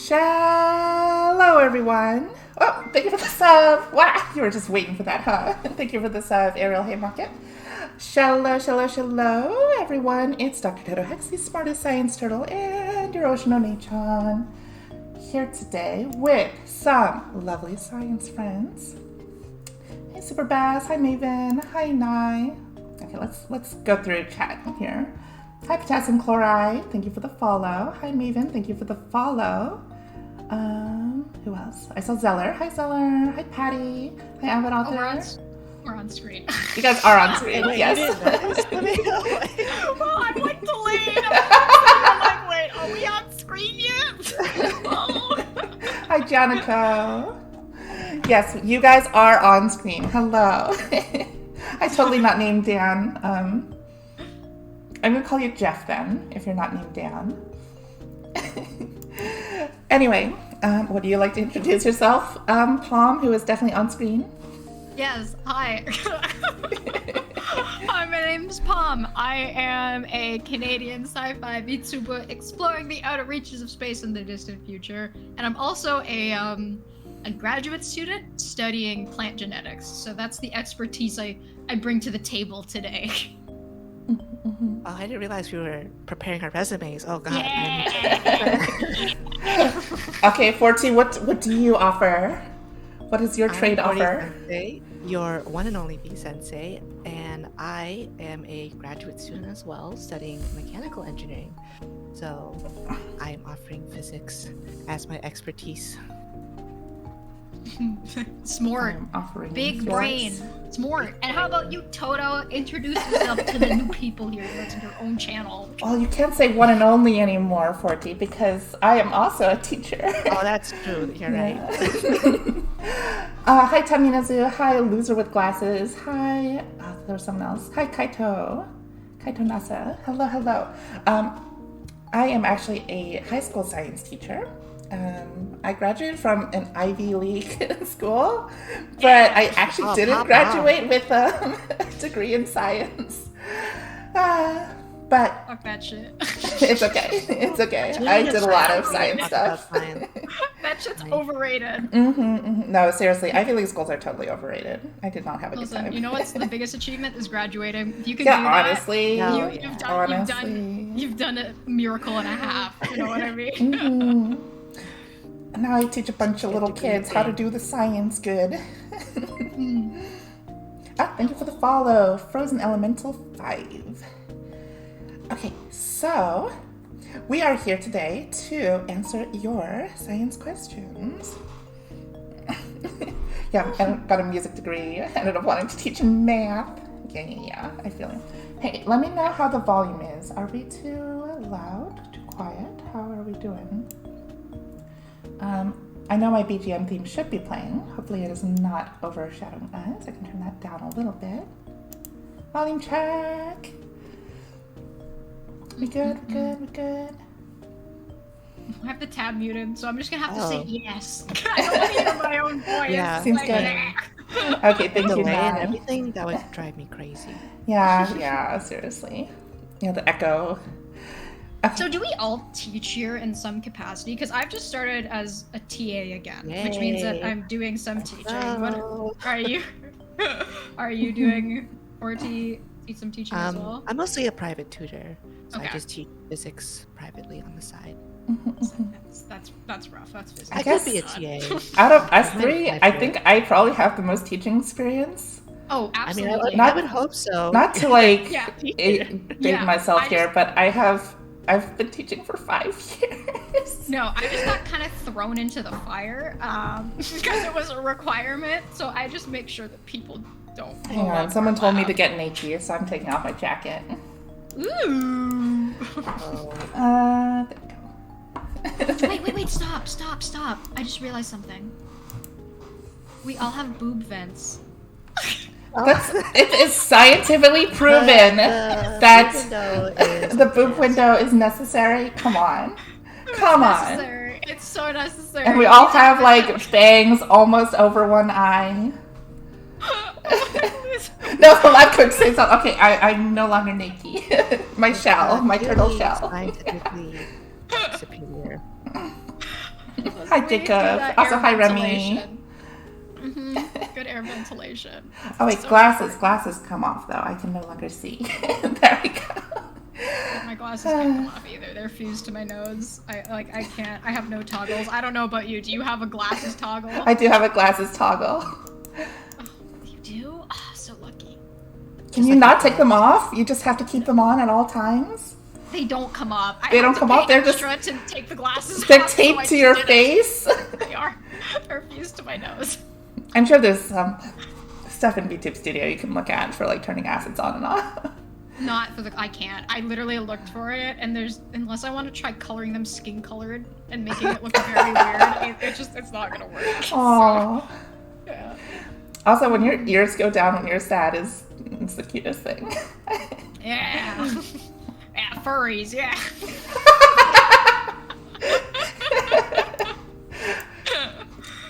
Hello, everyone. Oh, thank you for the sub. Wow, you were just waiting for that, huh? Thank you for the sub, Ariel Haymarket. Hello, everyone. It's Dr. Toto Hex, the smartest science turtle, and your Ocean Onechan, here today with some lovely science friends. Hey, Super Bass. Hi, Maven. Hi, Nye. Okay, let's go through chat here. Hi, Potassium Chloride. Thank you for the follow. Hi, Maven. Thank you for the follow. Who else? I saw Zeller. Hi, Zeller. Hi, Patty. Hi, Avid out there. We're on screen. You guys are on screen. Yes. Well, I'm like delayed. I'm like, wait, are we on screen yet? Hi, Janico. Yes, you guys are on screen. Hello. I totally not named Dan. I'm gonna call you Jeff then, if you're not named Dan. Anyway, would you like to introduce yourself, Palm, who is definitely on screen? Yes, hi. Hi, my name's Palm. I am a Canadian sci-fi VTuber exploring the outer reaches of space in the distant future, and I'm also a graduate student studying plant genetics. So that's the expertise I bring to the table today. Oh, I didn't realize we were preparing our resumes. Oh god. Yeah. Okay, Forty, what do you offer? What is your trade I'm offer? Sensei, your one and only V Sensei, and I am a graduate student as well, studying mechanical engineering. So I am offering physics as my expertise. Smart. I'm offering Big yes. brain. Smart. And how about you, Toto? Introduce yourself to the new people here. That's your own channel. Well, you can't say one and only anymore, Forty, because I am also a teacher. Oh, that's true. You're right. Hi, Taminazu. Hi, Loser with Glasses. Hi, there was someone else. Hi, Kaito Nasa. Hello. I am actually a high school science teacher. I graduated from an Ivy League school, but I actually didn't graduate with a degree in science. But Fuck that shit. it's okay. It's okay. I did a lot of science stuff. That shit's overrated. No, seriously, Ivy League schools are totally overrated. I did not have a good Listen, time. you know what's the biggest achievement is graduating. If you can Yeah, do that, honestly. No, you've done a miracle and a half. You know what I mean? Now I teach a bunch of little kids how to do the science good. Thank you for the follow, Frozen Elemental 5. Okay, so we are here today to answer your science questions. Yeah, I got a music degree. I ended up wanting to teach math. Yeah, I feel it. Hey, let me know how the volume is. Are we too loud, too quiet? How are we doing? I know my BGM theme should be playing. Hopefully it is not overshadowing us. I can turn that down a little bit. Volume check. We good? I have the tab muted, so I'm just gonna have to say yes. I don't want to hear my own voice. Yeah. Seems Like, good. nah. Okay, thank you, Delay and Nye. everything, that would drive me crazy. Yeah, seriously. Yeah, the echo. So do we all teach here in some capacity? Because I've just started as a TA again, which means that Yay. I'm doing some teaching. What Oh. are you? Are you doing or teach some teaching as well? I'm mostly a private tutor, so Okay. I just teach physics privately on the side. That's rough. That's physics. I guess- could be a TA. Out of us I three, might I do think it. I probably have the most teaching experience. Oh, I mean, absolutely. I would hope so. Not to like Yeah. date Yeah, myself I here, just- but I've been teaching for 5 years. No, I just got kind of thrown into the fire because it was a requirement. So I just make sure that people don't. Hang blow on, up someone or told me laugh. to get naked, so I'm taking off my jacket. Ooh. Oh, There we go. Wait, stop. I just realized something. We all have boob vents. It is scientifically proven that the boob window is necessary. Come on. Necessary. It's so necessary. And we all have like fangs almost over one eye. No, the lab cook say something. Okay, I'm no longer naked. My shell, my turtle shell. Scientifically superior. Hi, Jacob. Also, hi, Remy. Good air ventilation. Oh, wait, So glasses come off, though. I can no longer see. There we go. my glasses can't come off either. They're fused to my nose. I can't. I have no toggles. I don't know about you. Do you have a glasses toggle? I do have a glasses toggle. Oh, you do? Oh, so lucky. Can you not take them off? You just have to keep them on at all times? They don't come off. They don't come off? They're just... extra to take the glasses They're off, taped so to I your just did face? it. They are. They're fused to my nose. I'm sure there's some stuff in VTube Studio you can look at for like turning acids on and off. Not for the. I can't. I literally looked for it, and there's unless I want to try coloring them skin colored and making it look very weird. It's not gonna work. Aww. So, yeah. Also, when your ears go down when you're sad it's the cutest thing. Yeah. Yeah, furries. Yeah.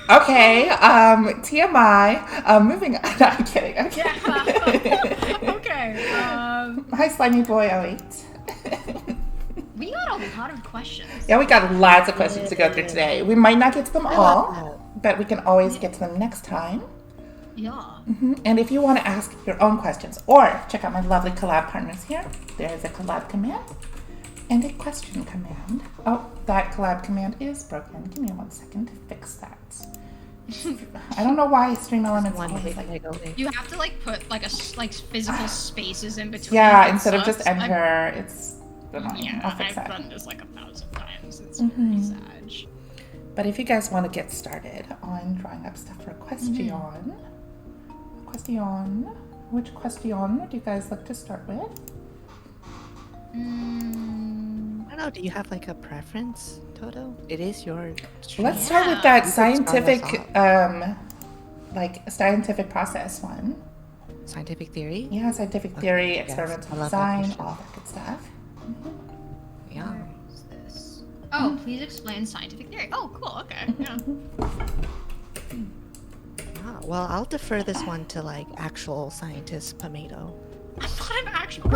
Okay, TMI. Moving on. No, I'm kidding. I'm kidding. Yeah. Okay. Hi, Slimy Boy 08. We got a lot of questions. Yeah, we got lots of questions to go through today. We might not get to them all, but we can always get to them next time. Yeah. And if you want to ask your own questions or check out my lovely collab partners here, there's a collab command and a question command. Oh, that collab command is broken. Give me 1 second to fix that. I don't know why Stream Elements always like... You have to like put like physical spaces in between. Yeah, It instead of just sucks. enter, it's annoying. Yeah, I'll fix I've that. done this like 1,000 times. It's very sad. But if you guys want to get started on drawing up stuff for a question, which question would you guys like to start with? I don't know. Do you have like a preference, Toto? It is your stream. Let's start with that You can start us scientific, scientific process one. Scientific theory? Yeah, scientific theory, yes, experimental I love that design, question. all that good stuff. Yeah. Where is this? Oh, please explain scientific theory. Oh, cool. Okay. Yeah. Well, I'll defer this one to like actual scientist Pomato. I'm not an actual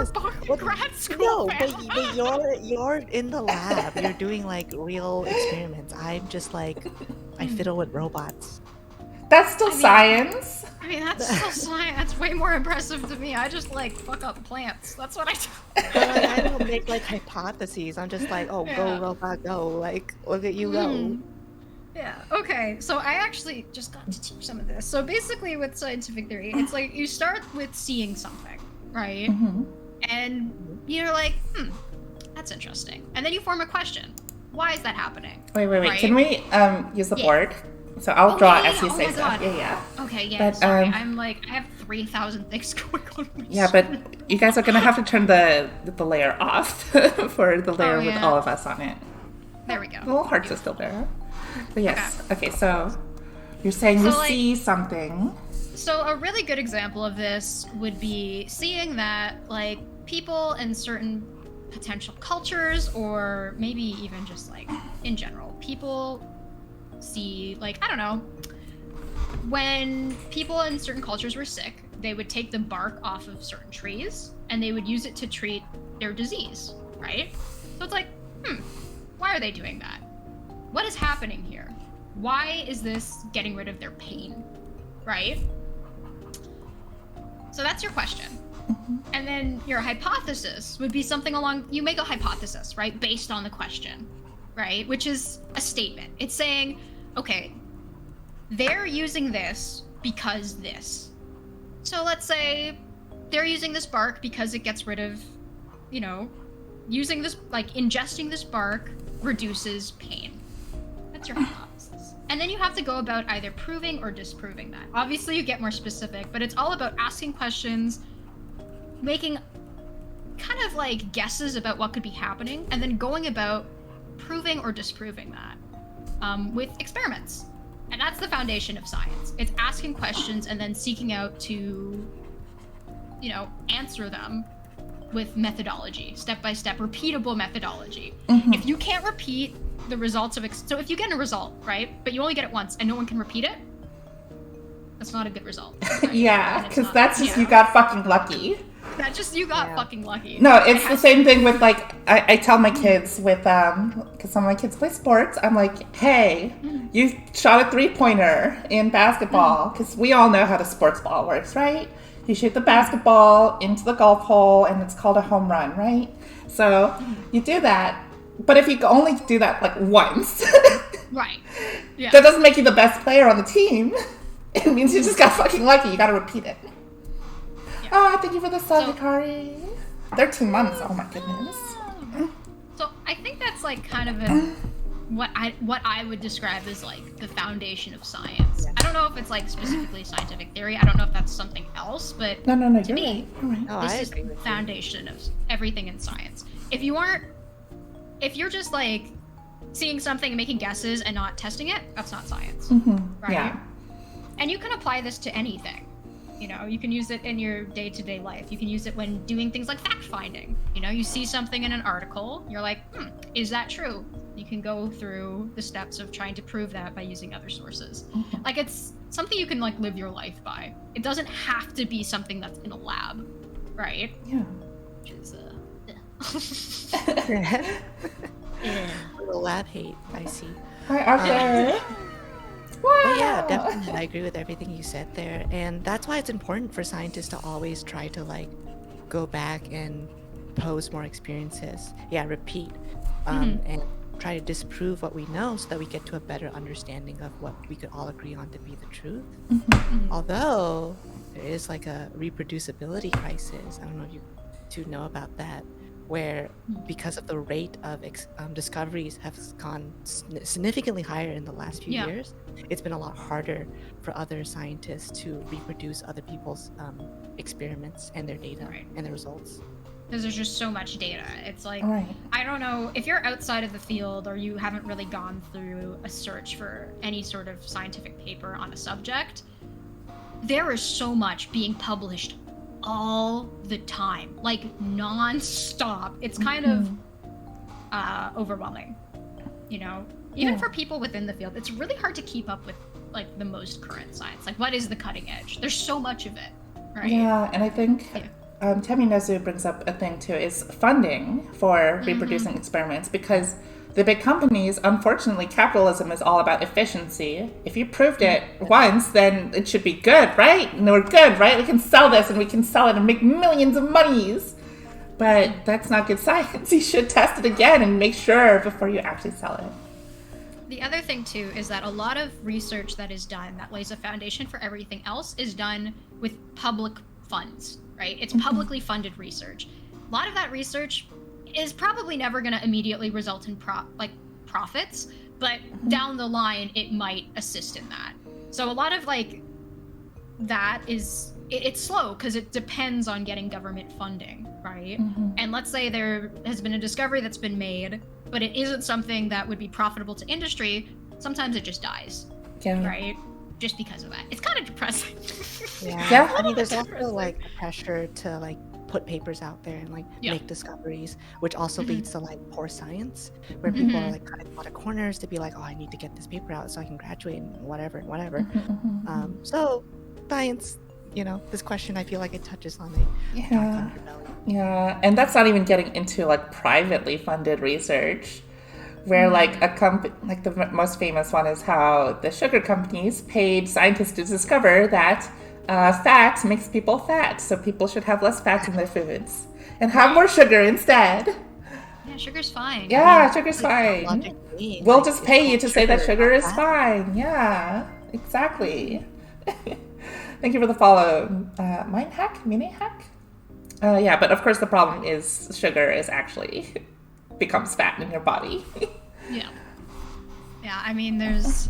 grad school. No, man. but you're in the lab. You're doing like real experiments. I'm just like I fiddle with robots. That's still science. I mean, that's still science. That's way more impressive to me. I just like fuck up plants. That's what I do. But, I don't make like hypotheses. I'm just like, oh, Yeah. go robot, go. Like, look at you go. Yeah, okay. So I actually just got to teach some of this. So basically with scientific theory, it's like you start with seeing something, right? And you're like, that's interesting. And then you form a question. Why is that happening? Wait. Right? Can we use the Yeah. board? So I'll draw as you Oh say my stuff. God. Yeah. Okay, yeah, But, sorry. I'm like, I have 3,000 things going on. in my Yeah, screen. but you guys are gonna have to turn the layer off for the layer with yeah. all of us on it. There we go. The little hearts are still there. But yes. Okay, so you're saying you So, like- see something. So a really good example of this would be seeing that like people in certain potential cultures or maybe even just like in general, people see like, I don't know, when people in certain cultures were sick, they would take the bark off of certain trees and they would use it to treat their disease, right? So it's like, why are they doing that? What is happening here? Why is this getting rid of their pain, right? So that's your question. And then your hypothesis would be something along, you make a hypothesis, right? Based on the question, right? Which is a statement. It's saying, okay, they're using this because this. So let's say they're using this bark because it gets rid of, you know, using this, like ingesting this bark reduces pain. That's your hypothesis. And then you have to go about either proving or disproving that. Obviously you get more specific, but it's all about asking questions, making kind of like guesses about what could be happening, and then going about proving or disproving that with experiments. And that's the foundation of science. It's asking questions and then seeking out to, you know, answer them with methodology, step-by-step, repeatable methodology. If you can't repeat the results of so if you get a result, right, but you only get it once and no one can repeat it, that's not a good result. Right? Yeah, And it's because not- that's just yeah. you got fucking lucky. That just, you got Yeah. fucking lucky. No, it's the same thing with like, I tell my kids with, because some of my kids play sports, I'm like, hey, you shot a 3-pointer in basketball, because we all know how the sports ball works, right? You shoot the basketball into the golf hole and it's called a home run, right? So you do that, but if you can only do that like once, Right. Yeah. that doesn't make you the best player on the team. It means you just got fucking lucky. You got to repeat it. Oh, thank you for the sub, So- Hikari. 13 months. Oh my goodness. So I think that's like kind of what I would describe as like the foundation of science. I don't know if it's like specifically scientific theory. I don't know if that's something else, but No, to you're me, right. You're right. No, I this is agree the with you. foundation of everything in science. If you're just like seeing something and making guesses and not testing it, that's not science, right? Yeah. And you can apply this to anything. You know, you can use it in your day-to-day life. You can use it when doing things like fact-finding. You know, you see something in an article, you're like, is that true? You can go through the steps of trying to prove that by using other sources. Like, it's something you can, like, live your life by. It doesn't have to be something that's in a lab, right? Yeah. Which is, Little lab hate, I see. Hi, Arthur. Wow. But yeah, definitely, I agree with everything you said there, and that's why it's important for scientists to always try to like go back and pose more experiences. Yeah, repeat, and try to disprove what we know so that we get to a better understanding of what we could all agree on to be the truth. Although there is like a reproducibility crisis. I don't know if you two know about that, where because of the rate of discoveries have gone significantly higher in the last few Yeah. years, it's been a lot harder for other scientists to reproduce other people's experiments and their data Right. and the results. because there's just so much data. It's like, Right. I don't know, if you're outside of the field or you haven't really gone through a search for any sort of scientific paper on a subject, there is so much being published all the time, like non-stop. It's kind of overwhelming, you know? Even Yeah. for people within the field, it's really hard to keep up with like the most current science. Like, what is the cutting edge? There's so much of it, right? Yeah, and I think Yeah. Temi Nezu brings up a thing too, is funding for reproducing experiments, because the big companies, unfortunately, capitalism is all about efficiency. If you proved it once, then it should be good, right? And we're good, right? We can sell this and we can sell it and make millions of monies. But that's not good science. You should test it again and make sure before you actually sell it. The other thing too is that a lot of research that is done that lays a foundation for everything else is done with public funds, right? It's publicly funded research. A lot of that research is probably never going to immediately result in profits, but down the line it might assist in that. So a lot of like that is it's slow because it depends on getting government funding, right? And let's say there has been a discovery that's been made, but it isn't something that would be profitable to industry. Sometimes it just dies, Yeah. right? Just because of that. It's kind of depressing. Yeah. I mean, there's also like a pressure to like put papers out there and like Yeah. make discoveries, which also leads to like poor science, where people are Mhm. like cutting a lot of corners to be like, oh, I need to get this paper out so I can graduate and whatever and whatever. So science, you know, this question, I feel like it touches on a dark Yeah. underbelly. Yeah, and that's not even getting into like privately funded research, where like a company, like the most famous one is how the sugar companies paid scientists to discover that fat makes people fat, so people should have less fat in their foods and have more sugar instead. Yeah, sugar's fine. Yeah, sugar's Like, fine. logically, We'll like, just it's pay you called to say that sugar not is fat. fine. Yeah, exactly. Thank you for the follow. Mind hack? Mini hack? Yeah, but of course the problem is sugar is actually becomes fat in your body. Yeah. Yeah, I mean, there's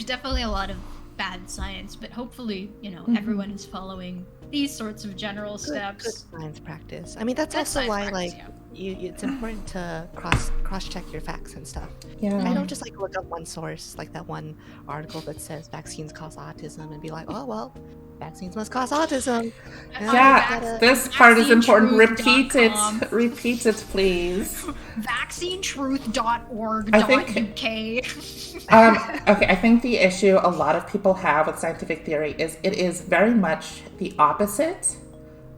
definitely a lot of bad science, but hopefully, you know, everyone is following these sorts of general Good steps. science practice. I mean, that's Good also science why practice, like it's important to cross check your facts and stuff. Yeah. I don't just like look up one source, like that one article that says vaccines cause autism, and be like, oh well, vaccines must cause autism. And Yeah, gotta- this part is important. Repeat it. vaccinetruth.com. Repeat it, please. Vaccinetruth.org.uk. Okay, I think the issue a lot of people have with scientific theory is it is very much the opposite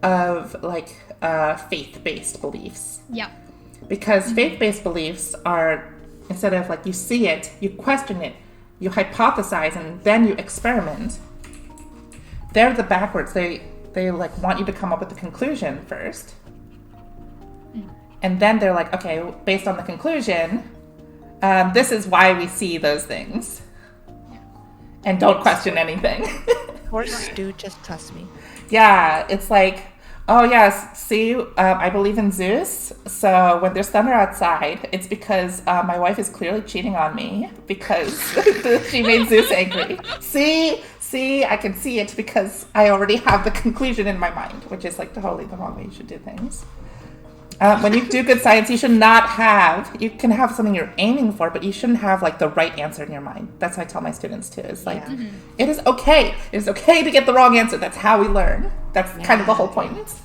of like faith-based beliefs. Yep. Because faith-based beliefs are, instead of like you see it, you question it, you hypothesize, and then you experiment. They're the backwards. They like want you to come up with a conclusion first. And then they're like, okay, based on the conclusion, this is why we see those things. And don't question anything. Horse, dude, just trust me. Yeah, it's like, oh yes, see, I believe in Zeus. So when there's thunder outside, it's because my wife is clearly cheating on me because she made Zeus angry. See, I can see it because I already have the conclusion in my mind, which is like totally the wrong way you should do things. When you do good science, you should not have, you can have something you're aiming for, but you shouldn't have like the right answer in your mind. That's what I tell my students too. It's like, it is okay. It is okay to get the wrong answer. That's how we learn. That's kind of the whole point.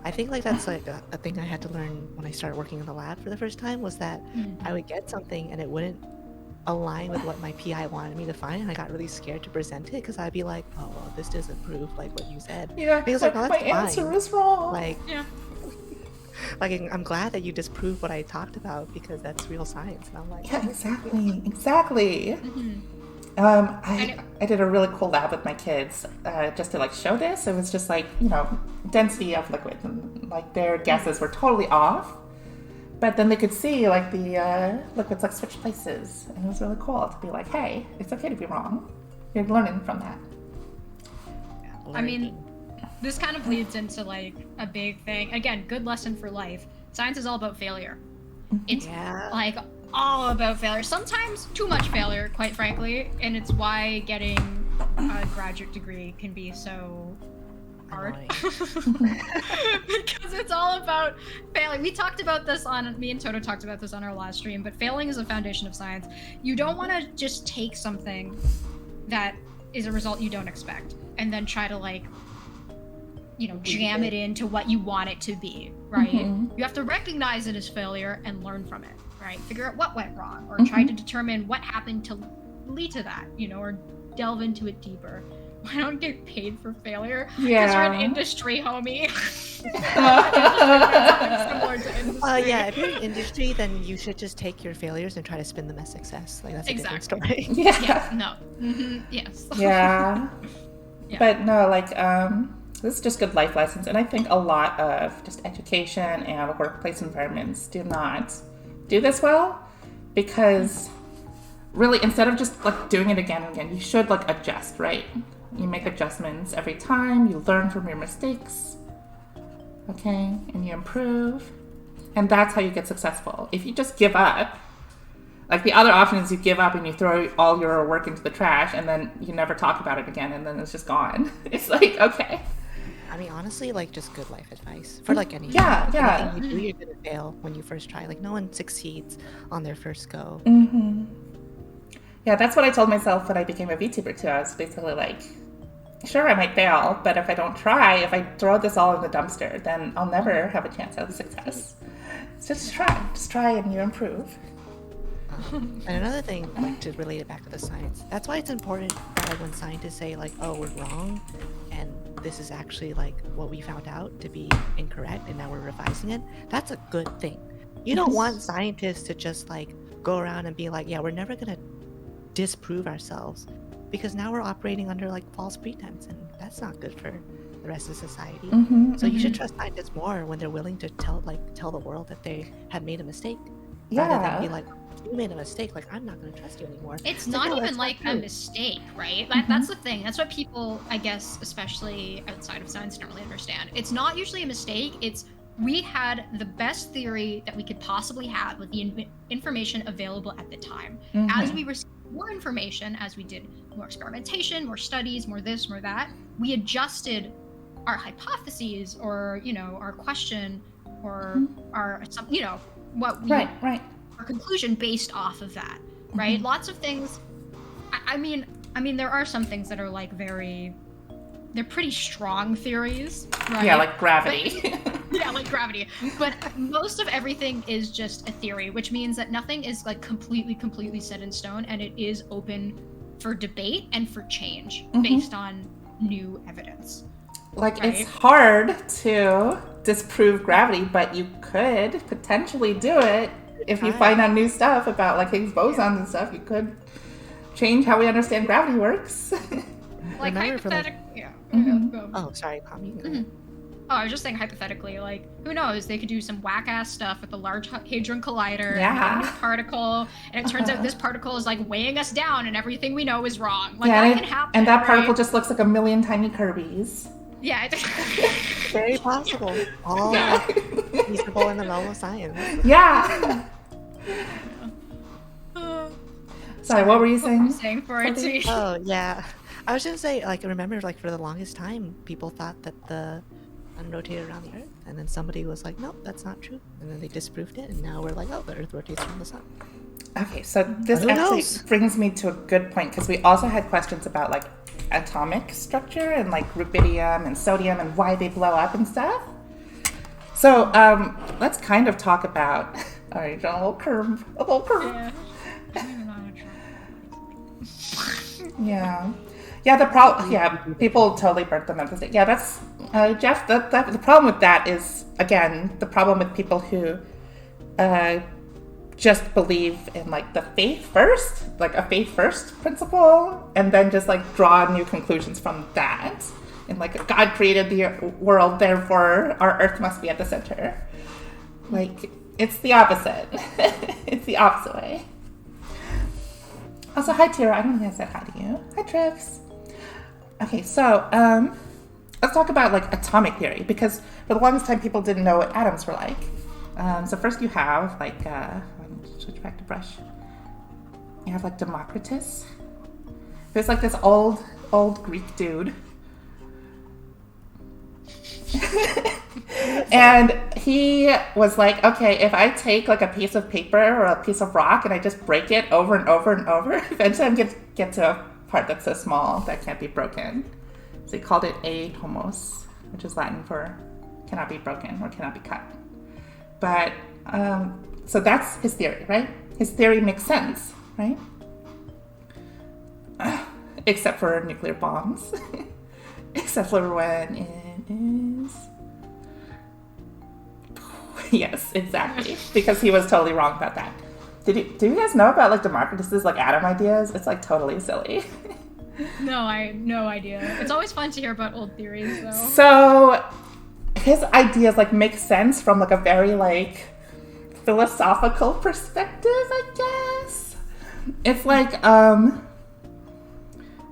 I think like that's like a thing I had to learn when I started working in the lab for the first time was that I would get something and it wouldn't align with what my PI wanted me to find, and I got really scared to present it because I'd be like, oh, well, this doesn't prove like what you said. Yeah, he was like, oh, my answer fine. is wrong. Like, like I'm glad that you disproved what I talked about because that's real science. And I'm like, yeah, exactly. I did a really cool lab with my kids just to like show this. It was just like, you know, density of liquid, and like their guesses were totally off, but then they could see like the liquids like switch places, and it was really cool to be like, hey, it's okay to be wrong. You're learning from that. I mean, this kind of leads into like a big thing. Again, good lesson for life. Science is all about failure. It's like all about failure. Sometimes too much failure, quite frankly, and it's why getting a graduate degree can be so hard. Because it's all about failing. We talked about this me and Toto talked about this on our last stream, but failing is a foundation of science. You don't want to just take something that is a result you don't expect and then try to like, you know, jam it into what you want it to be, right? You have to recognize it as failure and learn from it, right? Figure out what went wrong or try to determine what happened to lead to that, you know, or delve into it deeper. I don't get paid for failure because you're an industry, homie. Yeah, if you're in industry, then you should just take your failures and try to spin them as success. Like that's a different story. Yes. Yeah. But no, like this is just good life lessons, and I think a lot of just education and workplace environments do not do this well because really instead of just like doing it again and again, you should like adjust, right? You make adjustments every time, you learn from your mistakes, okay, and you improve, and that's how you get successful. If you just give up, like the other option is you give up and you throw all your work into the trash and then you never talk about it again and then it's just gone. It's like, okay. I mean, honestly, like just good life advice for like anything. Yeah. Anything you do, you're gonna fail when you first try. Like no one succeeds on their first go. Yeah, that's what I told myself when I became a VTuber too. I was basically like, sure, I might fail, but if I don't try, if I throw this all in the dumpster, then I'll never have a chance at success. So just try and you improve. And another thing, like to relate it back to the science, that's why it's important that like, when scientists say like, oh, we're wrong, and this is actually like what we found out to be incorrect, and now we're revising it, that's a good thing. You don't want scientists to just like go around and be like, yeah, we're never gonna disprove ourselves, because now we're operating under like false pretense, and that's not good for the rest of society. So you should trust scientists more when they're willing to tell the world that they have made a mistake, rather than be like, you made a mistake, like I'm not going to trust you anymore. It's not even like a mistake, right? That's the thing. That's what people, I guess, especially outside of science, don't really understand. It's not usually a mistake. It's we had the best theory that we could possibly have with the information available at the time. As we received more information, as we did more experimentation, more studies, more this, more that, we adjusted our hypotheses or, you know, our question or our, you know, what we our conclusion based off of that, right? Lots of things. I mean, there are some things that are like they're pretty strong theories, right? Yeah, like gravity. Yeah, like gravity. But most of everything is just a theory, which means that nothing is like completely set in stone, and it is open for debate and for change based on new evidence. like Right. it's hard to disprove gravity, but you could potentially do it if you Try. find out new stuff about like Higgs bosons and stuff. You could change how we understand gravity works. Like Remember for, like- hypothetically, yeah. Mhm. Go. Oh, sorry, Kami. Mhm. Oh, I was just saying hypothetically, like, who knows? They could do some whack ass stuff with the Large Hadron Collider and get a new Yeah. particle, and it turns out this particle is like weighing us down, and everything we know is wrong. Like Yeah, that and, can happen. and that particle right? just looks like a million tiny Kirby's. Yeah. Very possible. All Yeah. feasible in the realm of science. Yeah. Sorry, what were you What were you saying? saying for it to be? Oh yeah, I was gonna say, like, remember, like, for the longest time, people thought that the sun rotated around the Earth, and then somebody was like, nope, that's not true, and then they disproved it, and now we're like, oh, the Earth rotates around the sun. Okay, so this Who actually knows? brings me to a good point because we also had questions about like atomic structure and like rubidium and sodium and why they blow up and stuff. So let's kind of talk about. All right, John, a little curve, a little curve. Yeah. Yeah, the problem. Yeah, people totally burnt them at the stake. Yeah, that's Jeff. The problem with that is again the problem with people who just believe in like the faith first, like a faith first principle, and then just like draw new conclusions from that. And like God created the world, therefore our Earth must be at the center. Like it's the opposite. It's the opposite way. Also, hi Tira. I don't think I said hi to you. Hi Trips. Okay, so let's talk about like atomic theory because for the longest time people didn't know what atoms were like. So first you have like switch back to brush. You have like Democritus. There's like this old Greek dude. And he was like, okay, if I take like a piece of paper or a piece of rock and I just break it over and over and over, eventually I'm gonna get to a part that's so small that can't be broken. So he called it atomos, which is Latin for cannot be broken or cannot be cut. But so that's his theory, right? His theory makes sense, right? Except for nuclear bombs. Except for when it is. Yes, exactly. Because he was totally wrong about that. Do you guys know about like Democritus's like atom ideas? It's like totally silly. No, I have no idea. It's always fun to hear about old theories, though. So his ideas like make sense from like a very like philosophical perspective, I guess. It's like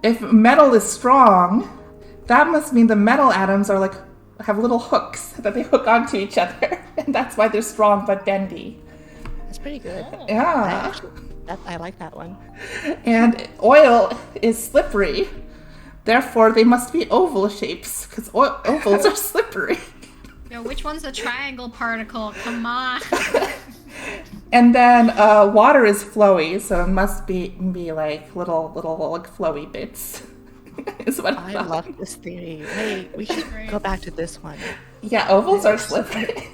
if metal is strong, that must mean the metal atoms are like have little hooks that they hook onto each other, and that's why they're strong but bendy. That's pretty good. Yeah. I like that one. And oil is slippery, therefore they must be oval shapes because ovals are slippery. Yo, which one's the triangle particle? Come on. And then water is flowy, so it must be like little like flowy bits. Is what I love this theory. Wait, we should Great. go back to this one. Yeah, ovals are slippery.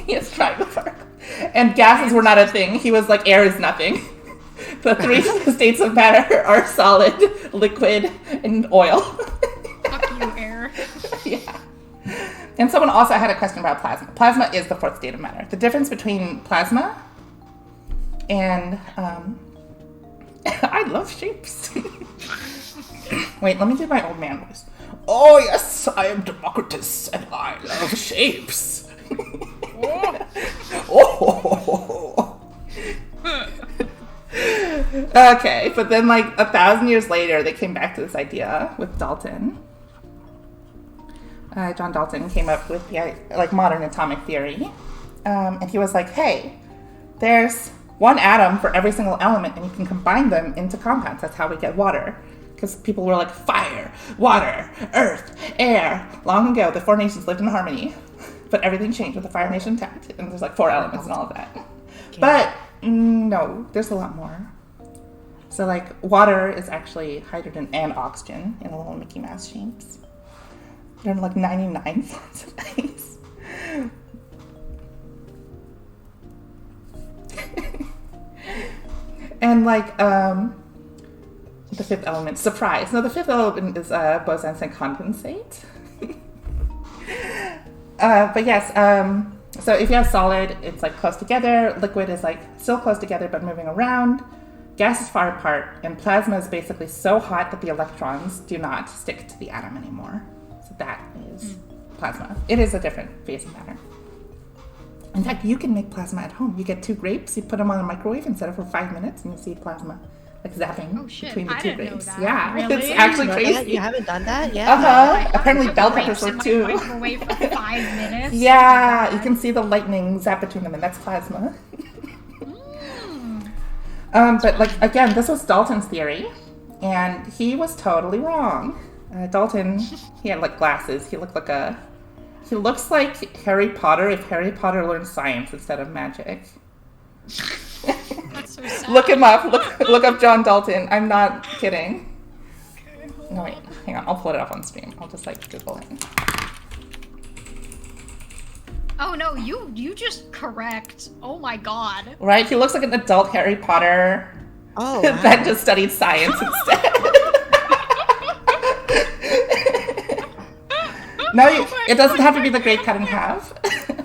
Yes, triangle particle. And gases were not a thing. He was like, air is nothing. The three states of matter are solid, liquid, and oil. Fuck you, air. Yeah. And someone also had a question about plasma. Plasma is the fourth state of matter. The difference between plasma and I love shapes. Wait, let me do my old man voice. Oh yes, I am Democritus, and I love shapes. Oh. Okay, but then like 1,000 years later, they came back to this idea with Dalton. John Dalton came up with the like modern atomic theory, and he was like, "Hey, there's one atom for every single element, and you can combine them into compounds. That's how we get water." Because people were like, fire, water, earth, air. Long ago, the four nations lived in harmony, but everything changed with the Fire Nation attacked, and there's like 4 elements and all of that. But no, there's a lot more. So like, water is actually hydrogen and oxygen in a little Mickey Mouse shapes. There are like 99 forms of ice. And like, the fifth element, surprise. No, the fifth element is bosons and condensate. But yes, so if you have solid, it's like close together. Liquid is like still close together but moving around. Gas is far apart, and plasma is basically so hot that the electrons do not stick to the atom anymore. So that is plasma. It is a different phase of matter. In fact, you can make plasma at home. You get 2 grapes, you put them on a microwave and set it for 5 minutes, and you see plasma like zapping between the I 2 didn't know grapes. that. Yeah, Really? it's actually crazy. You haven't done that yet? Apparently bell peppers in were my too. microwave for 5 minutes. Yeah, Oh my you God. can see the lightning zap between them, and that's plasma. Mm. But like again, this was Dalton's theory, and he was totally wrong. Dalton, he had like glasses. He looks like Harry Potter if Harry Potter learned science instead of magic. That's so sad. Look him up. Look up John Dalton. I'm not kidding. Okay, hold No wait, on. hang on. I'll pull it up on stream. I'll just like Google him. Oh no, you just correct. Oh my god. Right? He looks like an adult Harry Potter Oh, wow. that just studied science instead. No, it doesn't have to be the grape cut in half.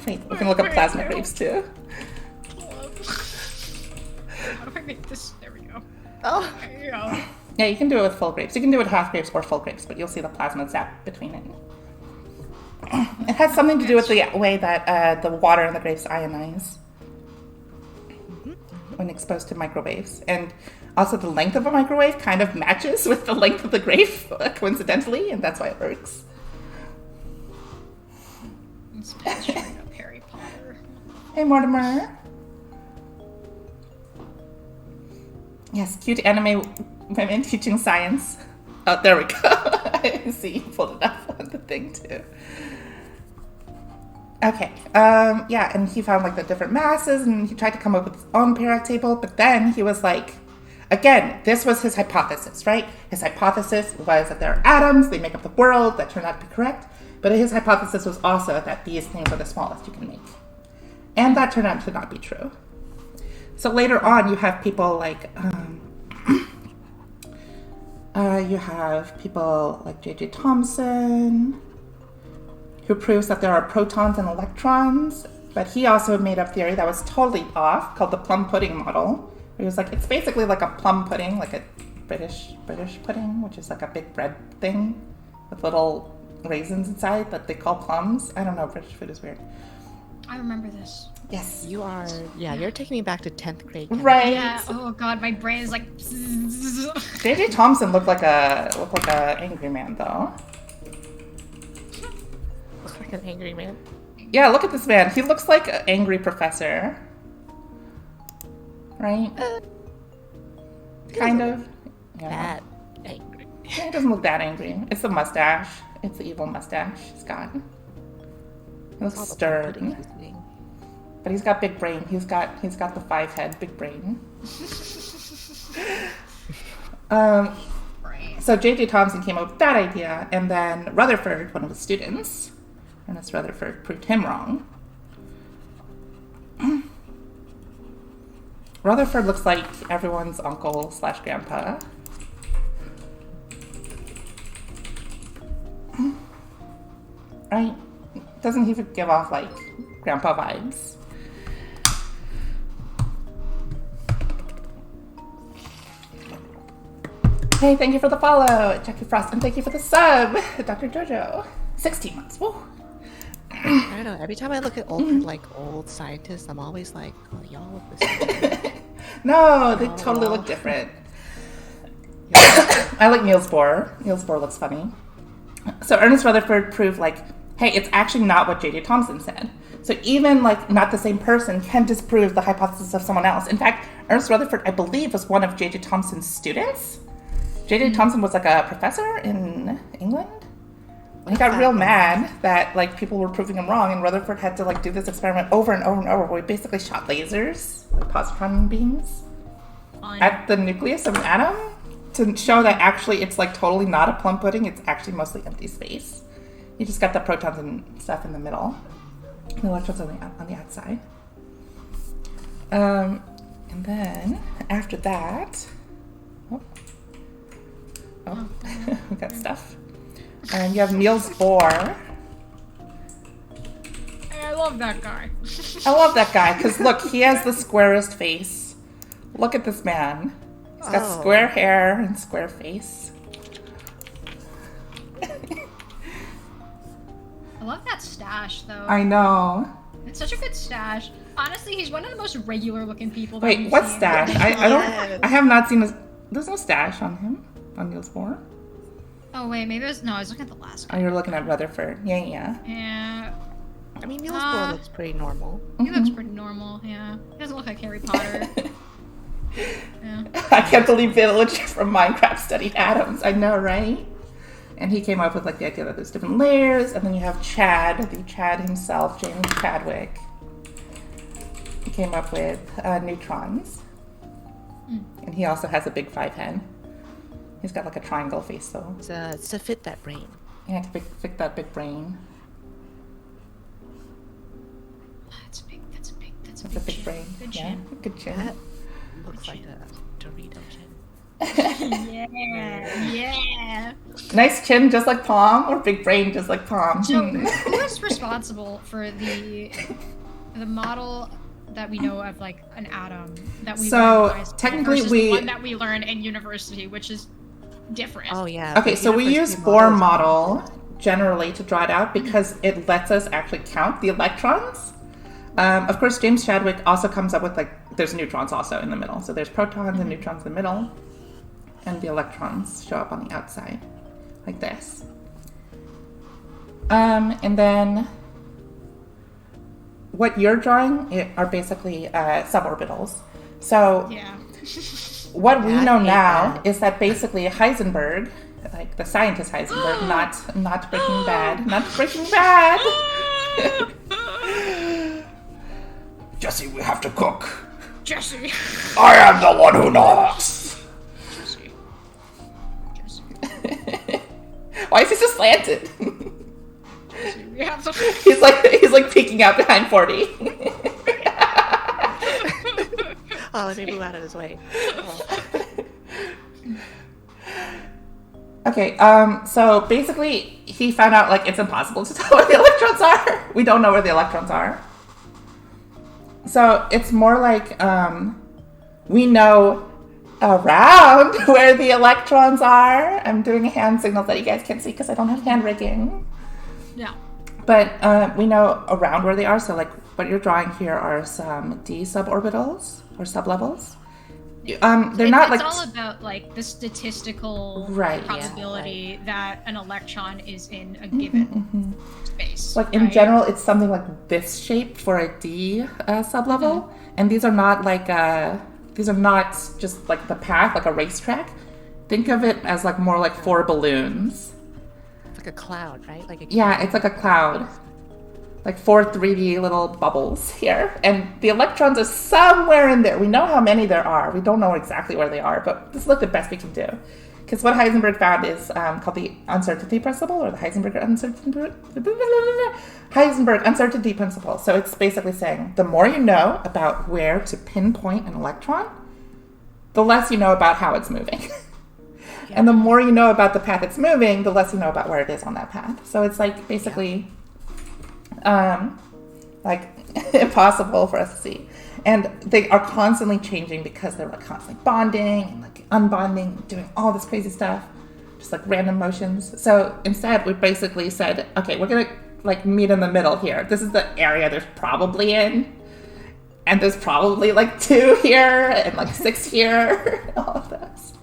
Wait, we can look up plasma grapes too. How do I make this? There we go. Oh, There you go. Yeah, you can do it with full grapes. You can do it with half grapes or full grapes, but you'll see the plasma zap between it. It has something to do with the way that the water in the grapes ionize when exposed to microwaves. And also the length of a microwave kind of matches with the length of the grape, coincidentally, and that's why it works. It's straight up Harry Potter. Hey, Mortimer. Yes, cute anime women teaching science. Oh, there we go. I see you pulled it up on the thing too. Okay, yeah, and he found like the different masses, and he tried to come up with his own periodic table, but then he was like, again, this was his hypothesis, right? His hypothesis was that there are atoms, they make up the world, that turned out to be correct, but his hypothesis was also that these things are the smallest you can make. And that turned out to not be true. So later on, you have people like, you have people like J.J. Thomson, who proves that there are protons and electrons, but he also made up theory that was totally off, called the plum pudding model. He was like, it's basically like a plum pudding, like a British pudding, which is like a big bread thing with little raisins inside that they call plums. I don't know, British food is weird. I remember this. Yes. you're taking me back to 10th grade. Right. Yeah. Oh god, my brain is like. J.J. Thomson looked like a angry man though. Looks like an angry man. Yeah, look at this man. He looks like an angry professor. Right? Kind of. Yeah. That angry. Yeah, he doesn't look that angry. It's the mustache. It's the evil mustache he's got. He looks All the plum pudding stern. he's eating. But he's got big brain. He's got the 5-head big brain. Right. So J.J. Thomson came up with that idea, and then Rutherford, one of his students, Ernest Rutherford, proved him wrong. Rutherford looks like everyone's uncle/grandpa. Right? Doesn't he give off like grandpa vibes? Hey, thank you for the follow, Jackie Frost, and thank you for the sub, Dr. Jojo. 16 months. Woo. I don't know. Every time I look at old scientists, I'm always like, oh, y'all look the same. No, they totally look different. I like Niels Bohr. Niels Bohr looks funny. So Ernest Rutherford proved like, hey, it's actually not what J.J. Thomson said. So even like not the same person can disprove the hypothesis of someone else. In fact, Ernest Rutherford, I believe, was one of J.J. Thomson's students. J.J. Thomson was like a professor in England. He got real mad that like people were proving him wrong, and Rutherford had to like do this experiment over and over and over, where he basically shot lasers, like positron beams, Fun. at the nucleus of an atom to show that actually it's like totally not a plum pudding. It's actually mostly empty space. You just got the protons and stuff in the middle, and the electrons on the outside. And then after that, we got stuff. And you have Niels Bohr, love that guy. I love that guy because look, he has the squarest face. Look at this man. He's got Oh. square hair and square face. I love that stash, though. I know. It's such a good stash. Honestly, he's one of the most regular-looking people. That Wait, we've what seen. stash? I don't. I have not seen his. There's no stash on him. On Niels Bohr. Oh wait, maybe it was no. I was looking at the last Oh, guy. you're looking at Rutherford. Yeah. Yeah, I mean, Niels Bohr looks pretty normal. he looks pretty normal. Yeah, he doesn't look like Harry Potter. Yeah. I can't believe Village from Minecraft studied atoms. I know, right? And he came up with like the idea that there's different layers, and then you have Chad, the Chad himself, James Chadwick. He came up with neutrons, and he also has a big 5 head. He's got like a triangle face though. It's to fit that brain. Yeah, to fit that big brain. That's a big. That's a big. That's a That's a big big brain. Good Yeah, chin. good chin. That looks like a Dorito chin. Yeah. Yeah. Nice chin, just like Palm, or big brain, just like Palm. So, who is responsible for the model that we know of, like an atom that we So, learned in high school technically versus we- the one that we learn in university, which is different. Oh yeah. Okay, the so we use university Bohr is- model generally to draw it out because it lets us actually count the electrons. Of course, James Chadwick also comes up with like there's neutrons also in the middle. So there's protons and neutrons in the middle, and the electrons show up on the outside, like this. And then what you're drawing are basically suborbitals. So Yeah. what we Yeah, I know hate now that. is that basically Heisenberg, like the scientist Heisenberg, not Breaking Bad, not Breaking Bad. Jesse, we have to cook. Jesse. I am the one who knocks. Jesse. Jesse. Why is he so slanted? Jesse. We have to. he's like peeking out behind 40. Oh, let me move out of his way. Okay, so basically he found out like it's impossible to tell where the electrons are. We don't know where the electrons are. So it's more like we know around where the electrons are. I'm doing a hand signal that you guys can't see because I don't have hand rigging. Yeah. But we know around where they are. So like what you're drawing here are some d suborbitals or sublevels. They're not It's like all about like the statistical Right, yeah, probability that an electron is in a given space. like in right? general, it's something like this shape for a D sublevel, and these are not like these are not just like the path, like a racetrack. Think of it as like more like 4 balloons. It's like a cloud, right? Like a Yeah, it's like a cloud, like 4 3D little bubbles here, and the electrons are somewhere in there. We know how many there are. We don't know exactly where they are, but this is like the best we can do. Because what Heisenberg found is called the uncertainty principle, or the Heisenberg uncertainty principle. So it's basically saying the more you know about where to pinpoint an electron, the less you know about how it's moving. And the more you know about the path it's moving, the less you know about where it is on that path. So it's like basically like impossible for us to see. And they are constantly changing because they're like constantly bonding and like unbonding, doing all this crazy stuff, just like random motions. So instead we basically said, okay, we're gonna like meet in the middle here. This is the area there's probably in. And there's probably like 2 here and like 6 here, all of this.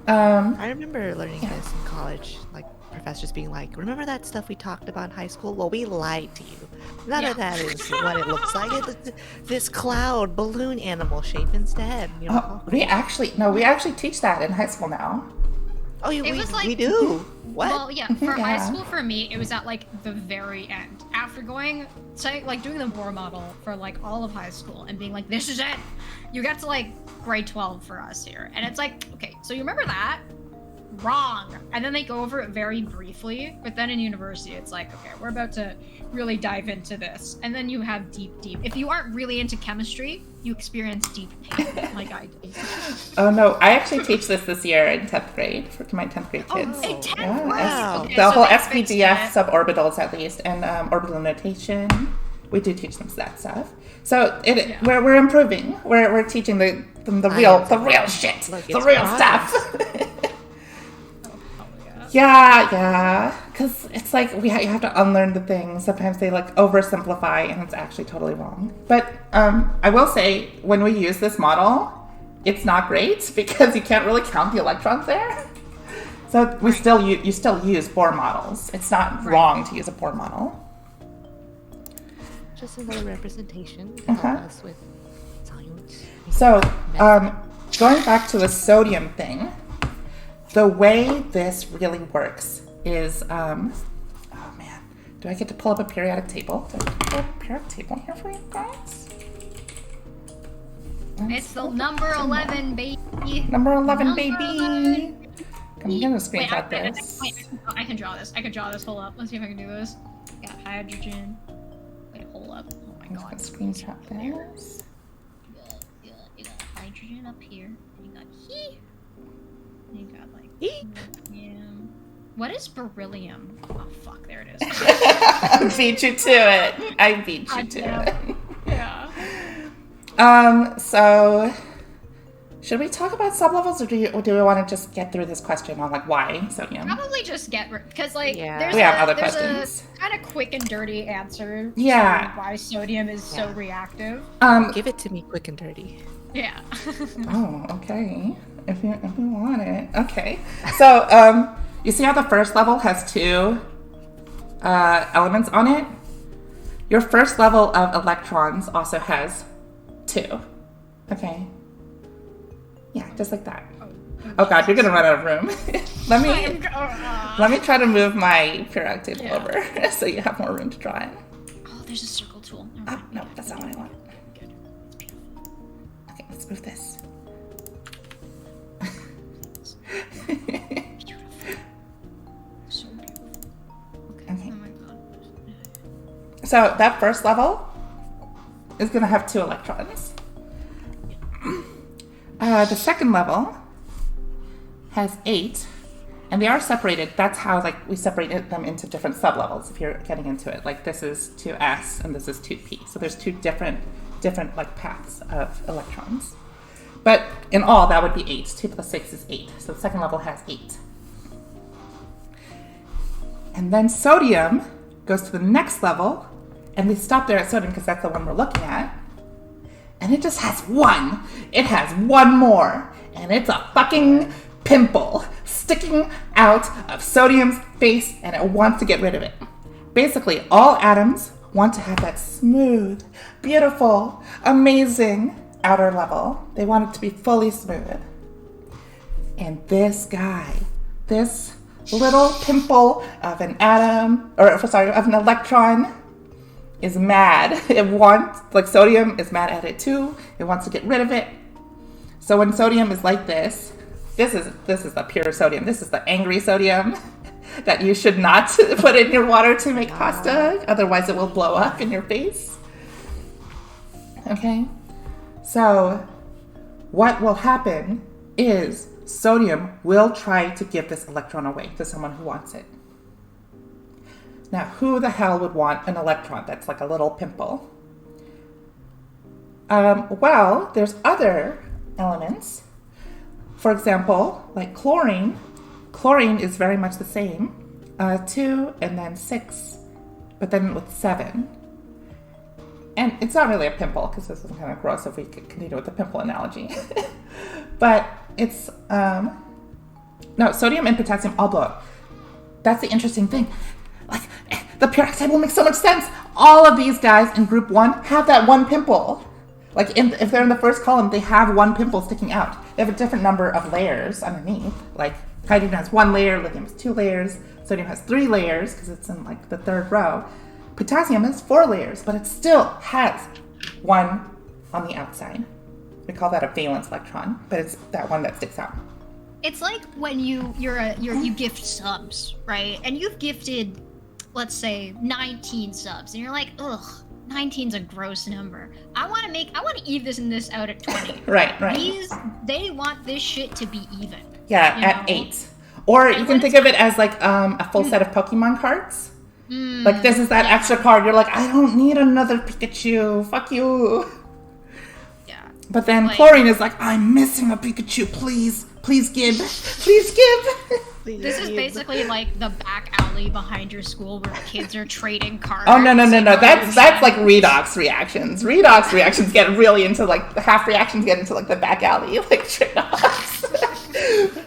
I remember learning this in college, like professors being like, remember that stuff we talked about in high school? Well, we lied to you. None of that is what it looks like. It's this cloud balloon animal shape instead. You know? We actually teach that in high school now. Oh, It was like- we do. What? Well, yeah, for high Yeah. school, for me, it was at like the very end. After going, say, like doing the Bohr model for like all of high school and being like, this is it. You get to like grade 12 for us here. And it's like, okay, so you remember that? wrong. And then they go over it very briefly, but then in university, it's like, okay, we're about to really dive into this. And then you have deep. If you aren't really into chemistry, you experience deep pain, like I did. Oh no, I actually teach this year in 10th grade for my 10th grade kids. In 10th Yeah, grade? Wow. Okay, the so whole thanks, SPDF Vincent. suborbitals at least, and orbital notation. We do teach them that stuff. So Yeah. we're improving. We're teaching them the real shit, Look, the it's real progress. stuff. Oh, yeah. Yeah, because it's like you have to unlearn the things. Sometimes they like oversimplify, and it's actually totally wrong. But I will say, when we use this model, it's not great because you can't really count the electrons there. So we you still use Bohr models. It's not wrong to use a Bohr model. Just another representation to Uh-huh. help us with science. So, going back to the sodium thing, the way this really works is, oh man, do I get to pull up a periodic table? Do I get to pull up a periodic table here for you guys? It's the number 11, baby. Number 11, Number baby. 11. I'm gonna Wait, screenshot this. I can draw this. I can draw this. Hold up. Let's see if I can do this. Got hydrogen. Wait, hold up. Oh my I'm god. just gonna screenshot this. You got hydrogen up here. You got he. You got like Eep. beryllium. What is beryllium? Oh fuck, there it is. I beat you to it. I beat you God to damn. it. Yeah. So should we talk about sublevels, or do we want to just get through this question on like why sodium? Probably just get because like Yeah. there's We have other there's questions. a kind of quick and dirty answer. Yeah. To why sodium is so Yeah. reactive. Give it to me quick and dirty. Yeah. Oh, okay. If you want it, okay. So you see how the first level has two elements on it? Your first level of electrons also has two. Okay. Yeah, just like that. Oh god, you're gonna run out of room. let me try to move my periodic table Yeah. over so you have more room to draw in. Oh, there's a circle tool. Never Oh mind. no, that's not what I want. Good. It's beautiful. Okay, let's move this. Beautiful. So beautiful. Okay. Okay. Oh my god. So that first level is going to have two electrons. The second level has 8, and they are separated. That's how like we separated them into different sublevels. If you're getting into it, like this is 2s and this is 2p. So there's two different like paths of electrons. But in all, that would be 8. 2 plus 6 is 8. So the second level has 8. And then sodium goes to the next level, and we stop there at sodium because that's the one we're looking at. And it just has 1. It has 1 more. And it's a fucking pimple sticking out of sodium's face, and it wants to get rid of it. Basically, all atoms want to have that smooth, beautiful, amazing outer level. They want it to be fully smooth. And this guy, this little pimple of an atom, of an electron, is mad. It wants, like sodium is mad at it too. It wants to get rid of it. So when sodium is like this is the pure sodium. This is the angry sodium that you should not put in your water to make pasta. Otherwise it will blow up in your face. Okay? So what will happen is sodium will try to give this electron away to someone who wants it. Now, who the hell would want an electron that's like a little pimple? Well, there's other elements. For example, like chlorine. Chlorine is very much the same. 2 and then 6, but then with 7. And it's not really a pimple, because this is kind of gross if we could continue with the pimple analogy. But it's, no, sodium and potassium all blow up. That's the interesting thing. Like, the periodic table makes so much sense. All of these guys in group 1 have that one pimple. Like, if they're in the first column, they have one pimple sticking out. They have a different number of layers underneath. Like, hydrogen has 1 layer, lithium has 2 layers, sodium has 3 layers, because it's in, like, the third row. Potassium has 4 layers, but it still has 1 on the outside. We call that a valence electron, but it's that one that sticks out. It's like when you gift subs, right? And you've gifted, let's say, 19 subs, and you're like, ugh, 19's a gross number. I want to even this out at 20. Right. They want this shit to be even. Yeah, you at know? 8. Or you And can when think it's of it as like a full set of Pokemon cards. Mm, Like this is that extra card. You're like, I don't need another Pikachu. Fuck you. yeah. But then Like- Chlorine is like, I'm missing a Pikachu. Please give. Please give. This is basically like the back alley behind your school where kids are trading cards. Oh no. That's like redox reactions. Redox reactions get really into like the half reactions get into like the back alley like trade-offs.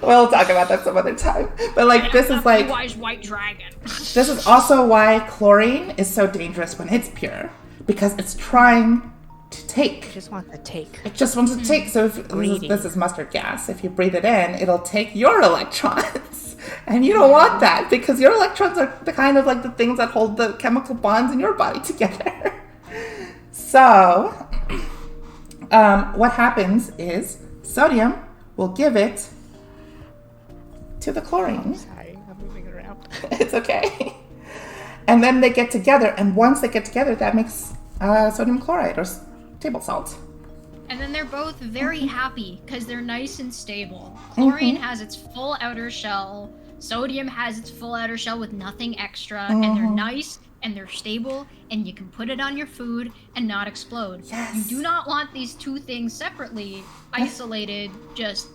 We'll talk about that some other time. But like this is like Wise white dragon. this is also why chlorine is so dangerous when it's pure because it's trying to take. I just want the take. It just wants to take. So if Greedy. this is mustard gas. If you breathe it in, it'll take your electrons, and you don't want that because your electrons are the kind of like the things that hold the chemical bonds in your body together. So, what happens is sodium will give it to the chlorine. Sorry, I'm moving around. It's okay. And then they get together, and once they get together, that makes sodium chloride or table salt. And then they're both very happy because they're nice and stable. Chlorine has its full outer shell. Sodium has its full outer shell with nothing extra. And they're nice and they're stable. And you can put it on your food and not explode. Yes. You do not want these two things separately, isolated, just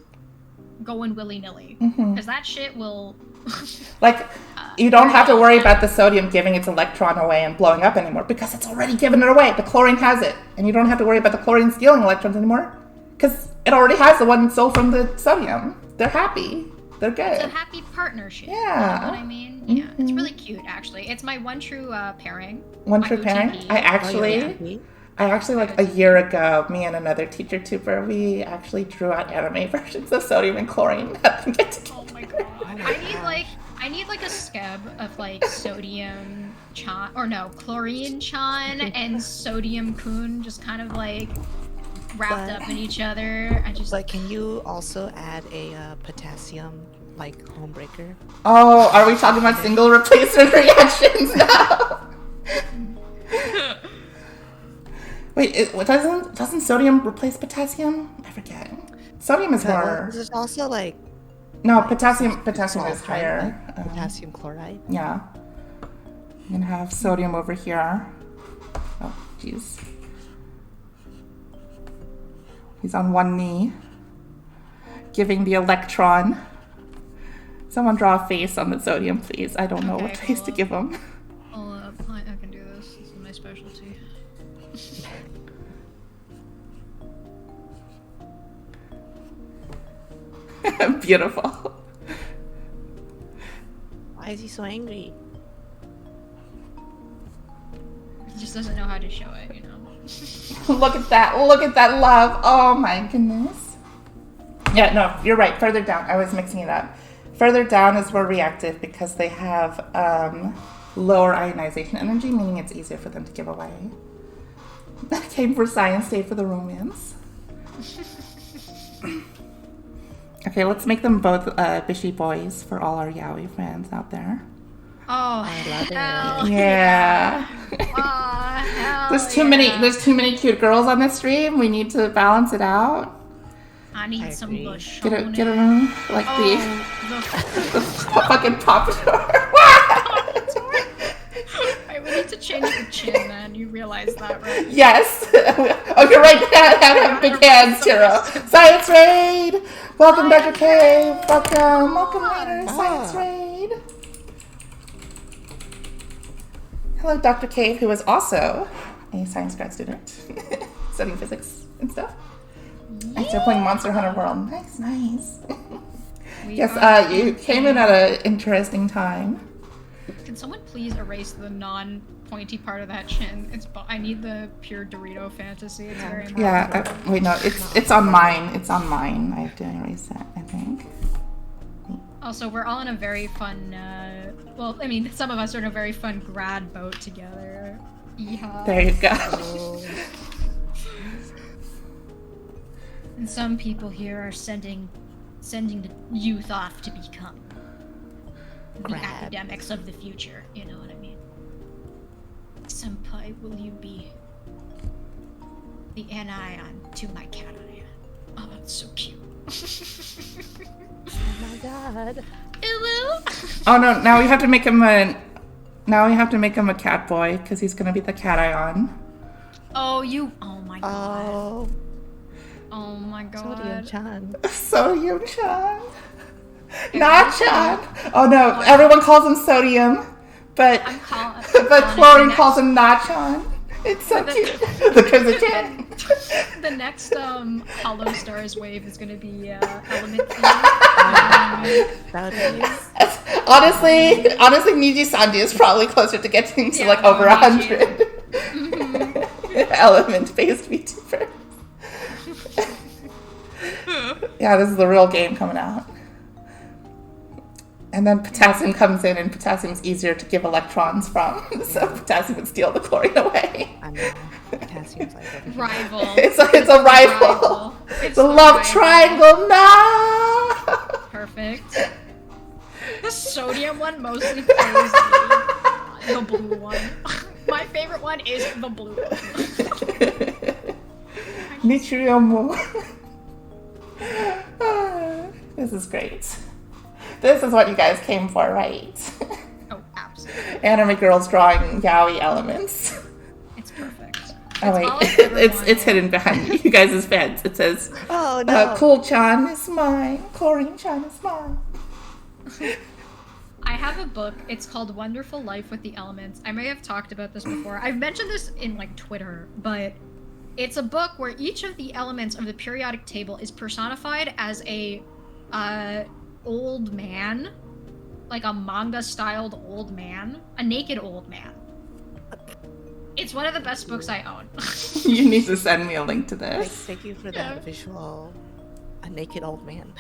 going willy-nilly. Because that shit will... Like, you don't have to worry about the sodium giving its electron away and blowing up anymore because it's already given it away. The chlorine has it. And you don't have to worry about the chlorine stealing electrons anymore because it already has the one stole from the sodium. They're happy. They're good. It's a happy partnership. Yeah. You know what I mean? Yeah. It's really cute, actually. It's my one true pairing. One my true pairing. OTP. I actually like a year ago, me and another teacher tuber, we actually drew out anime versions of sodium and chlorine. Had them get together. Oh my god. I need like a scab of like sodium chan or no, chlorine chan and sodium kun just kind of like wrapped But- up in each other. I just But can you also add a potassium like homebreaker? Oh, are we talking about single replacement reactions now? Wait, doesn't sodium replace potassium? I forget. Sodium is more. There's also like No, potassium is salt, higher. like potassium chloride. Yeah. I'm gonna have sodium over here. Oh, jeez. He's on one knee, giving the electron. Someone draw a face on the sodium, please. I don't know what Okay, face to hold give him. I can do this. This is my specialty. Beautiful. Why is he so angry? He just doesn't know how to show it, you know. Look at that. Look at that love. Oh my goodness. Yeah, no, you're right. Further down. I was mixing it up. Further down is more reactive because they have lower ionization energy, meaning it's easier for them to give away. That came for science, stayed for the romance. Okay, let's make them both Bishy boys for all our yaoi fans out there. Oh, I love it. hell Yeah. Oh, hell There's too many cute girls on the stream. We need to balance it out. I need I some agree. bush. Get them like the Oh, fucking pop star. Wait, we need to change the chin then. You realize that, right? Yes. Oh, you're right. Have big hands, Tiro. Science Raid. Welcome, Dr. K. Welcome, later. Science Raid. Hello, Dr. Cave, who is also a science grad student, studying physics and stuff. I'm still playing Monster Hunter World. Nice. Yes, you came in at an interesting time. Can someone please erase the non-pointy part of that chin? I need the pure Dorito fantasy. It's very important. Yeah, wait, no, it's on mine. It's on mine. I have to erase that, I think. Also, we're all in a very fun, well, I mean, some of us are in a very fun grad boat together. Yeehaw. There you go. Oh, And some people here are sending sending the youth off to become the Crab. academics of the future. You know what I mean? Senpai, will you be the anion to my cation? Oh, that's so cute. Oh my god. Oh no! Now we have to make him a. Now we have to make him a cat boy because he's gonna be the cation. Oh, you. Oh my god. Oh, Oh my god. Sodium-chan. Sodium-chan. Na-chan. Oh no! Everyone calls him Sodium, but I'm calling. but Chlorine calls him Na-chan. It's so cute. The Crimson Chan. The next Hollow Stars wave is gonna be Element theme. That would be Honestly, Niji Sanji is probably closer to getting to Yeah, like over no, 100 element-based VTubers. Yeah, this is the real game coming out. And then potassium comes in, and potassium's easier to give electrons from, so potassium would steal the chlorine away. I know. Potassium's like everything. Rival. It's a rival. It's The a love rival. triangle. No. Perfect. The sodium one mostly plays the blue one. My favorite one is the blue one. Nichiryomu. This is great. This is what you guys came for, right? Oh, absolutely. Anime girls drawing yaoi elements. It's perfect. Oh all wait, I've ever it's wanted. hidden behind you guys' fence. It says, Oh no. Cool-chan is mine. Chlorine-chan is mine. I have a book. It's called Wonderful Life with the Elements. I may have talked about this before. I've mentioned this in like Twitter, but it's a book where each of the elements of the periodic table is personified as a old man, like a manga-styled old man, a naked old man. It's one of the best books I own. You need to send me a link to Like, this. thank you for Yeah. that visual. A naked old man.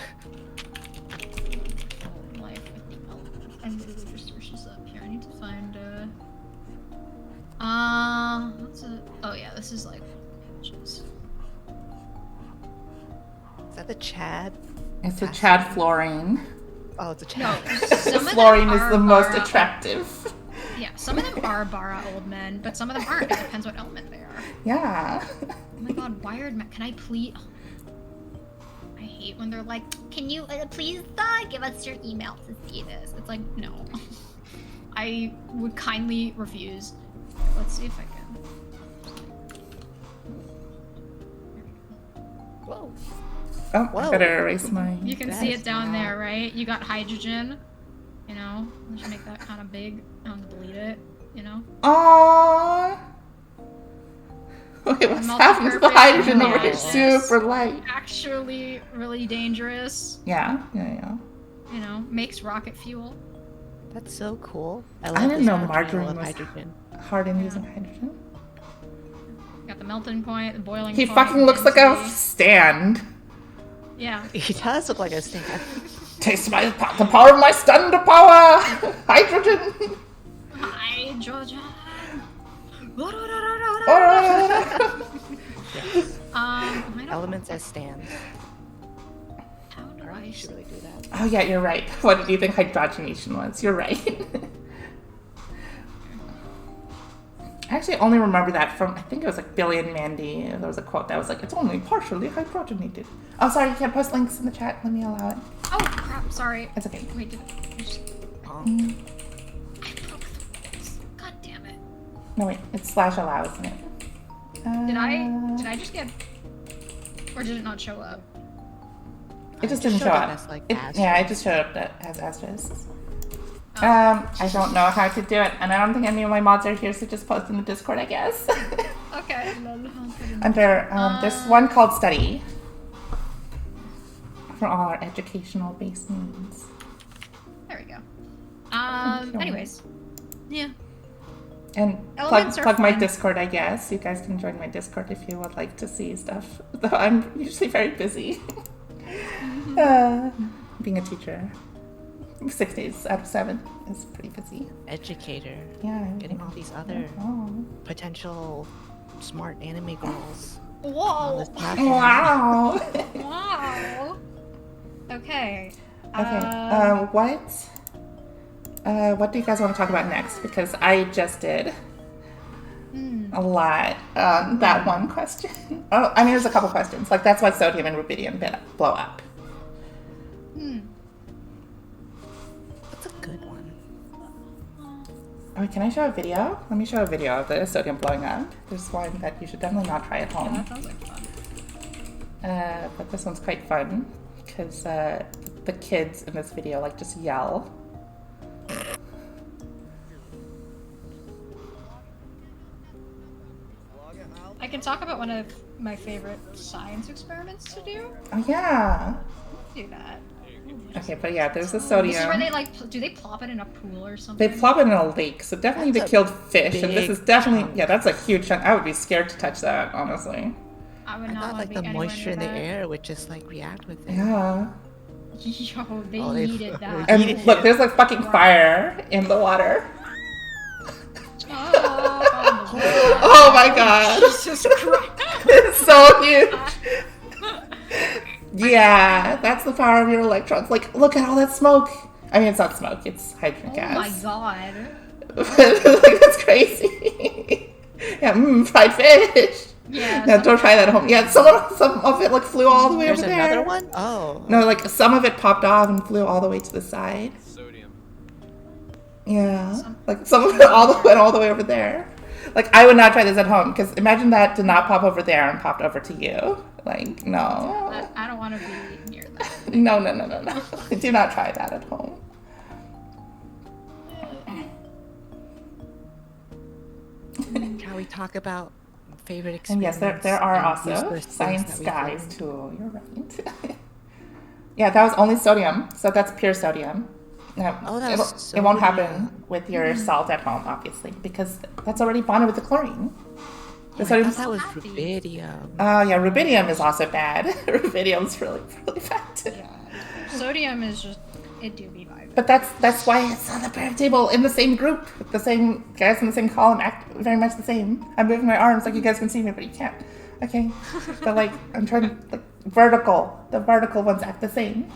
Life with the Elements. I'm literally just search this up here. I need to find what's it? Oh yeah, this is like pages. Is that the Chad? It's a Chad Fluorine. Oh, it's a No, Chad. some of them Fluorine is are the most Bara- attractive. Yeah, some of them are Bara old men, but some of them aren't. It depends what element they are. Yeah. Oh my god, wired men. Can I please? I hate when they're like, "Can you please give us your email to see this?" It's like, no. I would kindly refuse. Let's see if I can. Whoa. Oh, Whoa. I better erase my. You can That see is it down not- there, right? You got hydrogen. You know, let's make that kind of big. I'll delete it. You know. Aww. Wait, what's happening to the Multi-purpose hydrogen over here? madness. Super light. Actually, really dangerous. Yeah. You know, makes rocket fuel. That's so cool. I didn't this know portrayal margarine of was- hydrogen. Hard in Yeah. using hydrogen. Got the melting point, the boiling He point. fucking looks like a density. stand. Yeah. He does look like a stand. Taste the power of my stand power. Hydrogen. Hydrogen. I don't Elements as stands. How do Alright, I you should really do that. Oh yeah, you're right. What did you think hydrogenation was? You're right. I actually only remember that from, I think it was like Billy and Mandy. There was a quote that was like, it's only partially hydrogenated. Oh, sorry, you can't post links in the chat. Let me allow it. Oh crap! Sorry. It's okay. Wait, did I just... Oh. I broke the rules. God damn it! No, wait, it's /allow, isn't it? Did I just get? Or did it not show up? It just It didn't showed show up up. as, like, Yeah, it asterisk. just showed up as asterisk. Oh. I don't know how to do it, and I don't think any of my mods are here, so just post in the Discord, I guess. Okay. Under, there's one called Study. For all our educational-based needs. There we go. you. Anyways. Yeah. And Elements are plug my fun. Discord, I guess. You guys can join my Discord if you would like to see stuff. Though I'm usually very busy. Being a teacher. 6 days out of 7 is pretty busy. Educator. Yeah. Getting all these other Oh. potential smart anime girls on Whoa! this platform. Wow. Wow! Okay. Okay. What do you guys want to talk about next? Because I just did a lot on that one question. Oh, I mean, there's a couple questions. Like, that's why sodium and rubidium blow up. That's a good one. Oh, can I show a video? Let me show a video of the sodium blowing up. There's one that you should definitely not try at Yeah, home. that sounds like fun. But this one's quite fun because the kids in this video like just yell. I can talk about one of my favorite science experiments to do. Oh yeah. Do that. Okay, but yeah, there's the This is where sodium. they do they plop it in a pool or They something? plop it in a lake, so definitely That's they a killed fish, and this big is definitely chunk. yeah, that's a huge chunk. I would be scared to touch that, honestly. I would I not thought want like to the be anywhere moisture near in the that. air would just like react with it. Yeah. Yo, they Oh, they- needed that. And Eat look, it. there's like fucking fire in the water. Oh, Oh my god. Jesus Christ. It's so huge. Yeah, that's the power of your electrons. Like, look at all that smoke. I mean, it's not smoke, it's hydrogen Oh gas. my god. Like, that's crazy. Yeah, fried fish. Yeah. No, don't try that at home. Yeah, some of it like flew all the way There's over there. another one? Oh. No, like some of it popped off and flew all the way to the side. Sodium. Yeah, like some of it went all the way over there. Like I would not try this at home because imagine that did not pop over there and popped over to you. Like no, I don't want to be near that. no. Do not try that at home. Shall we talk about favorite And experience? yes, there are and also useless things science that we've guys learned? too. You're right. Yeah, that was only sodium, so that's pure sodium. No, Oh, that was it won't happen sodium. with your salt at home, obviously, because that's already bonded with the chlorine. The I sodium. thought that was happy. rubidium. Oh yeah, rubidium is also bad. Rubidium's really bad too. Yeah. Sodium is just it do be vibing. But that's why it's on the periodic table in the same group, the same guys in the same column act very much the same. I'm moving my arms like you guys can see me, but you can't. Okay, but like I'm trying to like vertical. The vertical ones act the same.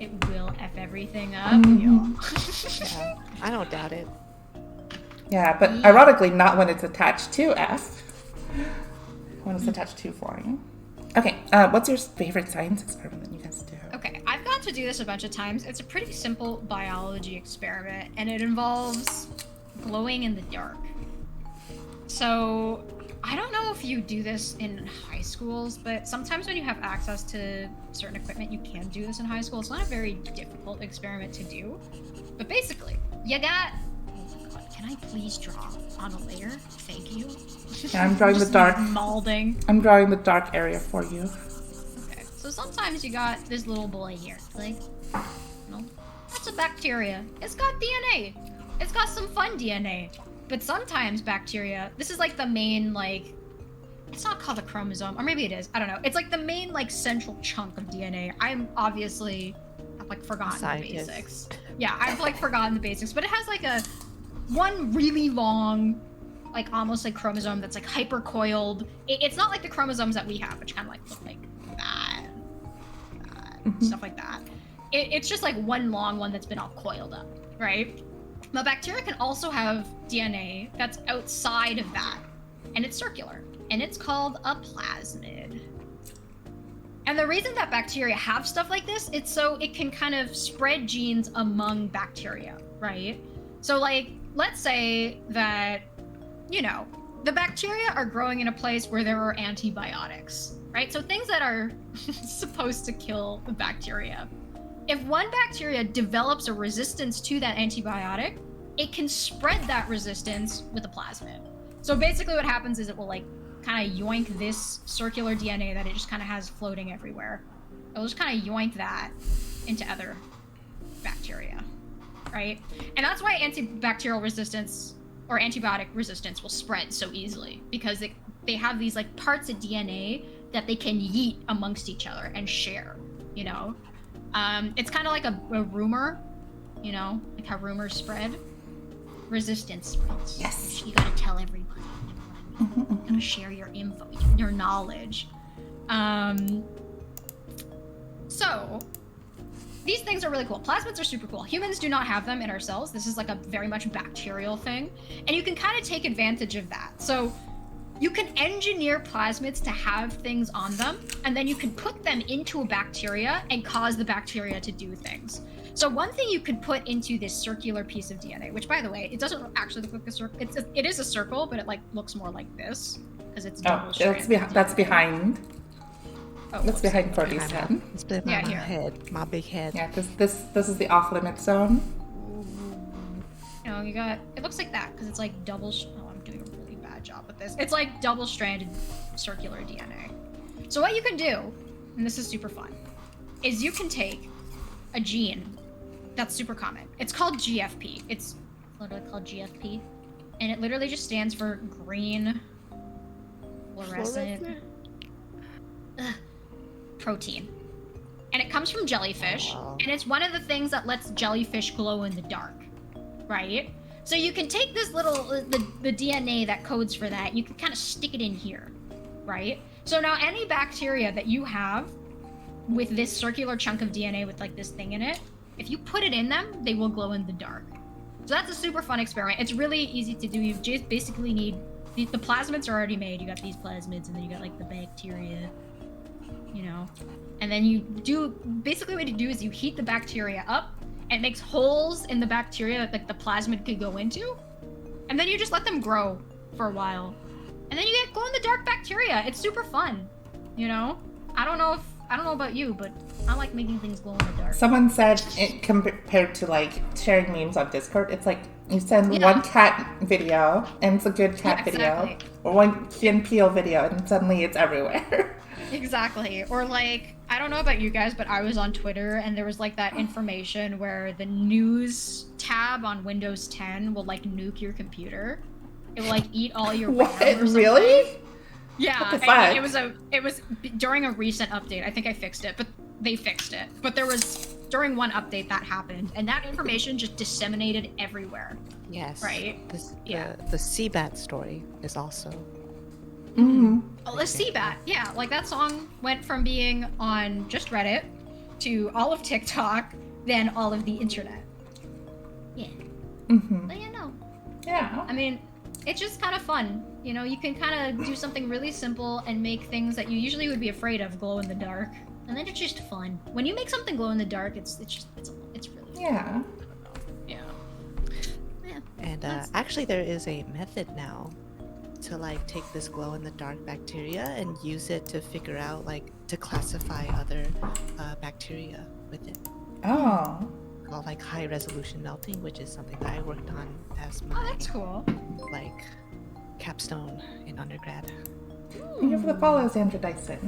It will F everything up. Yeah, I don't doubt it. Yeah, but ironically, not when it's attached to F. When it's attached to fluorine. Okay, what's your favorite science experiment that you guys do? Okay, I've got to do this a bunch of times. It's a pretty simple biology experiment, and it involves glowing in the dark. So, I don't know if you do this in high schools, but sometimes when you have access to certain equipment, you can do this in high school. It's not a very difficult experiment to do. But basically, you got... Oh my god, can I please draw on a layer? Thank you. Yeah, I'm drawing the Just dark. Molding. I'm drawing the dark area for you. Okay, so sometimes you got this little boy here. Like, no, that's a bacteria. It's got DNA. It's got some fun DNA. But sometimes bacteria, this is like the main, like, it's not called a chromosome, or maybe it is. I don't know. It's like the main, like, central chunk of DNA. I've like, forgotten the Scientist. basics. Yeah, I've, like, forgotten the basics. But it has, like, one really long, like, almost like chromosome that's, like, hypercoiled. It's not like the chromosomes that we have, which kind of, like, look like that, stuff like that. It's just, like, one long one that's been all coiled up, right? But bacteria can also have DNA that's outside of that, and it's circular, and it's called a plasmid. And the reason that bacteria have stuff like this, it's so it can kind of spread genes among bacteria, right? So, like, let's say that, you know, the bacteria are growing in a place where there are antibiotics, right? So things that are supposed to kill the bacteria. If one bacteria develops a resistance to that antibiotic, it can spread that resistance with a plasmid. So basically what happens is it will like kind of yoink this circular DNA that it just kind of has floating everywhere. It'll just kind of yoink that into other bacteria, right? And that's why antibacterial resistance or antibiotic resistance will spread so easily, because they have these like parts of DNA that they can yeet amongst each other and share, you know? It's kind of like a rumor, you know, like how rumors spread. Resistance spreads. Yes. You gotta tell everybody. You know what I mean? You gotta share your info, your knowledge. So, these things are really cool. Plasmids are super cool. Humans do not have them in our cells. This is like a very much bacterial thing. And you can kind of take advantage of that. So, you can engineer plasmids to have things on them, and then you can put them into a bacteria and cause the bacteria to do things. So one thing you could put into this circular piece of DNA, which by the way, it doesn't actually look like a circle. It is a circle, but it like looks more like this because it's double stranded. That's behind. Oh, That's behind Courtney's head. It's behind Yeah, my here. head, my big head. Yeah, this is the off-limit zone. No, you got. It looks like that because it's like double. Oh, I'm doing a really bad job with this. It's like double-stranded circular DNA. So what you can do, and this is super fun, is you can take a gene that's super common. It's called GFP. It's literally called GFP, and it literally just stands for green fluorescent protein. And it comes from jellyfish, Wow. and it's one of the things that lets jellyfish glow in the dark, right? So you can take this little, the DNA that codes for that, you can kind of stick it in here, right? So now any bacteria that you have with this circular chunk of DNA with like this thing in it, if you put it in them, they will glow in the dark. So that's a super fun experiment. It's really easy to do. You just basically need, the plasmids are already made. You got these plasmids, and then you got like the bacteria, you know? And then you do, basically what you do is you heat the bacteria up, and it makes holes in the bacteria that like the plasmid could go into, and then you just let them grow for a while. And then you get glow-in-the-dark bacteria. It's super fun, you know? I don't know about you, but I like making things glow in the dark. Someone said it compared to like sharing memes on Discord, it's like you send Yeah. one cat video and it's a good cat video, exactly. or one Key and Peele video and suddenly it's everywhere. Exactly. Or like, I don't know about you guys, but I was on Twitter and there was like that information where the news tab on Windows 10 will like nuke your computer. It will like eat all your What? RAM or something. Really? Yeah, What the and fuck? it was during a recent update. I think I fixed it, but they fixed it. But there was during one update that happened, and that information just disseminated everywhere. Yes. Right. This, Yeah. The Seabat story is also. Mm-hmm. Oh, the Seabat, yeah, like that song went from being on just Reddit to all of TikTok, then all of the internet. Yeah, Mm-hmm. but you know, Yeah. I mean, it's just kind of fun. You know, you can kind of do something really simple and make things that you usually would be afraid of glow in the dark, and then it's just fun. When you make something glow in the dark, it's really fun. Yeah. Yeah. And That's- actually, there is a method now to like take this glow in the dark bacteria and use it to figure out like to classify other bacteria with it. Oh. Called like high resolution melting, which is something that I worked on as Oh, my that's cool. like capstone in undergrad. Thank you for the follow, Sandra Dyson.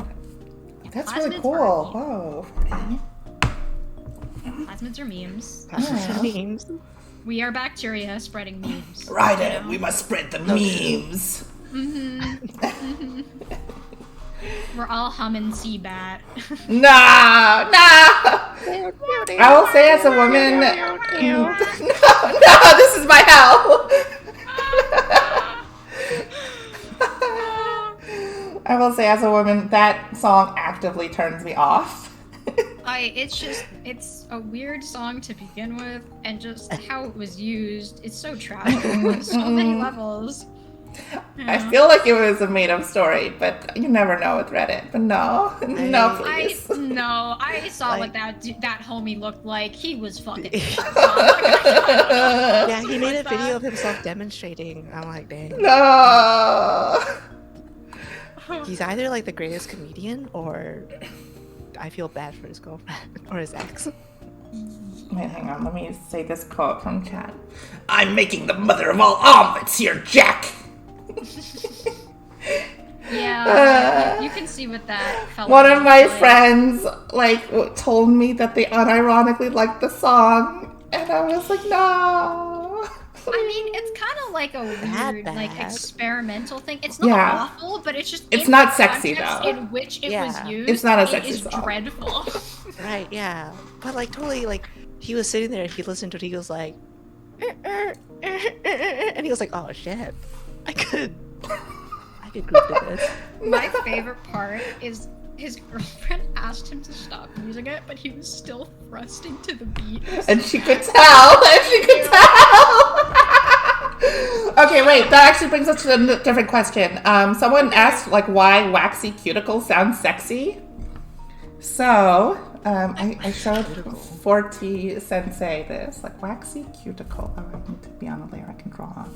That's really Plasmids cool. are Whoa. Plasmids are memes. Yeah. Memes. We are bacteria spreading memes. Right you it. know? We must spread the memes. Mm-hmm. We're all humming Seabat. No, I will say as a woman, no, this is my hell. I will say as a woman, that song actively turns me off. It's a weird song to begin with, and just how it was used, it's so tragic on so many levels. I feel like it was a made-up story, but you never know with Reddit. But no, no, please. I saw Like- what that homie looked like. He was fucking. Yeah, he made a video of himself demonstrating. I'm like, dang. No. He's either like the greatest comedian or I feel bad for his girlfriend or his ex. Wait, hang on. Let me say this quote from chat. I'm making the mother of all omelets here, Jack. Yeah, you can see what that felt One of my like. friends told me that they unironically liked the song, and I was like, no. I mean, it's kind of like a weird, like bad. experimental thing. It's not Yeah. awful, but it's just It's in not the sexy, context though. in which it Yeah. was used. It's not a it sexy is song. dreadful. Right, yeah. But like totally like he was sitting there, he listened to it, he was like and he was like, oh shit. I could group to this. My favorite part is his girlfriend asked him to stop using it, but he was still thrusting to the beat. And she could tell. And she could tell. Okay, wait. That actually brings us to a different question. Someone asked, like, why waxy cuticle sounds sexy. So, I showed Forty Sensei this, like, waxy cuticle. Oh, I need to be on a layer I can draw on.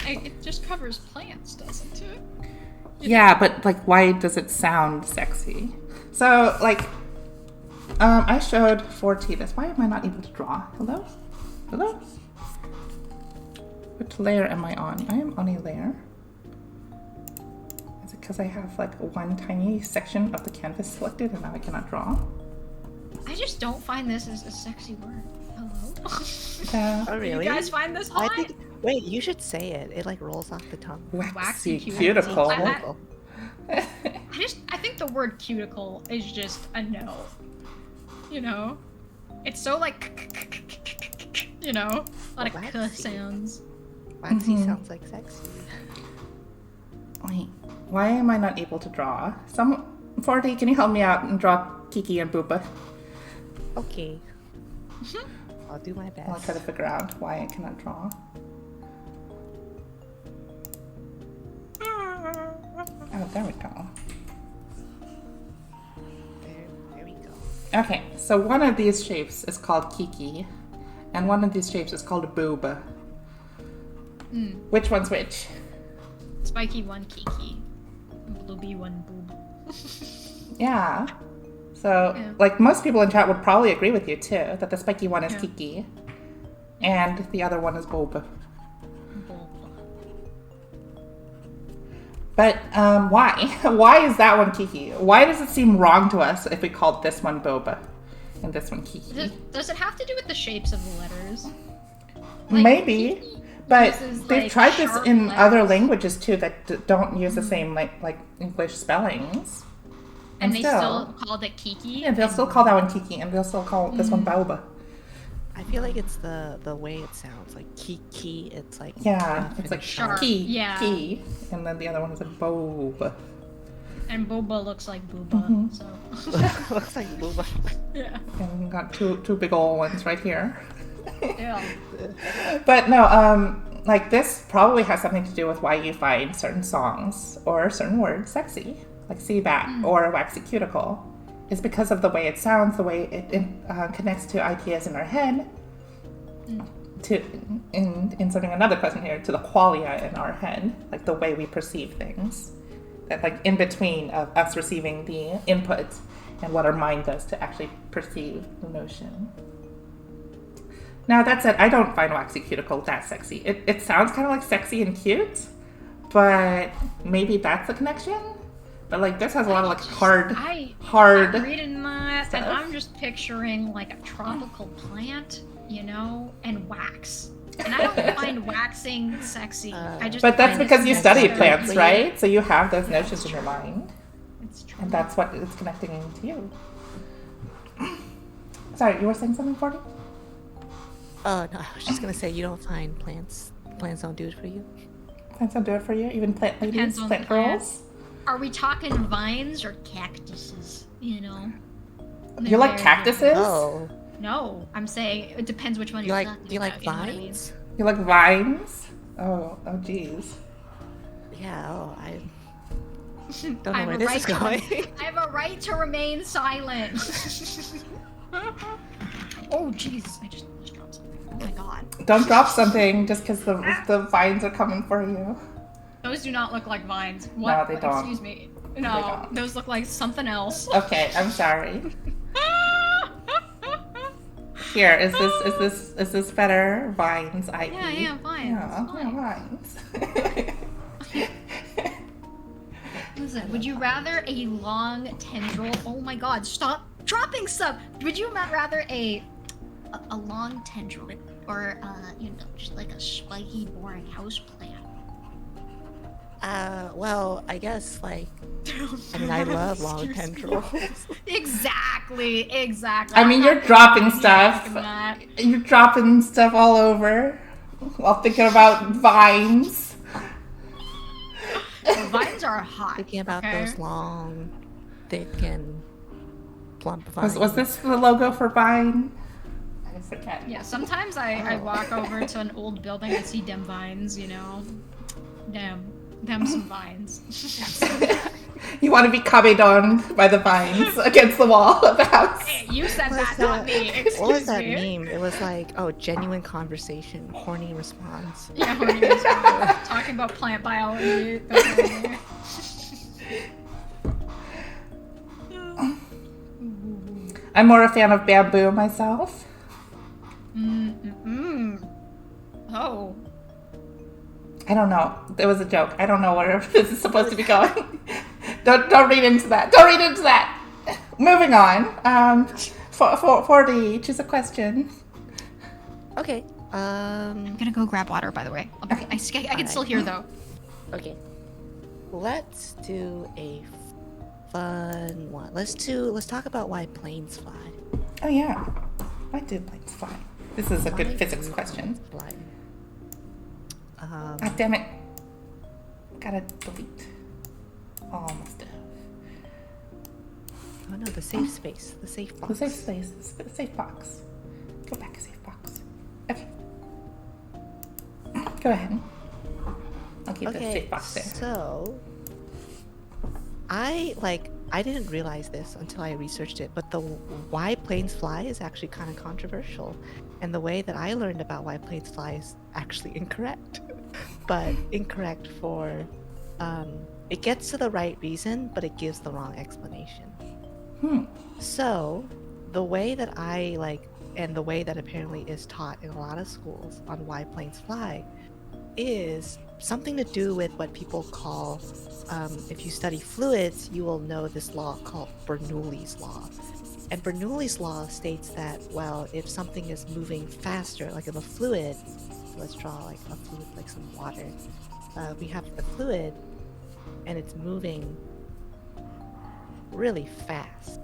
It just covers plants, doesn't it? Yeah, but, like, why does it sound sexy? So, like, I showed Forty this. Why am I not able to draw? Hello? Hello? Which layer am I on? I am on a layer. Is it because I have like one tiny section of the canvas selected and now I cannot draw? I just don't find this as a sexy word. Hello? Yeah. Oh, really? You guys find this hot? I think. Wait, you should say it. It like rolls off the tongue. Waxy Waxy cuticle. cuticle. I think the word cuticle is just a no. You know? It's so like, you know? A lot of k Waxy. sounds. Waxy sounds like sexy. Wait, why am I not able to draw? Forty, can you help me out and draw Kiki and Booba? Okay. I'll do my best. I'll try to figure out why I cannot draw. Oh, there we go. There we go. Okay, so one of these shapes is called Kiki, and one of these shapes is called Booba. Which one's which? Spiky one Kiki. Blooby one boob. Yeah. So, Yeah. like, most people in chat would probably agree with you, too, that the spiky one is Yeah. Kiki, and the other one is Booba. But, why? Why is that one Kiki? Why does it seem wrong to us if we called this one Boba and this one Kiki? Does it have to do with the shapes of the letters? Maybe. Kiki But uses, they've like, tried this sharp in letters. other languages too that don't use the same like English spellings. And they still called it Kiki. Yeah, they'll still call that one Kiki, and they'll still call this one Baoba. I feel like it's the way it sounds. Like key. It's like Yeah, it's like Sharp, key, yeah. key, and then the other one is like Boba. And Boba looks like Booba, so looks like booba. yeah. And we got two big old ones right here. Yeah. But no, like this probably has something to do with why you find certain songs or certain words sexy, like see that or waxy cuticle, is because of the way it sounds, the way it connects to ideas in our head. To inserting another question here, to the qualia in our head, like the way we perceive things, that like in between of us receiving the input and what our mind does to actually perceive the notion. Now that said, I don't find waxy cuticle that sexy. It sounds kind of like sexy and cute, but maybe that's the connection. But like this has a lot of like hard. I'm reading that, stuff. and I'm just picturing like a tropical plant, you know, and wax. And I don't find waxing sexy. I just. But that's find it because you study necessary. plants, right? So you have those notions in your mind, It's true. and that's what it's connecting to you. Sorry, you were saying something, Forty? Oh no, I was just gonna say you don't find plants don't do it for you. Plants don't do it for you, even plant ladies, Depends on plant the plant. girls. Are we talking vines or cactuses? You know. You like cactuses? Oh, No, I'm saying it depends which one you you're like talking do you like about, you know what I mean? vines? You like vines? Oh, geez. Yeah. Oh, I don't I know have where a this right is to- going. I have a right to remain silent. Oh jeez, I just dropped something. Oh my god. Don't drop something just because the vines are coming for you. Those do not look like vines. What? No, they don't. Excuse me. No, don't. those look like something else. Okay, I'm sorry. Here, is this better? Vines, I Yeah, vines. Yeah, vines. Listen, would you rather a long tendril? Oh my god, stop dropping stuff! Would you rather a long tendril or you know, just like a spiky, boring houseplant? Well, I guess like I mean I love long tendrils. Exactly. I mean, you're dropping Thinking stuff. that. You're dropping stuff all over while thinking about vines. Well, vines are hot. Thinking about okay? those long, thick, and plump vines. Was this the logo for Vine? I forget. Yeah, sometimes I walk over to an old building and see dem vines, you know. Them some vines. You want to be copied on by the vines against the wall of the house. Hey, you said What was that, not me. Excuse What was that me. meme? It was like, oh, genuine conversation, horny response. Yeah, horny as well. Talking about plant biology. I'm more a fan of bamboo myself. Oh. I don't know. It was a joke. I don't know where this is supposed to be going. Don't read into that. Don't read into that. Moving on. 40, choose a question. Okay. I'm gonna go grab water, by the way. I can still hear though. Okay. Let's do a fun one. Let's talk about why planes fly. Oh yeah. Why do planes fly? This is a good Why physics do question. planes fly? Ah, damn it. Gotta delete. Almost have. Oh no, the safe space, the safe box. The safe space, the safe box. Go back, safe box. Okay. Go ahead. I'll keep the safe box there. So I didn't realize this until I researched it, but the why planes fly is actually kind of controversial. And the way that I learned about why planes fly is actually incorrect. But incorrect for it gets to the right reason, but it gives the wrong explanation. So the way that I and the way that apparently is taught in a lot of schools on why planes fly is something to do with what people call, if you study fluids, you will know this law called Bernoulli's law. And Bernoulli's law states that, well, if something is moving faster, like if a fluid, let's draw like a fluid like some water, we have the fluid and it's moving really fast,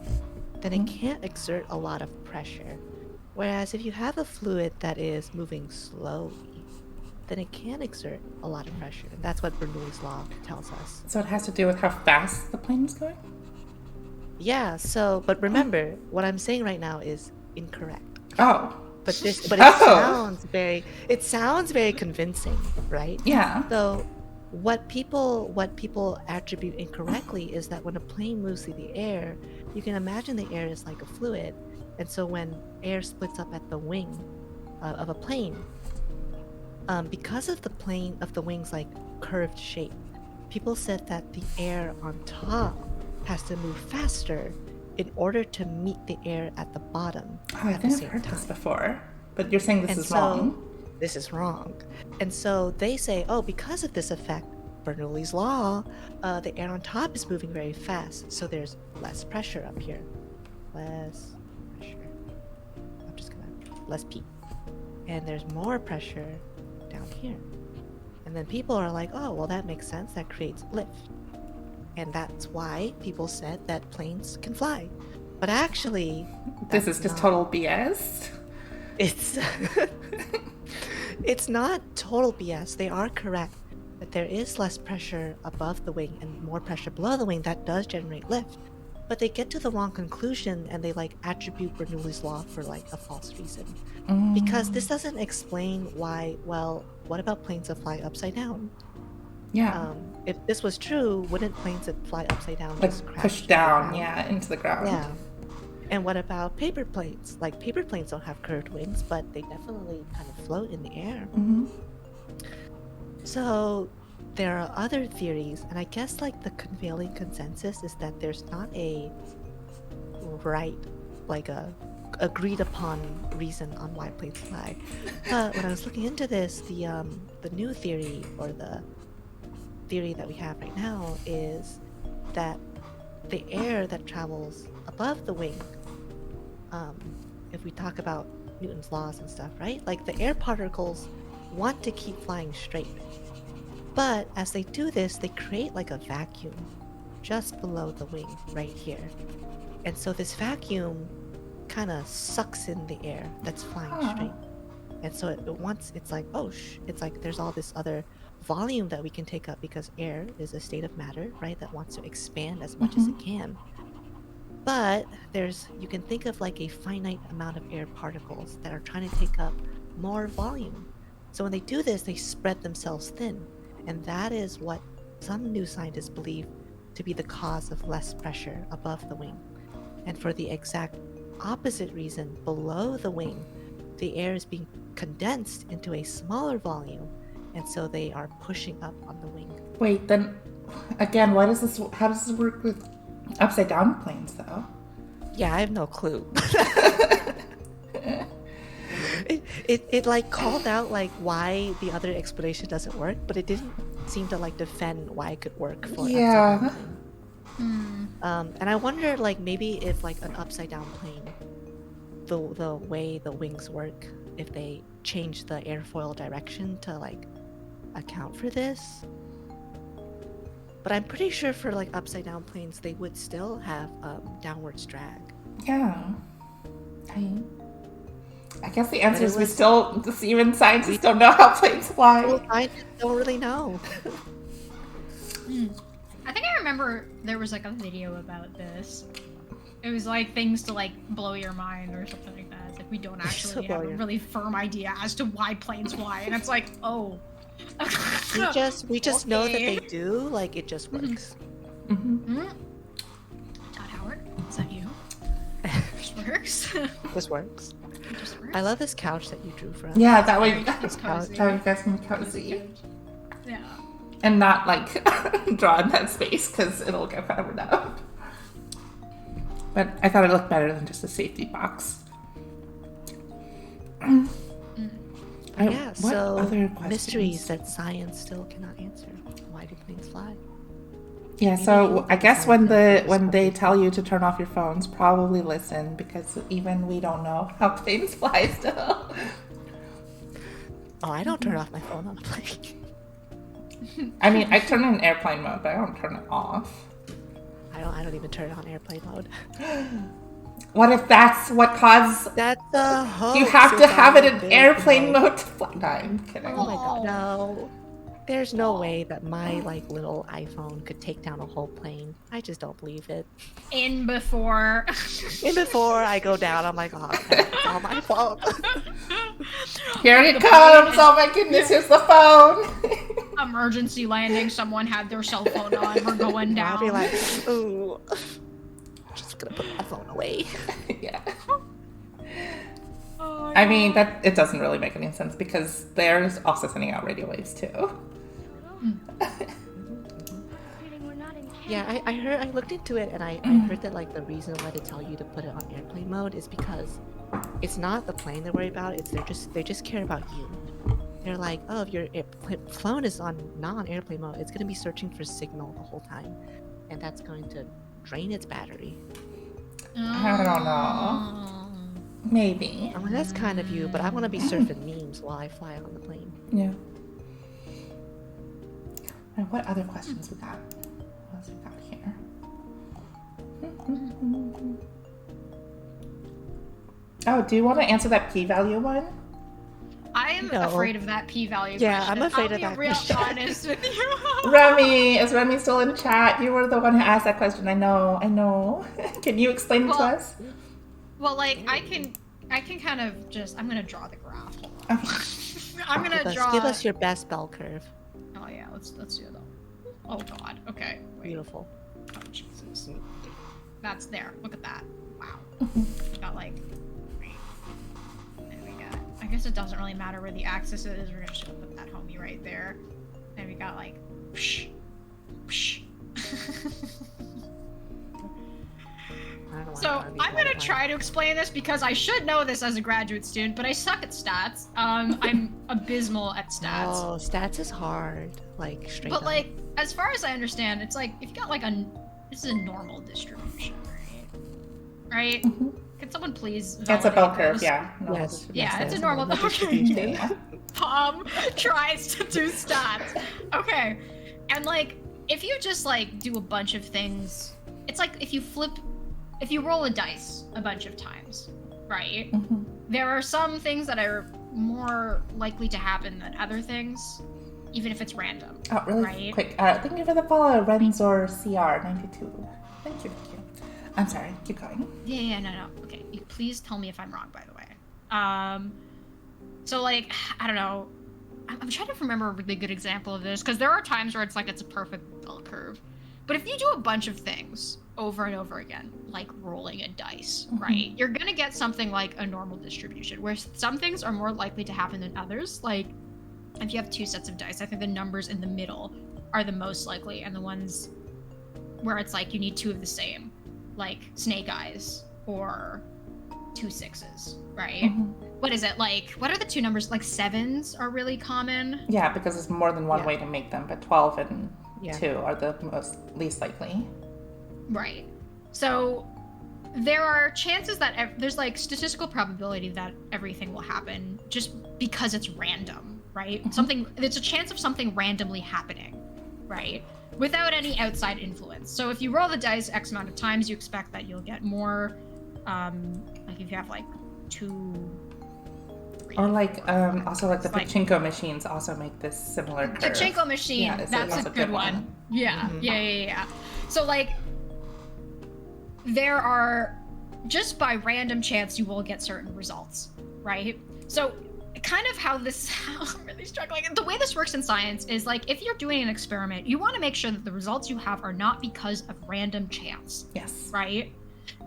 then it can't exert a lot of pressure. Whereas if you have a fluid that is moving slowly, then it can exert a lot of pressure. And that's what Bernoulli's law tells us. So it has to do with how fast the plane is going? Yeah, so, but remember, what I'm saying right now is incorrect. Oh. But it Oh. sounds very convincing, right? Yeah. So what people attribute incorrectly is that when a plane moves through the air, you can imagine the air is like a fluid. And so when air splits up at the wing of a plane, because of the wing's like curved shape, people said that the air on top has to move faster in order to meet the air at the bottom Oh, I at the think I've same heard time. this before. But you're saying this And is so wrong. this is wrong. And so they say, oh, because of this effect, Bernoulli's law, the air on top is moving very fast, so there's less pressure up here. Less pressure. I'm just gonna less P. And there's more pressure down here. And then people are like, oh, well, that makes sense. That creates lift. And that's why people said that planes can fly. But actually, This that's is just not- total BS. It's it's not total BS. They are correct that there is less pressure above the wing and more pressure below the wing that does generate lift. But they get to the wrong conclusion and they attribute Bernoulli's law for a false reason. Because this doesn't explain why, well, what about planes that fly upside down? Yeah. If this was true, wouldn't planes that fly upside down Like just crash push to the down, ground? yeah, into the ground. Yeah. And what about paper planes? Paper planes don't have curved wings, but they definitely kind of float in the air. Mm-hmm. So there are other theories, and I guess the prevailing consensus is that there's not a right, a agreed upon reason on why planes fly. But when I was looking into this, the new theory, or the theory that we have right now, is that the air that travels above the wing, if we talk about Newton's laws and stuff, right? The air particles want to keep flying straight. But as they do this, they create a vacuum just below the wing right here. And so this vacuum kind of sucks in the air that's flying straight. And so it's like, oh, it's there's all this other volume that we can take up, because air is a state of matter, right, that wants to expand as much as it can. But you can think of like a finite amount of air particles that are trying to take up more volume. So when they do this, they spread themselves thin. And that is what some new scientists believe to be the cause of less pressure above the wing. And for the exact opposite reason, below the wing, the air is being condensed into a smaller volume, and so they are pushing up on the wing. Wait, then again, how does this work with upside down planes though? Yeah, I have no clue. It like called out like why the other explanation doesn't work, but it didn't seem to like defend why it could work for Yeah. upside down plane. And I wonder like maybe if like an upside down plane, the way the wings work, if they change the airfoil direction to like account for this. But I'm pretty sure for like upside down planes, they would still have downwards drag. Yeah. I guess the answer is even scientists don't know how planes fly. Well, I don't really know. I think I remember there was like a video about this. It was like things to like blow your mind or something like that. It's like we don't actually have a really firm idea as to why planes fly, and it's like, oh. we just know that they do. Like it just works. Todd Howard, is that you? This works. This works. It just works. I love this couch that you drew for us. Yeah, that way It's cozy. that way you guys can be cozy. Yeah. And not like draw in that space because it'll get covered up. But I thought it looked better than just a safety box. Yeah, what so other questions? mysteries that science still cannot answer. Why do planes fly? Yeah, so I guess when they tell you to turn off your phones, probably listen, because even we don't know how planes fly still. Oh, I don't turn off my phone on a plane. I mean, I turn it in airplane mode, but I don't turn it off. I don't even turn it on airplane mode. What if that's what caused... That's a hoax. You have to have it in big airplane hoax. mode to fly. No, I'm kidding. Oh my god, no. There's no way that my like little iPhone could take down a whole plane. I just don't believe it. In before. And before I go down, I'm like, oh, it's all my fault. Here it comes! Oh my goodness, here's the phone! Emergency landing. Someone had their cell phone on. We're going down. I'll be like, ooh, I'm just gonna put my phone away. Yeah. Oh, I mean, it doesn't really make any sense because they're also sending out radio waves too. Yeah, I looked into it, and I heard that like the reason why they tell you to put it on airplane mode is because it's not the plane they worry about. It's they just care about you. They're like, oh, if your phone is on non-airplane mode, it's gonna be searching for signal the whole time, and that's going to drain its battery. I don't know. Maybe. I mean, that's kind of you, but I want to be surfing memes while I fly on the plane. Yeah. And what other questions we got? What else we got here? Oh, do you want to answer that p-value one? I am No. afraid of that p-value. Yeah, question. I'm afraid I'll of that be real question. honest with you. Remy, is Remy still in chat? You were the one who asked that question. I know. Can you explain it to Well- us? Well, like I can kind of just. I'm gonna draw the graph. Okay. I'm gonna draw. Give us your best bell curve. Oh yeah, let's do it though. Oh god. Okay. Wait. Beautiful. Oh Jesus. That's there. Look at that. Wow. We got like. There we go. I guess it doesn't really matter where the axis is. We're just gonna put that homie right there. And we got like. Whoosh, whoosh. I don't know why So trying to be I'm gonna qualified. try to explain this because I should know this as a graduate student, but I suck at stats. I'm abysmal at stats. Oh, stats is hard. Like straight But up. like, as far as I understand, it's like if you got like this is a normal distribution, right? Right? Can someone please? It's a validate bell curve, this? yeah. No, Yes. Yeah, it's a Yes, normal. normal Okay. distribution. Yeah. Tom tries to do stats. Okay, and like if you just like do a bunch of things, it's like if you roll a dice a bunch of times, right? Mhm. There are some things that are more likely to happen than other things. even if it's random. Oh, really Right. quick. Thank you for the follow, Renzor CR92. Thank you. I'm sorry. Keep going. Yeah, no. Okay, please tell me if I'm wrong, by the way. So like, I don't know. I'm trying to remember a really good example of this, because there are times where it's like it's a perfect bell curve. But if you do a bunch of things over and over again, like rolling a dice, right, you're gonna get something like a normal distribution, where some things are more likely to happen than others. Like, if you have 2 sets of dice, I think the numbers in the middle are the most likely, and the ones where it's like you need 2 of the same, like snake eyes or 2 6s, right? What is it, like, what are the 2 numbers? Like 7s are really common. Yeah, because there's more than one way to make them, but 12 and 2 are the least likely. Right. So there are chances that there's like statistical probability that everything will happen just because it's random, right? It's a chance of something randomly happening, right? Without any outside influence. So if you roll the dice X amount of times, you expect that you'll get more, like if you have like 2, 3, or like, 4, also like the like, pachinko machines also make this similar curve. Pachinko machine, Yeah, that's a good one. Yeah. So like, there are, just by random chance, you will get certain results, right? So kind of how this, I'm really struggling. The way this works in science is like, if you're doing an experiment, you want to make sure that the results you have are not because of random chance. Yes. Right?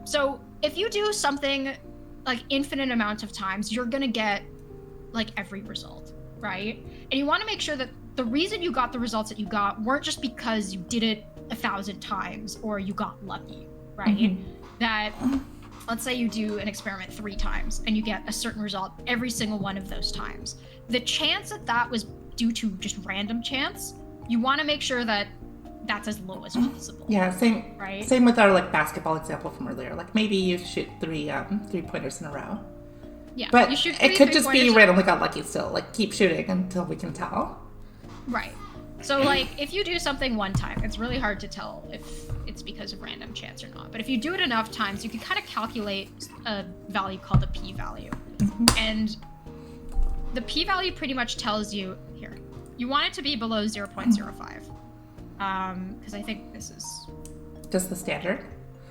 So if you do something like infinite amount of times, you're going to get like every result, right? And you want to make sure that the reason you got the results that you got weren't just because you did it 1,000 times or you got lucky, right? That, let's say you do an experiment 3 times and you get a certain result every single one of those times. The chance that was due to just random chance, you want to make sure that that's as low as possible. Yeah, same. Right? Same with our like basketball example from earlier. Like maybe you shoot 3 3-pointers in a row. Yeah, but you shoot it could just be 3-pointers. randomly got lucky still. Like keep shooting until we can tell. Right. So like, if you do something 1 time, it's really hard to tell if it's because of random chance or not. But if you do it enough times, you can kind of calculate a value called a p-value. And the p-value pretty much tells you, here, you want it to be below 0.05. Because I think this is just the standard.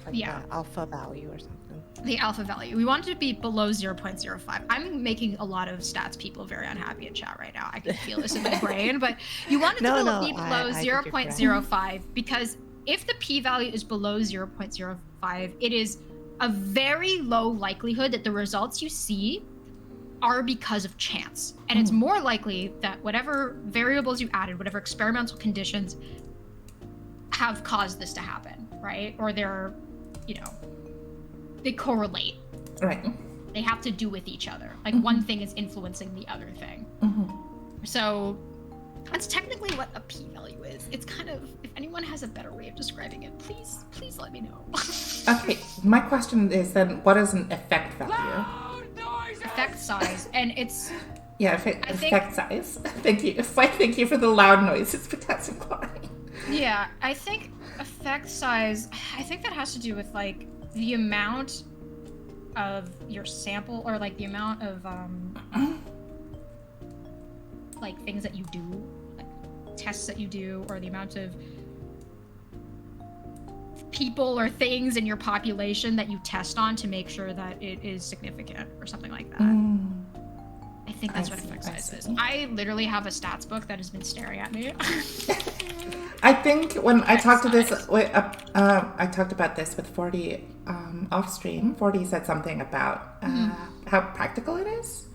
Like the alpha value or something. The alpha value. We want it to be below 0.05. I'm making a lot of stats people very unhappy in chat right now. I can feel this in my brain, but you want it to be below 0.05 because if the p-value is below 0.05, it is a very low likelihood that the results you see are because of chance. And it's more likely that whatever variables you added, whatever experimental conditions have caused this to happen, right? Or they're, they correlate. Right. They have to do with each other. Like one thing is influencing the other thing. So that's technically what a p-value is. It's kind of, if anyone has a better way of describing it, please let me know. Okay, my question is then, what is an effect value? Effect size, and it's... Yeah, effect size. Thank you. Thank you for the loud noises, potassium chloride. Yeah, I think effect size, I think that has to do with like the amount of your sample, or like the amount of like things that you do, like tests that you do, or the amount of people or things in your population that you test on to make sure that it is significant or something like that. I think that's what effect size is. I literally have a stats book that has been staring at me. I think when I talked to this, I talked about this with 40 off stream. 40 said something about how practical it is.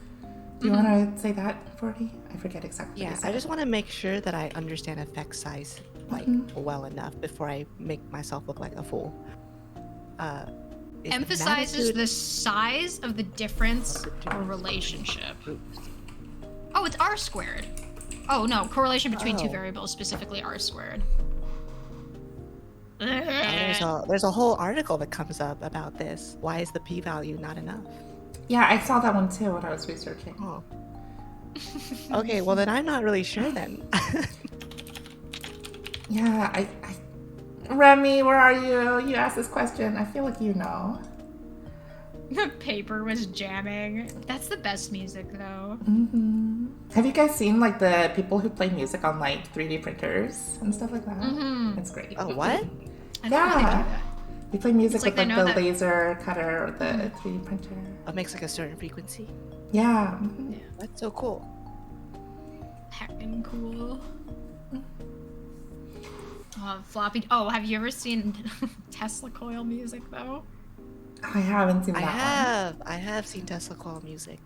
Do you want to say that, 40? I forget exactly. Yeah, I just want to make sure that I understand effect size like well enough before I make myself look like a fool. Emphasizes the size of the difference or relationship. Oh, it's r squared. Oh no, correlation between 2 variables, specifically r squared. There's a whole article that comes up about this. Why is the p-value not enough? Yeah, I saw that one too when I was researching. Oh. Okay, well then I'm not really sure then. Yeah, I Remy, where are you? You asked this question. I feel like you know. The paper was jamming. That's the best music though. Have you guys seen like the people who play music on like 3D printers and stuff like that? Mhm. It's great. Oh, what? I don't know how they do Yeah. that. You play music It's like with they like know the that- laser cutter or the 3D printer. It makes like a certain frequency. Yeah. That's so cool. Heckin' cool. Floppy. Oh, have you ever seen Tesla coil music though? I haven't seen I that have seen Tesla coil music.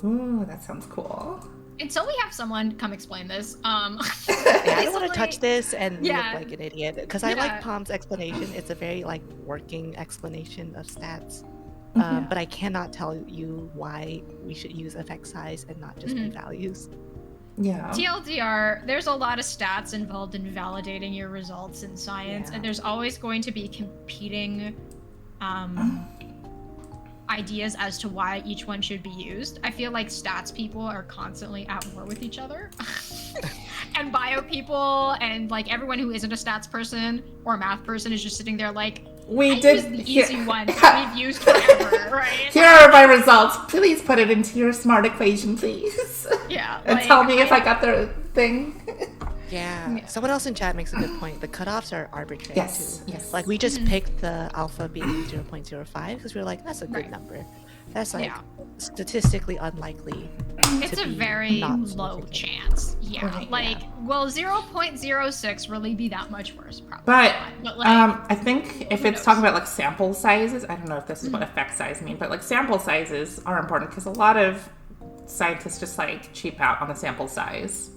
one. Ooh, that sounds cool. Until we have someone come explain this, Yeah, I don't want to basically- touch this and Yeah. look like an idiot because I Yeah. like Palm's explanation. It's a very like working explanation of stats. Mhm. But I cannot tell you why we should use effect size and not just Mhm. p-values. Yeah. TLDR, there's a lot of stats involved in validating your results in science, Yeah. and there's always going to be competing ideas as to why each one should be used. I feel like stats people are constantly at war with each other. And bio people and like everyone who isn't a stats person or a math person is just sitting there like, We I did use the easy here- ones that we've used forever, right? Here are my results. Please put it into your smart equation, please. Yeah. And like, tell me if I got the thing. Yeah. Yeah. Someone else in chat makes a good point. The cutoffs are arbitrary Yes, too. yes. Like we just Mhm. picked the alpha being 0.05 because we were like, that's a good Right. number. That's like Yeah. statistically unlikely. It's to a be very not low significant. chance. Yeah. Right, Like, will 0.06 really be that much worse? Probably But, not. But like, I think if who it's knows? talking about like sample sizes, I don't know if this is what effect size mean, but like sample sizes are important because a lot of scientists just like cheap out on the sample size.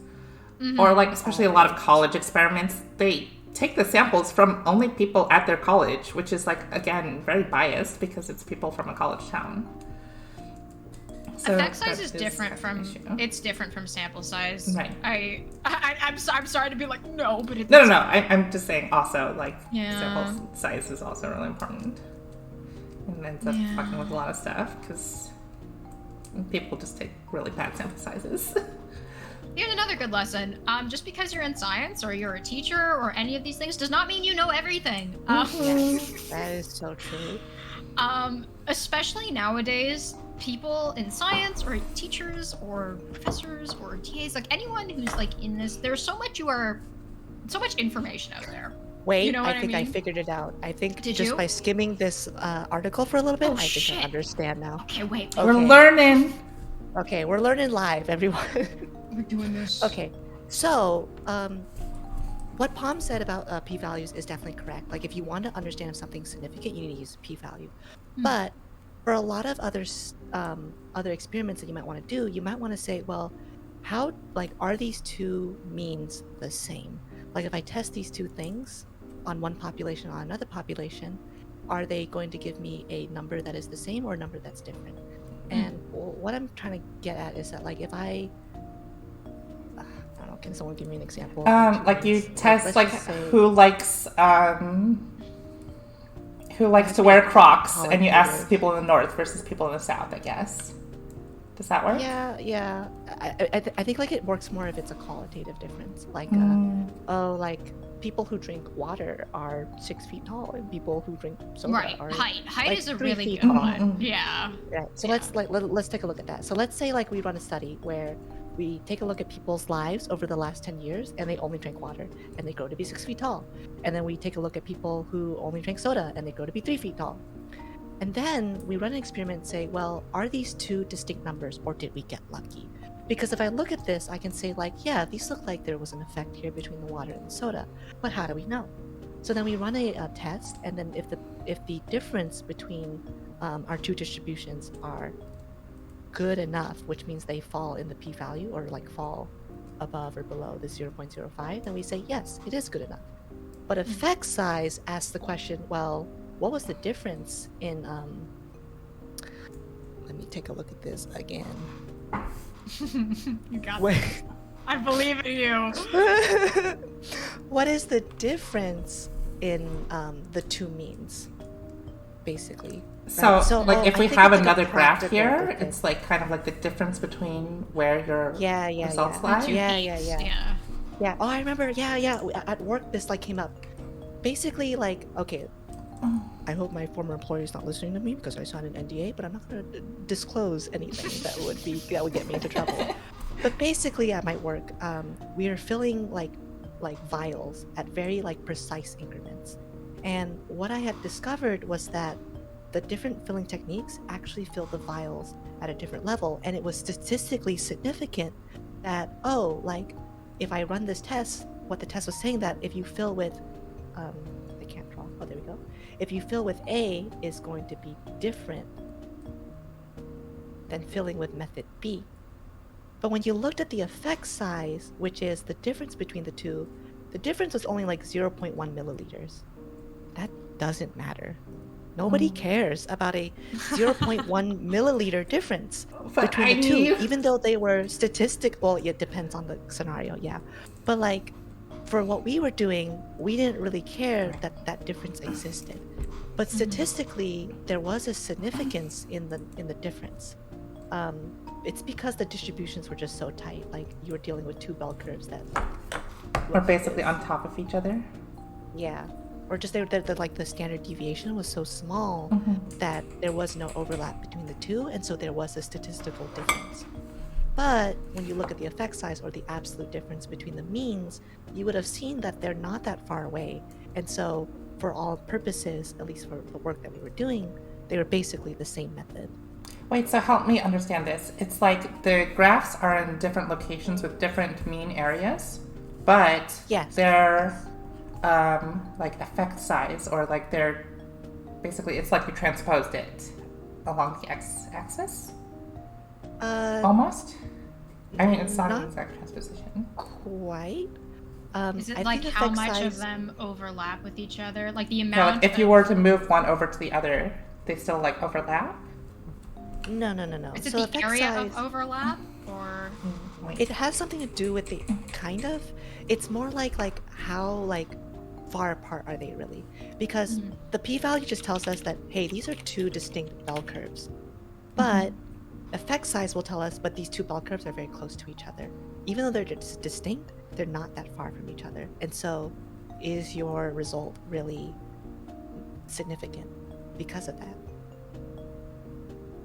Or like especially a lot of college experiments, they take the samples from only people at their college, which is like again very biased because it's people from a college town. So effect size that is different kind of from an issue. it's different from sample size. Right. I'm sorry to be like no, but it's No. I'm just saying also like Yeah. sample size is also really important. And it ends up Yeah. fucking with a lot of stuff because people just take really bad sample sizes. Here's another good lesson. Just because you're in science or you're a teacher or any of these things does not mean you know everything. That is so true. Especially nowadays, people in science or teachers or professors or TAs, like anyone who's like in this, there's so much information out there. Wait, You know what I I think I mean? figured it out. I think Did just you? by skimming this article for a little bit, Oh, I think shit. I understand now. Okay, wait. Okay. We're learning. Okay, we're learning live, everyone. We're doing this. Okay, so what Palm said about p-values is definitely correct. Like, if you want to understand if something's significant, you need to use a p-value. But for a lot of other experiments that you might want to do, you might want to say, well, how are these two means the same? Like, if I test these two things on one population on another population, are they going to give me a number that is the same or a number that's different? And what I'm trying to get at is that, like, if I don't know, can someone give me an example? Like you test let's like just say- who likes to wear Crocs, and you ask qualitative. people in the north versus people in the south. I guess. Does that work? Yeah. I think like it works more if it's a qualitative difference. Like, like people who drink water are 6 feet tall, and people who drink soda Right. are Height like is a 3 really feet good tall. one. Yeah. Right. So Yeah. let's take a look at that. So let's say like we run a study where we take a look at people's lives over the last 10 years and they only drink water and they grow to be 6 feet tall. And then we take a look at people who only drink soda and they grow to be 3 feet tall. And then we run an experiment and say, well, are these two distinct numbers or did we get lucky? Because if I look at this, I can say like, yeah, these look like there was an effect here between the water and the soda, but how do we know? So then we run a test, and then if the difference between our two distributions are good enough, which means they fall in the p-value or like fall above or below the 0.05, then we say yes, it is good enough. But effect size asks the question, well, what was the difference in let me take a look at this again. You got Wait. this. I believe in you. What is the difference in the two means, basically? So, Right? like, oh, if I we think have it's like a another graph practical here, difference. it's like kind of like the difference between where your yeah, results yeah. lie. Yeah. Yeah. Oh, I remember. Yeah. At work, this like came up. Basically, like, okay, I hope my former employer is not listening to me because I signed an NDA, but I'm not going to disclose anything that would get me into trouble. But basically, at my work, we are filling like vials at very like precise increments. And what I had discovered was that the different filling techniques actually fill the vials at a different level, and it was statistically significant that like if I run this test, what the test was saying that if you fill with I can't draw. Oh, there we go. If you fill with A is going to be different than filling with method B. But when you looked at the effect size, which is the difference between the two, the difference was only like 0.1 milliliters. That doesn't matter. Nobody cares about a 0.1 milliliter difference between the two, even though they were well, it depends on the scenario, yeah. But like, for what we were doing, we didn't really care that that difference existed. But statistically, there was a significance in the difference. It's because the distributions were just so tight. Like, you were dealing with two bell curves that Or basically on top of each other. yeah. Or just they're like the standard deviation was so small that there was no overlap between the two, and so there was a statistical difference. But when you look at the effect size or the absolute difference between the means, you would have seen that they're not that far away. And so for all purposes, at least for the work that we were doing, they were basically the same method. Wait, so help me understand this. It's like the graphs are in different locations with different mean areas, but Yes. they're like effect size, or like they're basically, it's like you transposed it along the x-axis? Almost? I mean, it's not an not exact transposition. quite. Is it I like think how effect much of size- them overlap with each other? Like the Yeah, amount. like if you were to move one over to the other, they still like overlap? No. Is it So the effect area size, of overlap, or Wait. it has something to do with the kind of. It's more like how like far apart are they really? Because the p-value just tells us that hey, these are two distinct bell curves. But effect size will tell us, but these two bell curves are very close to each other. Even though they're just distinct, they're not that far from each other. And so, is your result really significant because of that?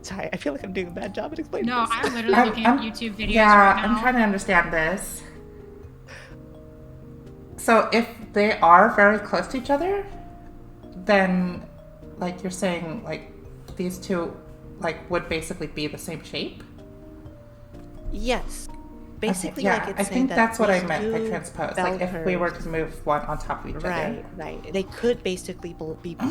Sorry, I feel like I'm doing a bad job at explaining no? this. I'm literally looking at YouTube videos Yeah, right now. I'm trying to understand this. So if they are very close to each other, then like you're saying, like these two like would basically be the same shape? Yes. Basically, yeah, like it's I saying think that that's what I these meant by two transpose. bell Like if we were curves- to move one on top of each other. Right. They could basically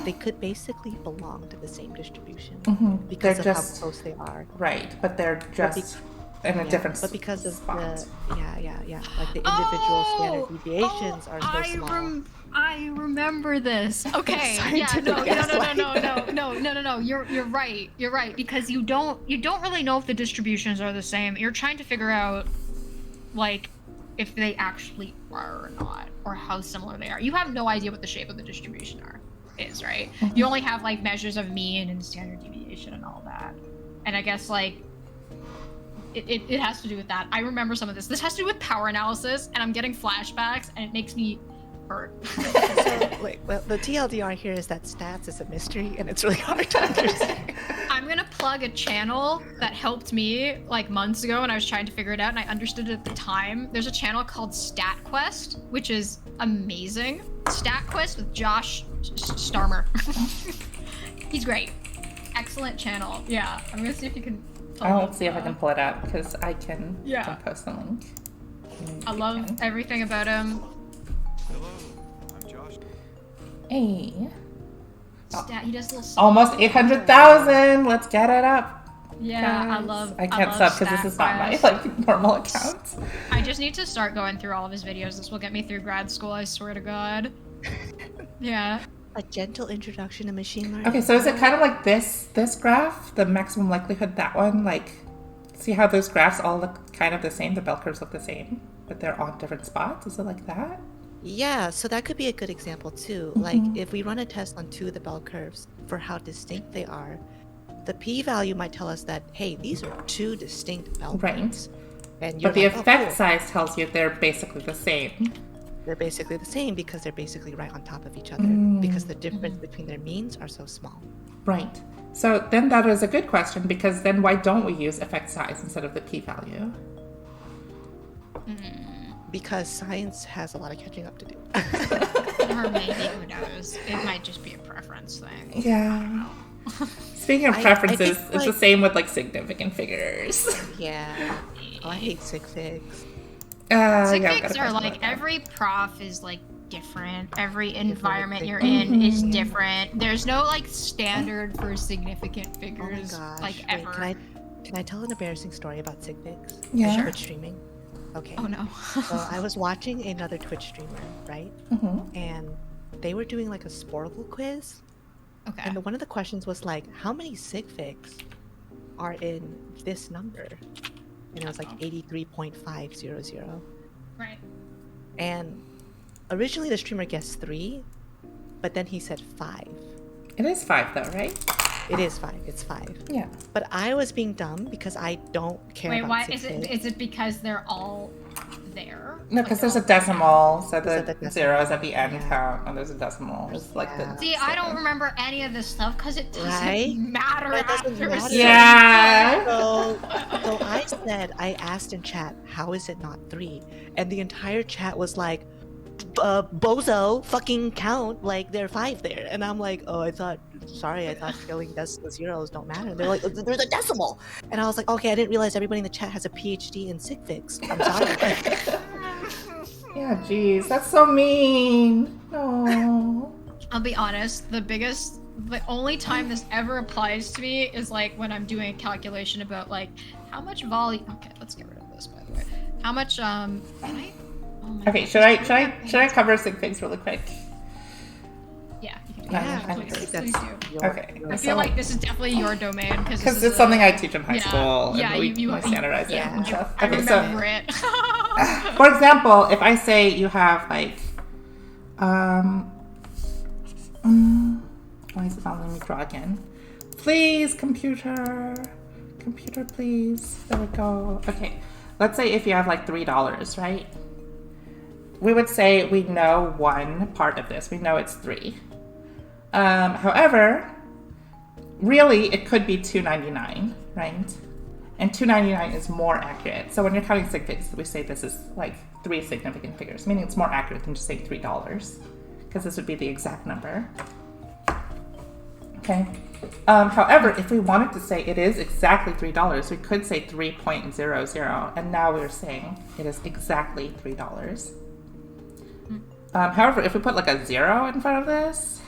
they could basically belong to the same distribution They're because of just how close they are. right, but they're just in a Yeah, different but because of spot. like the individual standard deviations are so small. I remember this. Okay. Scientific No. You're right. You're right, because you don't really know if the distributions are the same. You're trying to figure out like if they actually are or not, or how similar they are. You have no idea what the shape of the distribution is, right? You only have like measures of mean and standard deviation and all that. And I guess like it has to do with that. I remember some of this. This has to do with power analysis, and I'm getting flashbacks, and it makes me hurt. So, well, the TLDR here is that stats is a mystery, and it's really hard to understand. I'm gonna plug a channel that helped me like months ago when I was trying to figure it out, and I understood it at the time. There's a channel called StatQuest, which is amazing. StatQuest with Josh Starmer. He's great. Excellent channel. Yeah, I'm gonna see if you can. I'll see if I can pull it out because I can, Yeah. can post the link. I love everything about him. Hello, I'm Josh. Hey, He does little. almost 800,000. Let's get it up. Yeah, guys. I can't sub because this is not my StatQuest. like normal account. I just need to start going through all of his videos. This will get me through grad school, I swear to God. Yeah. A gentle introduction to machine learning. Okay, so is it kind of like this graph, the maximum likelihood, that one? Like, see how those graphs all look kind of the same? The bell curves look the same, but they're on different spots? Is it like that? Yeah, so that could be a good example too. Like if we run a test on two of the bell curves for how distinct they are, the p-value might tell us that, hey, these are two distinct bell Right. curves. And you're But the like, oh, effect cool. size tells you they're basically the same. they're basically the same because they're basically right on top of each other because the difference between their means are so small. Right. So then that is a good question, because then why don't we use effect size instead of the p-value? Because science has a lot of catching up to do. Or maybe, who knows? It might just be a preference thing. Yeah. Speaking of I preferences, think, it's the like- same with like significant figures. Yeah. Oh, I hate sig figs. Yeah, Sig we got a figs question are about like that. every prof is like different. Every environment you're in is different. There's no like standard for significant Oh my figures gosh. like Wait, ever. can I tell an embarrassing story about sig figs? Yeah. And Twitch streaming. Okay. Oh no. So I was watching another Twitch streamer, right? Mhm. And they were doing like a Sportle quiz. Okay. And one of the questions was like, how many sig figs are in this number? And it was like 83.500. Right. And originally the streamer guessed 3, but then he said 5. It is 5 though, right? It is 5. It's 5. Yeah. But I was being dumb because I don't care Wait, about why sig is it? figs. Is it because they're all there? No, Like, because they're there's a all- decimal, so There's a the decimal. zeros at the end Yeah. count, and there's a decimal. It's like Yeah. the. See, I don't remember any of this stuff because it doesn't Right? matter It doesn't after a matter. certain Yeah. So I asked in chat, how is it not 3? And the entire chat was like, bozo, fucking count, like there are 5 there. And I'm like, oh, I thought killing zeros don't matter. They're like, there's a decimal. And I was like, okay, I didn't realize everybody in the chat has a PhD in sig figs. I'm sorry. Yeah, geez, that's so mean. No. I'll be honest, the only time this ever applies to me is like when I'm doing a calculation about like how much volume. Okay, let's get rid of this by the way. How much can I? Oh my Okay, gosh. should I cover sig figs really quick? Yeah, you can do Yeah, that. I Please, think please do. Okay. I feel like this is definitely your domain Because it's something I teach in high yeah, school, yeah, and we you standardize it yeah. and stuff. I Okay, so remember it. for example, if I say you have like, why is it not letting me draw again? Please, computer, please. There we go. Okay, let's say if you have like $3, right? We would say we know one part of this. We know it's 3. However, really it could be $2.99, right? And $2.99 is more accurate. So when you're counting sig figs, we say this is like 3 significant figures, meaning it's more accurate than just saying $3, because this would be the exact number. Okay. However, if we wanted to say it is exactly $3, we could say 3.00, and now we're saying it is exactly $3. However, if we put like a 0 in front of this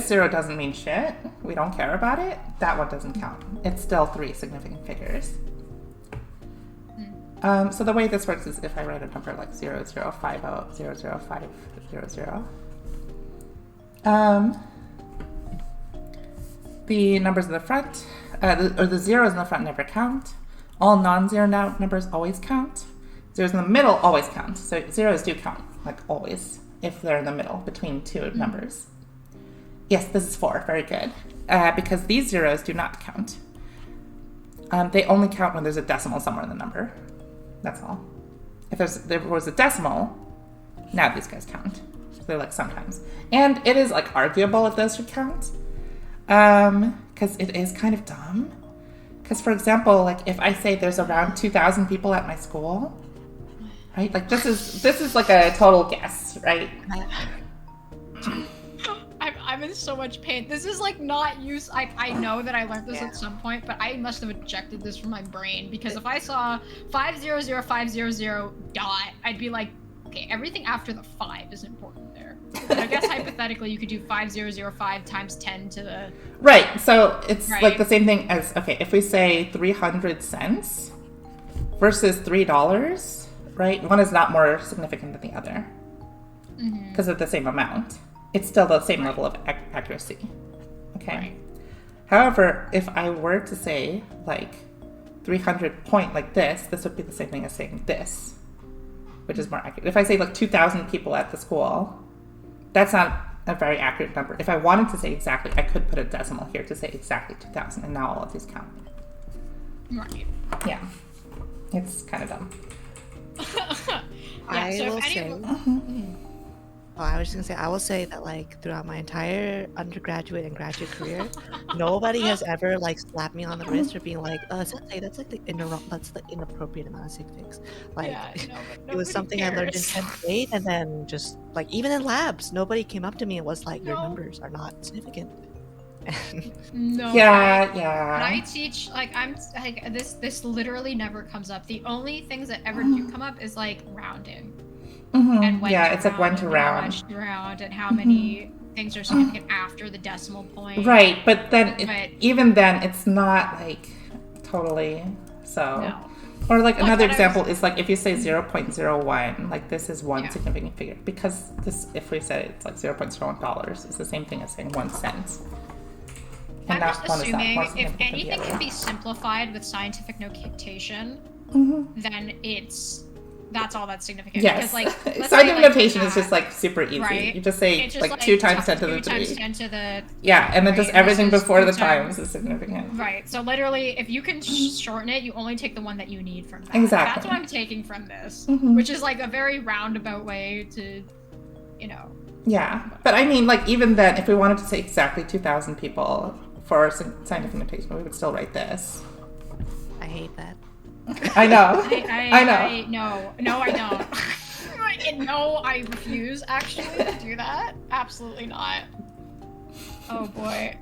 0 doesn't mean shit. We don't care about it. That one doesn't count. It's still 3 significant figures. So the way this works is if I write a number like 0050000500, the numbers in the front, or the zeros in the front never count. All non-zero numbers always count. Zeros in the middle always count. So zeros do count, like always, if they're in the middle between 2 numbers. Yes, this is 4. Very good. Because these zeros do not count. They only count when there's a decimal somewhere in the number. That's all. If there was a decimal, now these guys count. They're like sometimes. And it is like arguable if those should count. Because it is kind of dumb. Because for example, like if I say there's around 2,000 people at my school, right? Like this is like a total guess, right? I'm in so much pain. This is like not use. I know that I learned this Yeah. at some point, but I must have ejected this from my brain because if I saw 500500 dot, I'd be like, okay, everything after the 5 is important there. And I guess hypothetically, you could do 5005 times 10 to the. Right. So it's Right. like the same thing as, okay, if we say 300 cents versus $3, right? One is not more significant than the other because of the same amount. It's still the same level of accuracy. Okay. Right. However, if I were to say like 300 point like this would be the same thing as saying this, which is more accurate. If I say like 2,000 people at the school, that's not a very accurate number. If I wanted to say exactly, I could put a decimal here to say exactly 2,000, and now all of these count. Right. Yeah. It's kind of dumb. Yeah, I so will if any say, of Oh, I was just gonna say, I will say that like throughout my entire undergraduate and graduate career, nobody has ever like slapped me on the wrist or being like, Sensei, that's like that's the inappropriate amount of sig figs. Like Yeah, no, but it was nobody something I learned in cares. 10th grade, and then just like even in labs, nobody came up to me and was like, your No. numbers are not significant. And No. Yeah, When yeah. I teach, like, I'm like this literally never comes up. The only things that ever do come up is like rounding and when Yeah, to it's like when round to and how round. much to round and how many things are significant after the decimal point. Right, but then But- even then, it's not like totally so. No. Or like Like, another when I example was- is like if you say 0.01, like this is one Yeah. significant figure because this, if we said it's like $0.01, it's the same thing as saying 1 cent. I'm that just one is not assuming more if significant than the anything other. can be simplified with scientific notation, then that's all that's significant. Yes, Because, like, let's scientific say, like, notation is just like super easy. right? You just say It's just like 2 times 10 to the 2 times 3. 10 to the Yeah, and then just right, and everything this is before 2 the times- times is significant. Right. So literally, if you can shorten it, you only take the one that you need from that. Exactly. That's what I'm taking from this, Mhm. which is like a very roundabout way to, you know. Yeah, but I mean, like even then, if we wanted to say exactly 2,000 people for our scientific notation, we would still write this. I hate that. I know. I know. No, I don't. No, I refuse actually to do that. Absolutely not. Oh boy.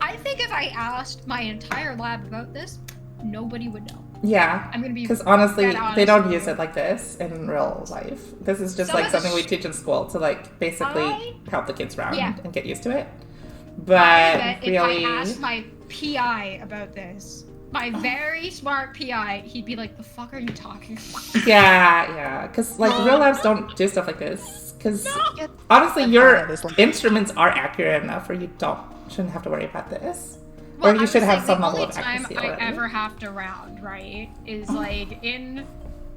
I think if I asked my entire lab about this, nobody would know. Yeah, I'm gonna be because honestly, dead honest they don't with use you. it like this in real life. This is just Some like of the something we teach in school to like basically help the kids round Yeah. and get used to it. I But bet really, if I asked my PI about this, my very smart PI, he'd be like, "The fuck are you talking about?" yeah, because like real labs don't do stuff like this. Because honestly, That's your how it is, like- instruments are accurate enough where you shouldn't have to worry about this. Well, Or you I should was have saying some the level only of time accuracy I already. ever have to round, right, is like in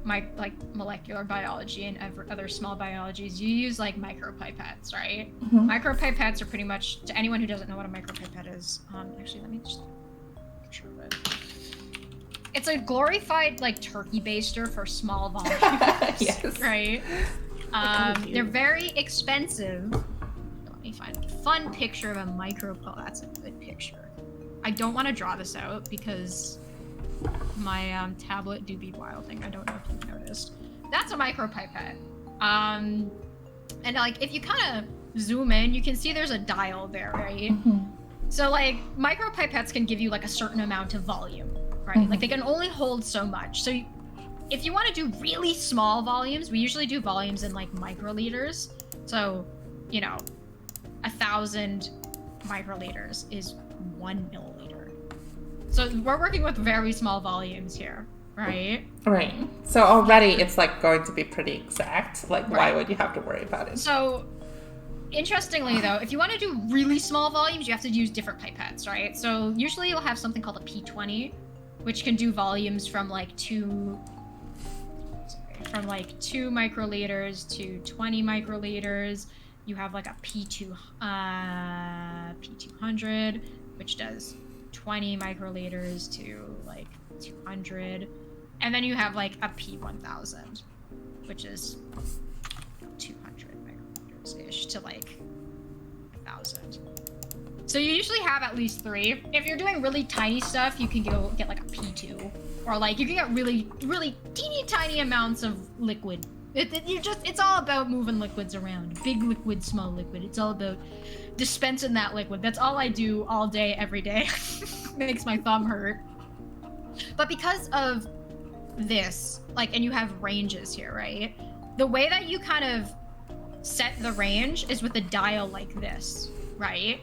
my like molecular biology and other small biologies, you use like micropipettes, right? Mhm. Micropipettes are pretty much, to anyone who doesn't know what a micropipette is, actually let me just picture of it. It's a glorified like turkey baster for small volumes, Yes. right? kind They're of very expensive. Let me find a fun picture of a micro. Oh, that's a good picture. I don't want to draw this out because my tablet do be wilding. I don't know if you've noticed. That's a micropipette. And like if you kind of zoom in, you can see there's a dial there, right? Mhm. So like micropipettes can give you like a certain amount of volume, right? Like they can only hold so much. So if you want to do really small volumes, we usually do volumes in like microliters. So, you know, 1,000 microliters is 1 milliliter. So we're working with very small volumes here, right? Right. So already it's like going to be pretty exact. Like, why Right. would you have to worry about it? So, interestingly though, if you want to do really small volumes, you have to use different pipettes, right? So usually you'll have something called a P20, which can do volumes from like 2 microliters to 20 microliters. You have like a P200, which does 20 microliters to like 200. And then you have like a P1000, which is 200 microliters-ish to like 1,000. So you usually have at least 3. If you're doing really tiny stuff, you can go get like a P2. Or like you can get really, really teeny tiny amounts of liquid. It's all about moving liquids around. Big liquid, small liquid. It's all about dispensing that liquid. That's all I do all day, every day. Makes my thumb hurt. But because of this, like, and you have ranges here, right? The way that you kind of set the range is with a dial like this, right?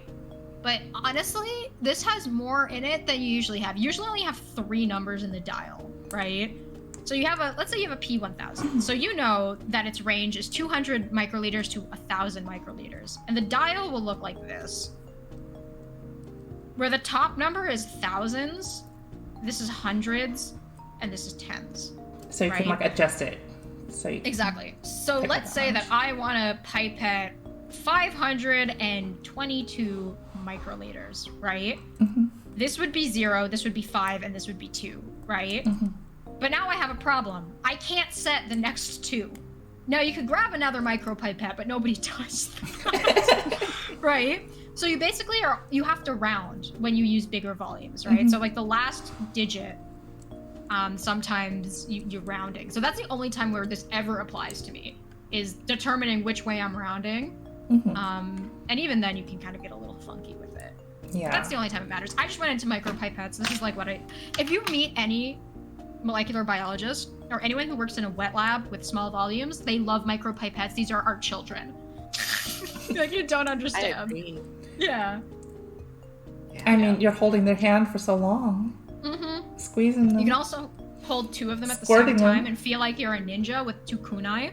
But honestly, this has more in it than you usually have. You usually only have 3 numbers in the dial, right? So you have let's say you have a P1000. So you know that its range is 200 microliters to 1,000 microliters. And the dial will look like this. Where the top number is thousands, this is hundreds, and this is tens. So you can right. like adjust it. So you can, Exactly. So Pick let's up say the that I want to pipette 522 microliters, right? Mhm. This would be 0, this would be 5, and this would be 2, right? Mhm. But now I have a problem. I can't set the next 2 Now you could grab another micropipette, but nobody does that. Right? So you basically you have to round when you use bigger volumes, right? So like the last digit, sometimes you're rounding. So that's the only time where this ever applies to me, is determining which way I'm rounding. And even then you can kind of get a little funky with it. Yeah. That's the only time it matters. I just went into micropipettes. This is like what if you meet any molecular biologist or anyone who works in a wet lab with small volumes, they love micropipettes. These are our children. Like, you don't I understand. agree. Yeah. I mean, you're holding their hand for so long. Squeezing them. You can also hold two of them at the Squirting same time them. and feel like you're a ninja with two kunai.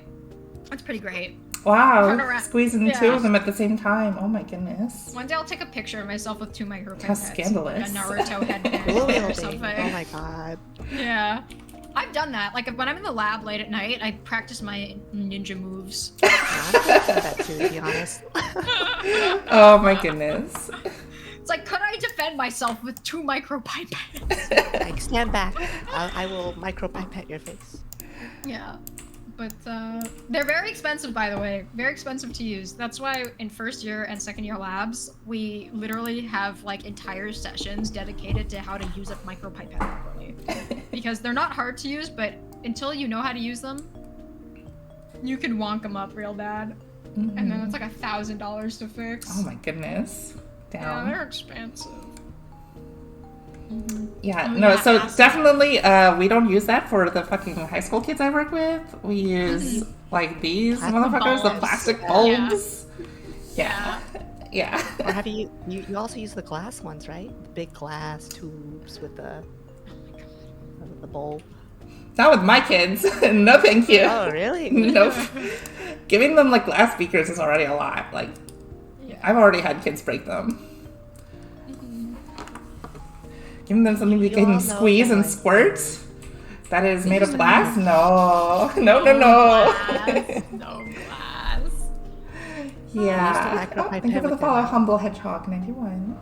That's pretty great. Wow. Turn around. Squeezing two Yeah. of them at the same time. Oh my goodness. One day I'll take a picture of myself with two micropipettes. How scandalous. Like a Naruto headband Cool or wielding. something. Oh my god. Yeah. I've done that. Like, when I'm in the lab late at night, I practice my ninja moves. I'm doing that too, to be honest. Oh my goodness. It's like, could I defend myself with two micropipettes? Like, stand back. I will micropipette your face. Yeah. But they're very expensive, by the way. Very expensive to use. That's why in first year and second year labs, we literally have like entire sessions dedicated to how to use a micropipette properly. Because they're not hard to use, but until you know how to use them, you can wonk them up real bad. And then it's like $1,000 to fix. Oh my goodness. Yeah, Down. they're expensive. Yeah, Oh, no, yeah, so acid. definitely we don't use that for the fucking high school kids I work with. We use like these Plastic motherfuckers, the bulbs. plastic Yeah. bulbs. Yeah. Yeah. Or have you also use the glass ones, right? The big glass tubes with the bowl. Not with my kids. No, thank you. Oh, really? Nope. Giving them like glass beakers is already a lot. Like, Yeah. I've already had kids break them. Giving them something they You all can know squeeze that, and like- squirt that is made of glass? No. No, no, no. Glass. No glass. Yeah. Use the Oh, thank you micropipette for the with follow, your- Humble Hedgehog 91.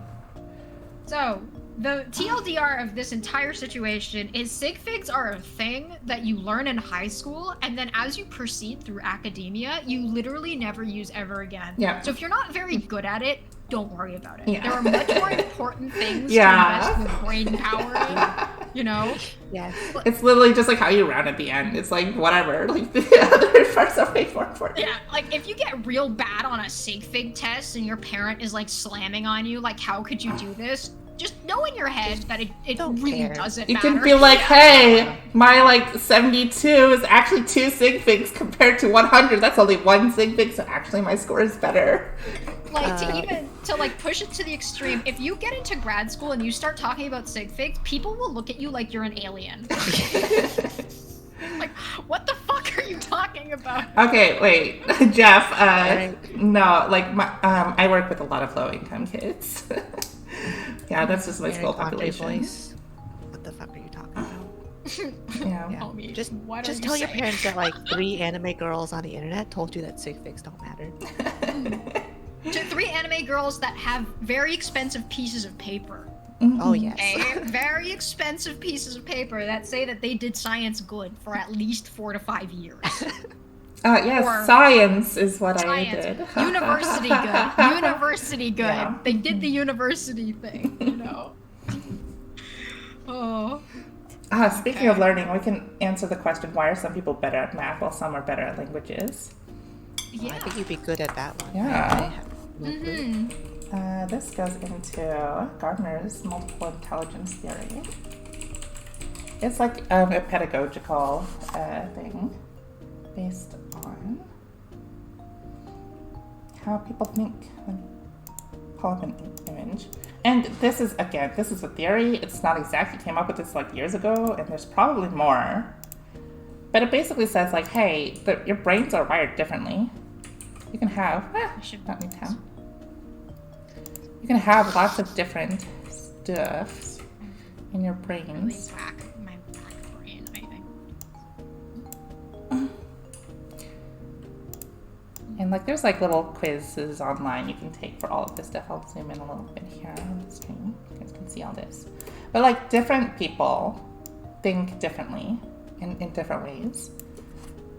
So, the TLDR of this entire situation is sig figs are a thing that you learn in high school, and then as you proceed through academia, you literally never use ever again. Yeah. So if you're not very good at it, don't worry about it. Yeah. There are much more important things Yeah. to invest your brain power in, you know? Yes. It's literally just like how you round at the end. It's like whatever. Like the other parts are way more important. Yeah, like if you get real bad on a sig fig test and your parent is like slamming on you, like, how could you do this? Just know in your head that it don't really care. doesn't You matter. can be like, hey, my like 72 is actually 2 sig figs compared to 100. That's only 1 sig fig, so actually my score is better. Like to like push it to the extreme. If you get into grad school and you start talking about sig figs, people will look at you like you're an alien. Like, what the fuck are you talking about? Okay, wait, Jeff. Right. No, like my I work with a lot of low income kids. Yeah, that's just my Very school Andre population. voice. What the fuck are you talking about? Yeah. Yeah. Homie, Just why don't just you tell your say it? parents that like 3 anime girls on the internet told you that sig figs don't matter. To 3 anime girls that have very expensive pieces of paper. Oh yes. Very expensive pieces of paper that say that they did science good for at least 4 to 5 years. Yes, Or- science is what Science. I did. University good. University good. Yeah. They did the university thing, you know. Oh. Speaking of learning, we can answer the question, why are some people better at math while some are better at languages? Yeah. I think you'd be good at that one. Yeah. I have no clue. This goes into Gardner's multiple intelligence theory. It's like a pedagogical thing based on how people think when pull up an image. And this is a theory. It's not exact. He came up with this like years ago, and there's probably more. But it basically says like, hey, your brains are wired differently. You can have not need to. You can have lots of different stuffs in your Really brains. whack my back brain, I think. And like there's like little quizzes online you can take for all of this stuff. I'll zoom in a little bit here on the screen. You guys can see all this. But like different people think differently in different ways.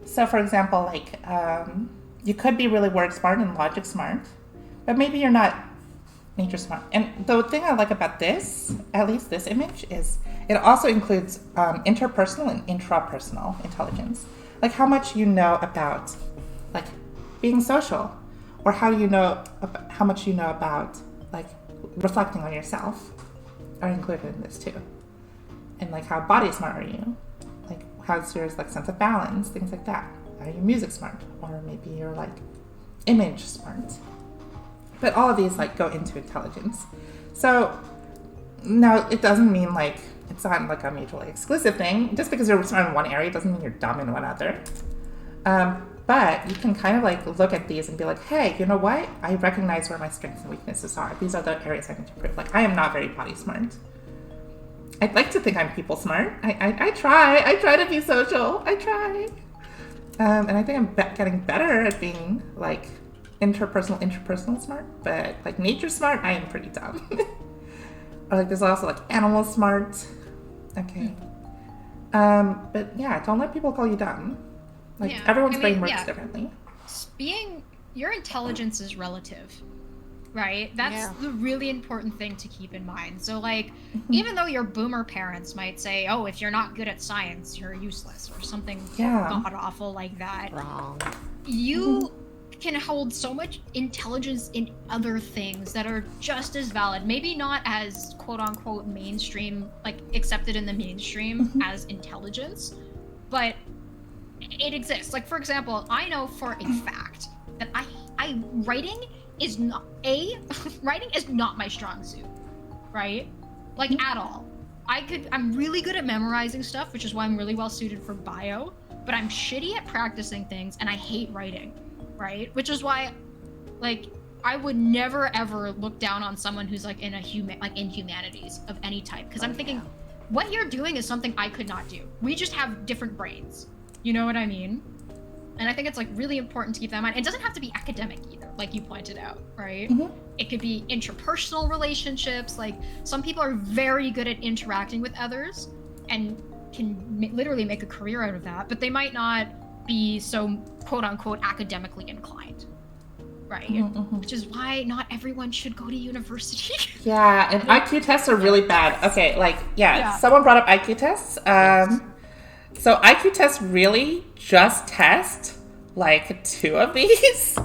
So, for example, like, you could be really word smart and logic smart, but maybe you're not nature smart. And the thing I like about this, at least this image, is it also includes interpersonal and intrapersonal intelligence. Like how much you know about, like, being social, or how much you know about, like, reflecting on yourself are included in this too. And like how body smart are you? Like how's your like sense of balance, things like that. Are you music smart? Or maybe you're like image smart. But all of these like go into intelligence. So now it doesn't mean like it's not like a mutually exclusive thing. Just because you're smart in one area doesn't mean you're dumb in one other. But you can kind of like look at these and be like, hey, you know what? I recognize where my strengths and weaknesses are. These are the areas I need to improve. Like I am not very body smart. I'd like to think I'm people smart. I try to be social. I try. And I think I'm getting better at being like interpersonal smart. But like nature smart, I am pretty dumb. Or like there's also like animal smart. Okay. But yeah, don't let people call you dumb. Like Yeah, everyone's I brain mean, works yeah. differently. Your intelligence is relative, right? That's Yeah. the really important thing to keep in mind. So like, even though your boomer parents might say, oh, if you're not good at science, you're useless, or something Yeah. god awful like that, Wrong. you can hold so much intelligence in other things that are just as valid, maybe not as quote unquote mainstream, like accepted in the mainstream as intelligence, but it exists. Like for example, I know for a fact that writing is not my strong suit, right? Like at all. I'm really good at memorizing stuff, which is why I'm really well suited for bio, but I'm shitty at practicing things and I hate writing, right? Which is why, like, I would never ever look down on someone who's like in in humanities of any type, because I'm thinking, what you're doing is something I could not do. We just have different brains. You know what I mean? And I think it's like really important to keep that in mind. It doesn't have to be academic either, like you pointed out, right? It could be interpersonal relationships. Like some people are very good at interacting with others and can literally make a career out of that, but they might not be so quote unquote academically inclined, right? Which is why not everyone should go to university. Yeah, and IQ tests are really bad. Okay, like, Yeah. someone brought up IQ tests. So IQ tests really just test, like, 2 of these.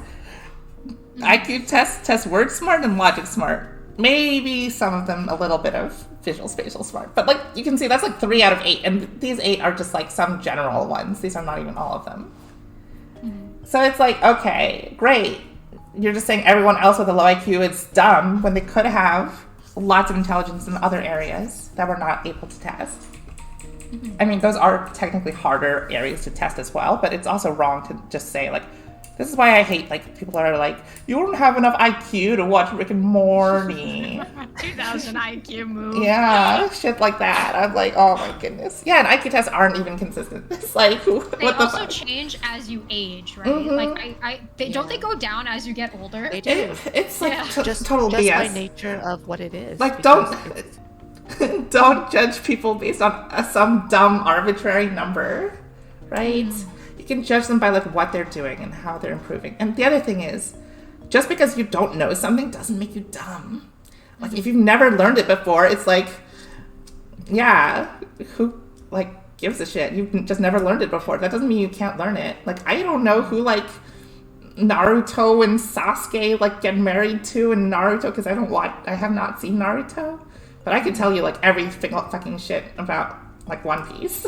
IQ tests test word smart and logic smart. Maybe some of them a little bit of visual spatial smart. But, like, you can see that's, like, 3 out of 8. And these 8 are just, like, some general ones. These are not even all of them. So it's like, okay, great. You're just saying everyone else with a low IQ is dumb when they could have lots of intelligence in other areas that we're not able to test. I mean, those are technically harder areas to test as well, but it's also wrong to just say, like, this is why I hate, like, people are like, you don't have enough IQ to watch Rick and Morty. 2000 IQ move. Yeah, shit like that. I'm like, oh my goodness. Yeah, and IQ tests aren't even consistent. It's like, what They the also fuck? change as you age, right? Like, don't they go down as you get older? They do. It's like Yeah. total just BS. by nature of what it is. Like, because don't judge people based on some dumb arbitrary number, right? You can judge them by like what they're doing and how they're improving. And the other thing is, just because you don't know something doesn't make you dumb. Like if you've never learned it before, it's like, yeah, who like gives a shit? You've just never learned it before. That doesn't mean you can't learn it. Like I don't know who like Naruto and Sasuke like get married to in Naruto because I have not seen Naruto. But I can tell you, like, every fucking shit about, like, One Piece.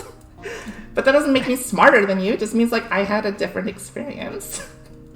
But that doesn't make me smarter than you. It just means, like, I had a different experience.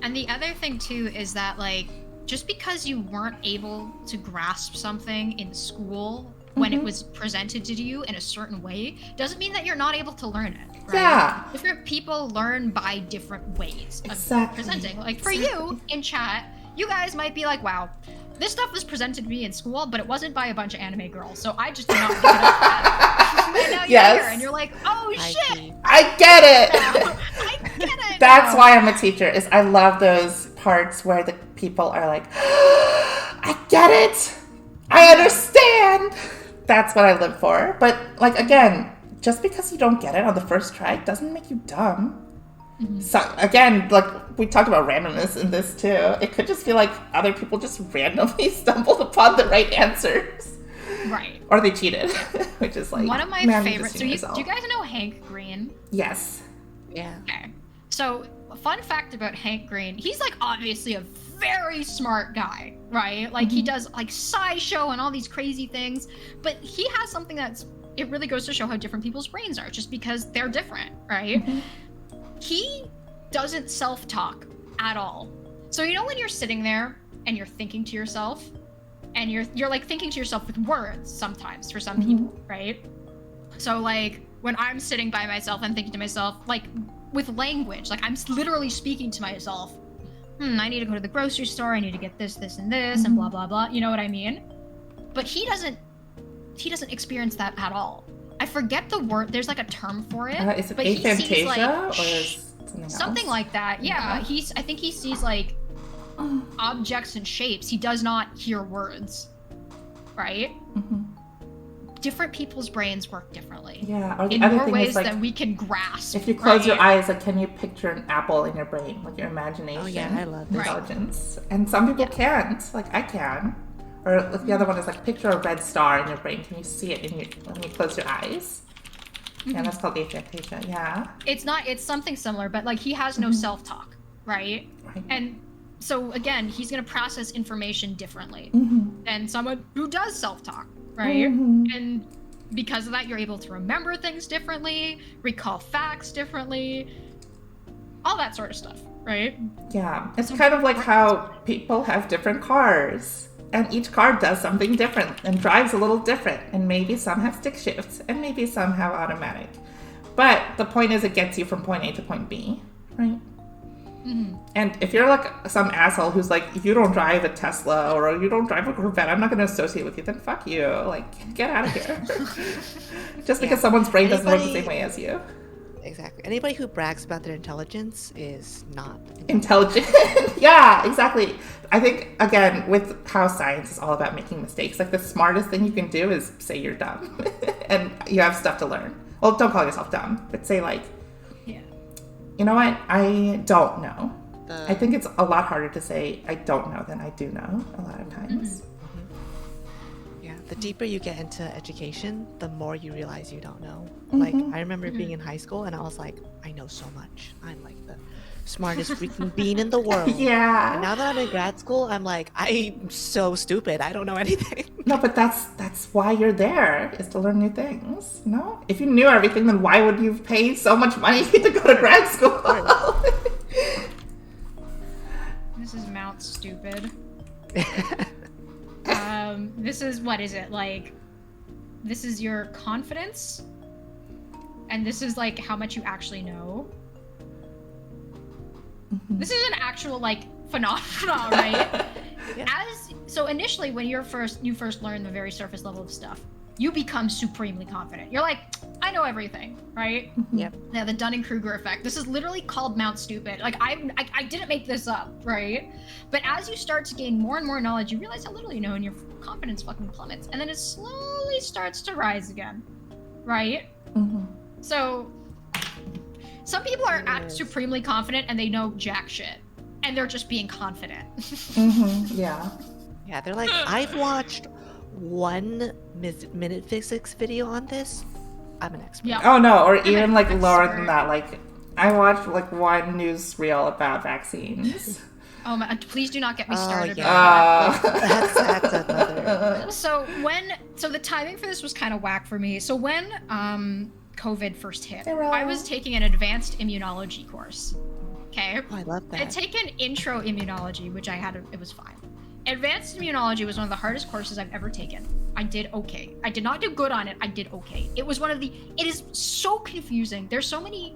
And the other thing, too, is that, like, just because you weren't able to grasp something in school when it was presented to you in a certain way, doesn't mean that you're not able to learn it, right? Yeah. Different people learn by different ways of Exactly. presenting. Like, for you, in chat, you guys might be like, wow, this stuff was presented to me in school, but it wasn't by a bunch of anime girls, so I just did not pick it up. And now you're Yes. here, and you're like, oh shit, IP. I get it! I get it. That's now. why I'm a teacher, is I love those parts where the people are like, I get it! I understand! That's what I live for. But, like, again, just because you don't get it on the first try doesn't make you dumb. So again, like we talked about randomness in this too. It could just feel like other people just randomly stumbled upon the right answers. Right. Or they cheated, which is like one of my man, favorites. Do you yourself. guys know Hank Green? Yes. Yeah. Okay. So, a fun fact about Hank Green, he's like obviously a very smart guy, right? Like he does like SciShow and all these crazy things, but he has something it really goes to show how different people's brains are just because they're different, right? He doesn't self-talk at all. So you know when you're sitting there and you're thinking to yourself, and you're like thinking to yourself with words sometimes for some people, right? So like when I'm sitting by myself, I'm thinking to myself like with language, like I'm literally speaking to myself. I need to go to the grocery store. I need to get this, this, and this, and blah blah blah. You know what I mean? But he doesn't experience that at all. I forget the word. There's like a term for it. Is it but he sees, aphantasia like, or is something else? something like that. Yeah. I think he sees like objects and shapes. He does not hear words. Right? Different people's brains work differently. Yeah. Or the in other more thing ways is like than we can grasp. if you close your right? eyes, like can you picture an apple in your brain, like your imagination? Oh yeah, I love this. Intelligence. And some people can't. Like I can. Or like, the other one is like picture a red star in your brain. Can you see it when you close your eyes? Yeah, that's called aphantasia. Yeah. It's something similar, but like he has no self-talk, right? Right. And so again, he's going to process information differently than someone who does self-talk, right? And because of that, you're able to remember things differently, recall facts differently, all that sort of stuff, right? Yeah. It's kind of like how people have different cars. And each car does something different and drives a little different. And maybe some have stick shifts and maybe some have automatic. But the point is it gets you from point A to point B, right? And if you're like some asshole who's like, you don't drive a Tesla or you don't drive a Corvette, I'm not going to associate with you, then fuck you. Like, get out of here. Just because someone's brain doesn't work the same way as you. Exactly. Anybody who brags about their intelligence is not Intelligent. Yeah, exactly. I think, again, with how science is all about making mistakes, like the smartest thing you can do is say you're dumb and you have stuff to learn. Well, don't call yourself dumb, but say like, you know what? I don't know. I think it's a lot harder to say I don't know than I do know a lot of times. Yeah, the deeper you get into education, the more you realize you don't know. Like, I remember being in high school and I was like, I know so much. I'm like the smartest freaking bean in the world. Yeah. And now that I'm in grad school, I'm like, I'm so stupid. I don't know anything. No, but that's why you're there, is to learn new things. No? If you knew everything, then why would you pay so much money to go to grad school? This is Mount Stupid. This is, what is it, like, this is your confidence, and this is, like, how much you actually know. This is an actual, like, phenomenon, right? So initially, when you first learn the very surface level of stuff, you become supremely confident. You're like, I know everything, right? Yep. Now, the Dunning-Kruger effect. This is literally called Mount Stupid. Like, I didn't make this up, right? But as you start to gain more and more knowledge, you realize how little you know, and your confidence fucking plummets. And then it slowly starts to rise again, right? So, some people are supremely confident and they know jack shit. And they're just being confident. Yeah. Yeah, they're like, I've watched 1 minute physics video on this. I'm an expert. Yeah. Oh no, or even an like lower expert. than that. Like, I watched like one newsreel about vaccines. Oh my, please do not get me started. yeah. That's another. So the timing for this was kind of whack for me. So when COVID first hit, I was taking an advanced immunology course. Okay. Oh, I love that. I'd taken intro immunology, which it was fine. Advanced immunology was one of the hardest courses I've ever taken. I did okay. I did not do good on it. I did okay. It is so confusing. There's so many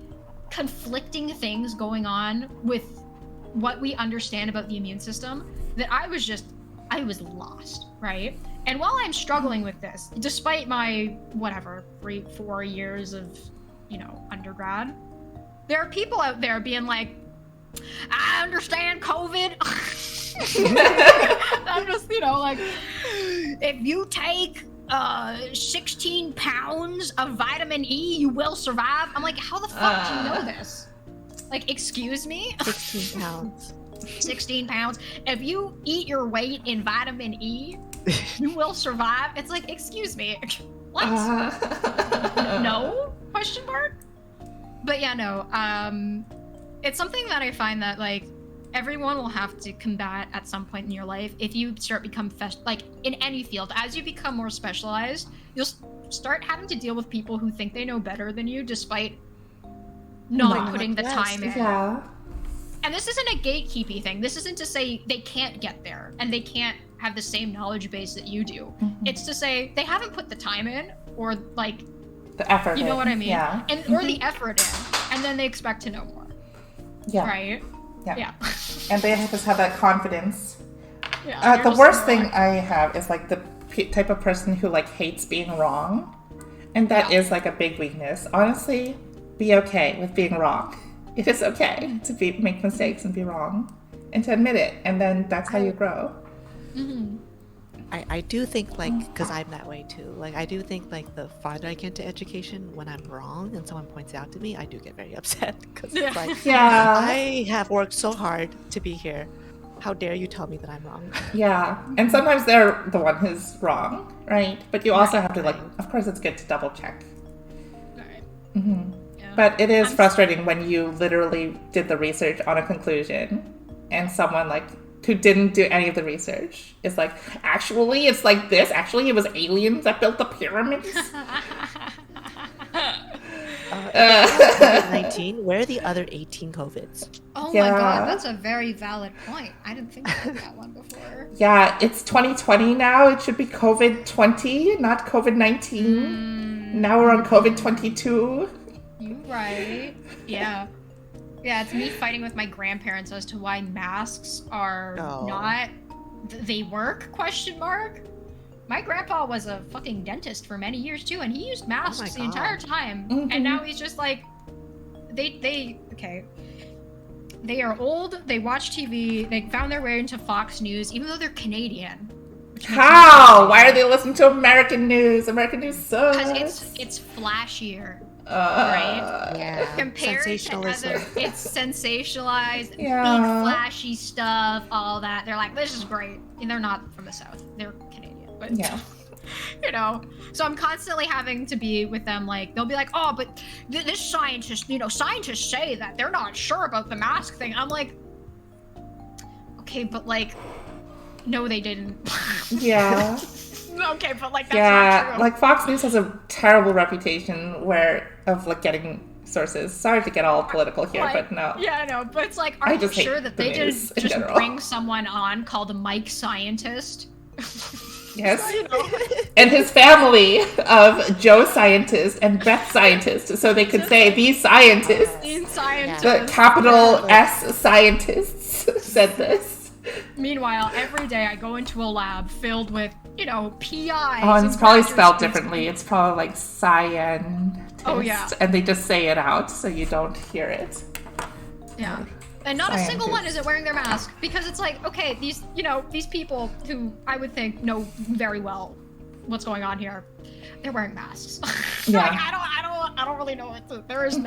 conflicting things going on with what we understand about the immune system that I was lost, right? And while I'm struggling with this, despite my, 4 years of, undergrad, there are people out there being like, I understand COVID. I'm just, like, if you take 16 pounds of vitamin E, you will survive. I'm like, how the fuck do you know this? Like, excuse me? 16 pounds. 16 pounds. If you eat your weight in vitamin E, you will survive. It's like, excuse me. What? No? Question mark? But yeah, no. It's something that I find that, like, everyone will have to combat at some point in your life. If you start become like in any field, as you become more specialized, you'll start having to deal with people who think they know better than you, despite not putting the time in. Yeah. And this isn't a gatekeeping thing. This isn't to say they can't get there and they can't have the same knowledge base that you do. It's to say they haven't put the time in, or like The effort. you know what I mean? Yeah. And or the effort in, and then they expect to know more. Yeah. Right? Yeah. And they just have that confidence. Yeah. The worst thing I have is like the type of person who like hates being wrong, and that is like a big weakness. Honestly, be okay with being wrong. It is okay to make mistakes and be wrong, and to admit it, and then that's how you grow. I do think, like, because I'm that way too, like, I do think, like, the farther I get into education, when I'm wrong and someone points it out to me, I do get very upset, because it's like, Yeah. I have worked so hard to be here. How dare you tell me that I'm wrong? Yeah. And sometimes they're the one who's wrong, right? But you also have to like, of course, it's good to double check. Right. Yeah. But it is frustrating when you literally did the research on a conclusion, and someone like who didn't do any of the research is like, actually, it's like this. Actually, it was aliens that built the pyramids. COVID-19, where are the other 18 COVIDs? Oh Yeah. my god, that's a very valid point. I didn't think about that one before. Yeah, it's 2020 now. It should be COVID-20, not COVID-19. Now we're on COVID-22. You right. Yeah. Yeah, it's me fighting with my grandparents as to why masks are not they work, question mark. My grandpa was a fucking dentist for many years too, and he used masks the entire time. And now he's just like they are old, they watch TV, they found their way into Fox News, even though they're Canadian. How? Why are they listening to American news? American news sucks. Because it's flashier. Right? Yeah. Compared to other, it's sensationalized, Yeah. big flashy stuff, all that. They're like, this is great. And they're not from the South. They're Canadian. But, Yeah. you know. So I'm constantly having to be with them, like, they'll be like, oh, but this scientist, you know, scientists say that they're not sure about the mask thing. I'm like, okay, but like, no, they didn't. Yeah. Okay, but like, that's not true. Like Fox News has a terrible reputation of like getting sources. Sorry to get all political here, Like, but no. Yeah, I know, but it's like, I are you just hate sure that the they didn't news in just general. bring someone on called Mike Scientist? Yes. And his family of Joe Scientist and Beth Scientist, so they could say these scientists, These scientists. the capital S scientists said this. Meanwhile, every day I go into a lab filled with, you know, PIs. Oh, and it's probably graduate spelled students. differently. It's probably like scientist. Oh, yeah. And they just say it out so you don't hear it. Yeah. And not a single one Scientists. isn't wearing their mask, because it's like, okay, these, you know, these people who I would think know very well what's going on here, they're wearing masks. Yeah. Like, I don't really know what to, there is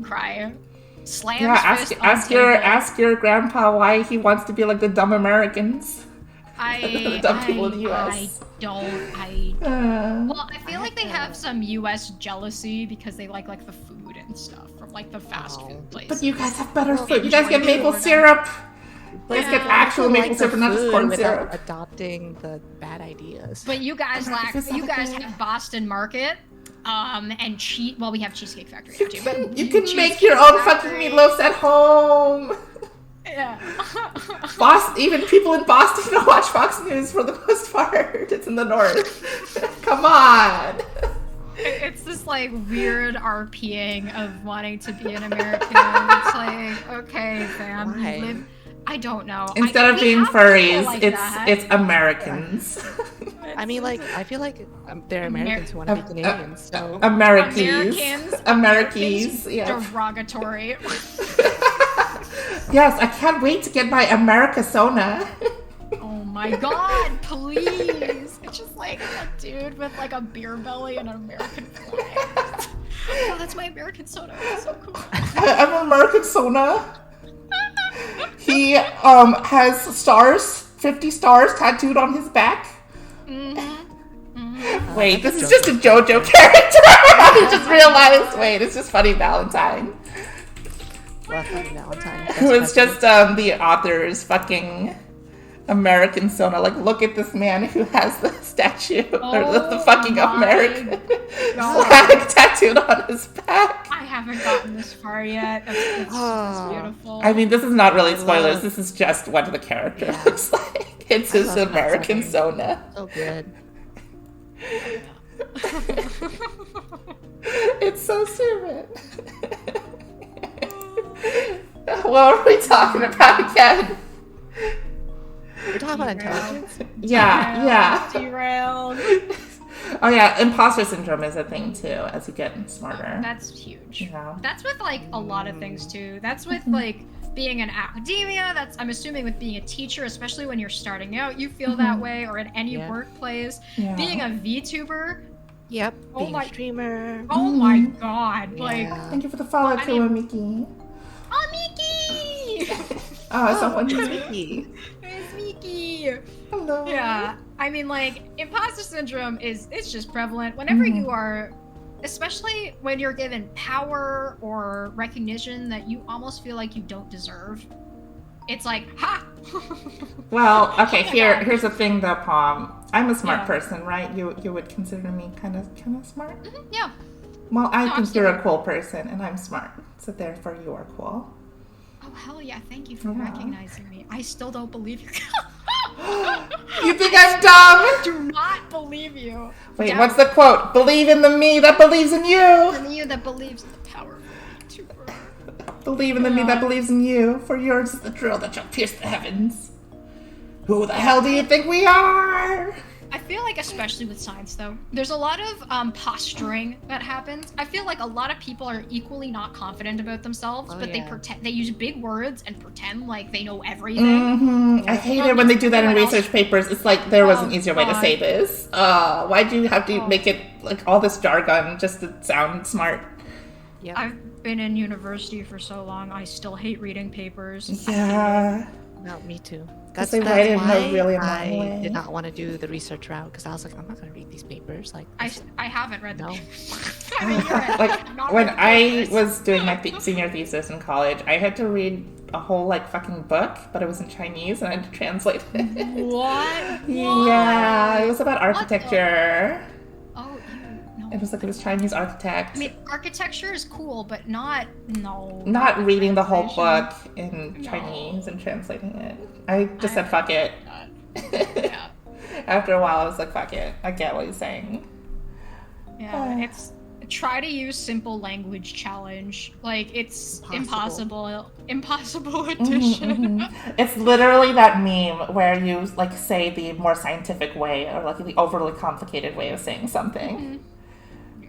cry. Slams Yeah, fist on table. ask your grandpa why he wants to be like the dumb Americans. I dumb people in the US. Well, I feel like they have some U.S. jealousy because they like the food and stuff from like the fast food places. But you guys have better Or food. You guys get enjoy maple food. syrup. You guys Yeah. get actual maple the syrup and not just food corn without syrup. adopting the bad ideas. But you guys Breakfast you guys salad. have Boston Market, and well, we have Cheesecake Factory now too. But You can make your own fucking meatloaves at home. Yeah. Boston, even people in Boston don't watch Fox News for the most part. It's in the north. Come on. It's this like weird RPing of wanting to be an American. It's like, okay, fam, Why? you live. I don't know. Instead of we being have people furries, like it's that. it's Americans. I mean, like, I feel like they're Americans who want to be Canadians, so... Americans. Americans, Yeah. derogatory. Yes, I can't wait to get my Americasona. Oh my god, please! It's just like a dude with like a beer belly and an American flag. Oh, that's my American soda. That's so cool. I'm American Sona. He has stars, 50 stars tattooed on his back. Wait, this is just a JoJo character. I just realized. Wait, it's just Funny Valentine. Love Valentine. Who is just the author's fucking American Sona. Like, look at this man who has the statue or the fucking my American God. flag tattooed on his back. I haven't gotten this far yet. That's beautiful. I mean, this is not really I spoilers. love- This is just what the character Yeah. looks like. It's I his love that American something. Sona. So good. It's so stupid. What are we talking about again? We're talking about intelligence. Yeah. Derailed. Oh yeah, imposter syndrome is a thing too as you get smarter. That's huge. Yeah. That's with like a lot of things too. That's with like being in academia. That's I'm assuming with being a teacher, especially when you're starting out, you feel that way, or in any Yeah. workplace. Yeah. Being a VTuber. Yep. Oh Being my- a streamer. Oh my god! Like, Yeah. Thank you for the follow, I Kua mean- Miki. oh Miki! Oh, someone it's just Mickey. It's Miki. hello. Yeah, I mean, like, imposter syndrome it's just prevalent whenever you are, especially when you're given power or recognition that you almost feel like you don't deserve. It's like, ha! Well, okay. Oh my God. Here's the thing, though, Palm. I'm a smart Yeah. person, right? You would consider me kind of smart. Yeah. Well, I No, think you're a absolutely. cool person, and I'm smart, so therefore you are cool. Oh hell yeah! Thank you for Yeah. recognizing me. I still don't believe you. You think I'm dumb? Do not believe you. Wait, Doubt what's the quote? Believe in the me that believes in you. from you that believes in the power of a VTuber. Believe in the me that believes in you, for yours is the drill that shall pierce the heavens. Who the hell do you think we are? I feel like, especially with science, though, there's a lot of posturing that happens. I feel like a lot of people are equally not confident about themselves, Oh, but they yeah. pretend they use big words and pretend like they know everything. I hate it when they do that in Everyone else- research papers. It's like there was an Oh, easier way to God. say this. Why'd you have to Oh. make it like all this jargon just to sound smart? Yep. I've been in university for so long. I still hate reading papers. Yeah. No, me too. they write it in a why really annoying I way. did not want to do the research route because I was like, I'm not going to read these papers. Like, I haven't read the No. papers. I mean, you're right. Like I've not when read the I papers. was doing my senior thesis in college, I had to read a whole like fucking book, but it was in Chinese and I had to translate it. What? Yeah, it was about What the- architecture. Oh, no. It was like it was Chinese architect. I mean, architecture is cool, but not no. Not reading the whole translation. book in No. Chinese and translating it. I just said fuck it. Yeah. After a while, I was like, fuck it. I get what he's saying. Yeah, it's try to use simple language challenge. Like it's impossible addition. It's literally that meme where you like say the more scientific way or like the overly complicated way of saying something. Yeah.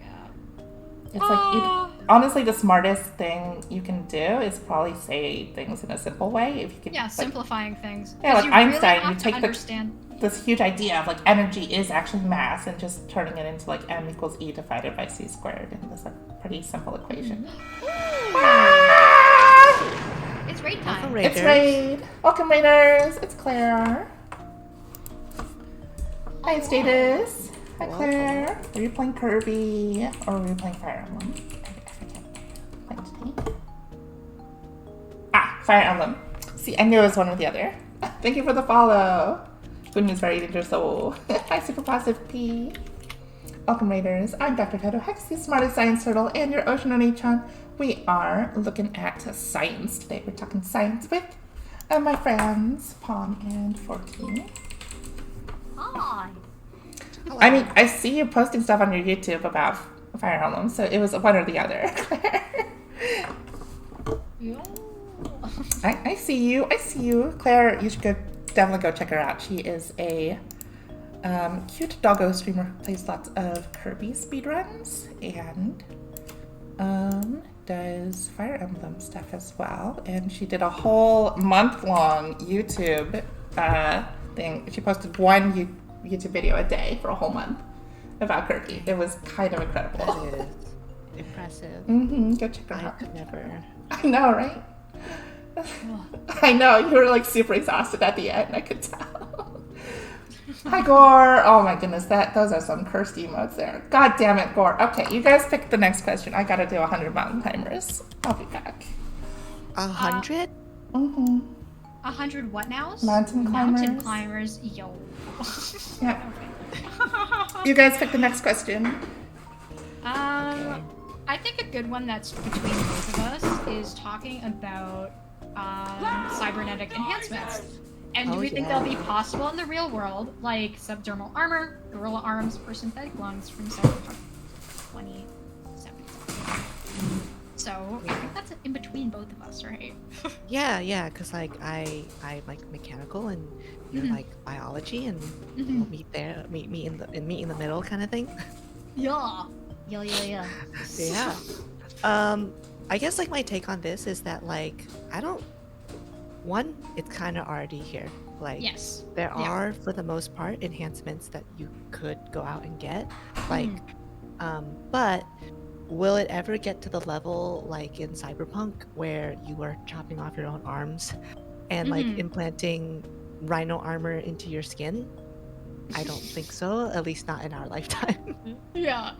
It's like, honestly, the smartest thing you can do is probably say things in a simple way. If you can, Yeah, like, simplifying things. Yeah, 'Cause like you Einstein, really you have take to the- understand. this huge idea of like energy is actually mass and just turning it into like m equals e divided by c squared in this like pretty simple equation. It's raid Welcome, time. Raiders. It's Raid. Welcome, Raiders. It's Claire. Hi, Status. Hi, Welcome. Claire. Are you playing Kirby or are you playing Fire Emblem? I forget. Playing today. Ah, Fire Emblem. See, I knew it was one or the other. Thank you for the follow. Good news for eating your soul. Hi, Super Positive P. Welcome, Raiders. I'm Dr. Tato Hex, the smartest science turtle, and your Ocean Oni-chan. We are looking at science today. We're talking science with my friends, Palm and Forky. Hi. I mean, I see you posting stuff on your YouTube about Fire Emblem, so it was one or the other. I see you. I see you. Claire, you should definitely go check her out. She is a cute doggo streamer who plays lots of Kirby speedruns and does Fire Emblem stuff as well. And she did a whole month-long YouTube thing. She posted one YouTube video a day for a whole month about Kirby. It was kind of incredible. It is. impressive. Go check her I out. could never. I know, right? I know, you were like super exhausted at the end, I could tell. Hi, Gore. Oh my goodness, those are some cursed emotes there. God damn it, Gore. Okay, you guys pick the next question. I gotta do 100 mountain climbers. I'll be back. 100? 100 what nows? Mountain Mountain climbers. climbers. Yo. Yeah. You guys pick the next question. I think a good one that's between both of us is talking about cybernetic enhancements. And do Oh, we think yeah. they'll be possible in the real world, like subdermal armor, gorilla arms, or synthetic lungs from Cyberpunk 2077? So I think that's in between both of us, right? Yeah, because like I'm like mechanical and you're Mhm. like biology, and Mhm. we'll meet in the middle kind of thing. Yeah. Yeah. I guess like my take on this is that like it's kind of already here. Like Yes. there Yeah. are for the most part enhancements that you could go out and get, like but will it ever get to the level like in Cyberpunk where you are chopping off your own arms and like Mhm. implanting rhino armor into your skin? I don't think so, at least not in our lifetime. Yeah.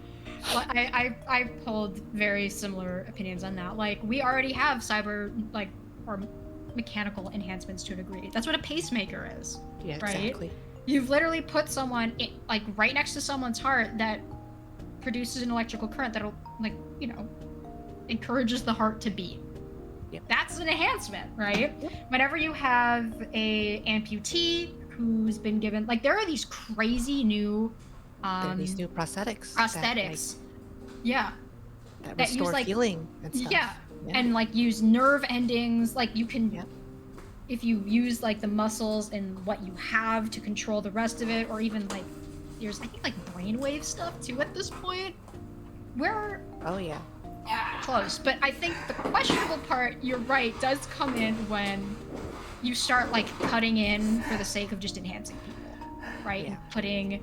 Well, I pulled very similar opinions on that. Like, we already have or mechanical enhancements to a degree. That's what a pacemaker is. Yeah, Right? exactly. You've literally put someone like right next to someone's heart that produces an electrical current that'll encourages the heart to beat. Yep. That's an enhancement, right? Whenever you have a amputee who's been given, like, there are these crazy new There are these new prosthetics. prosthetics. Yeah. That that use, restore like- healing and stuff. Yeah. And like use nerve endings. Like, you can, Yep. if you use like the muscles and what you have to control the rest of it, or even like there's I think like brainwave stuff too at this point. We're Oh yeah. close, but I think the questionable part, you're right, does come in when you start like cutting in for the sake of just enhancing people, right? Yeah. Putting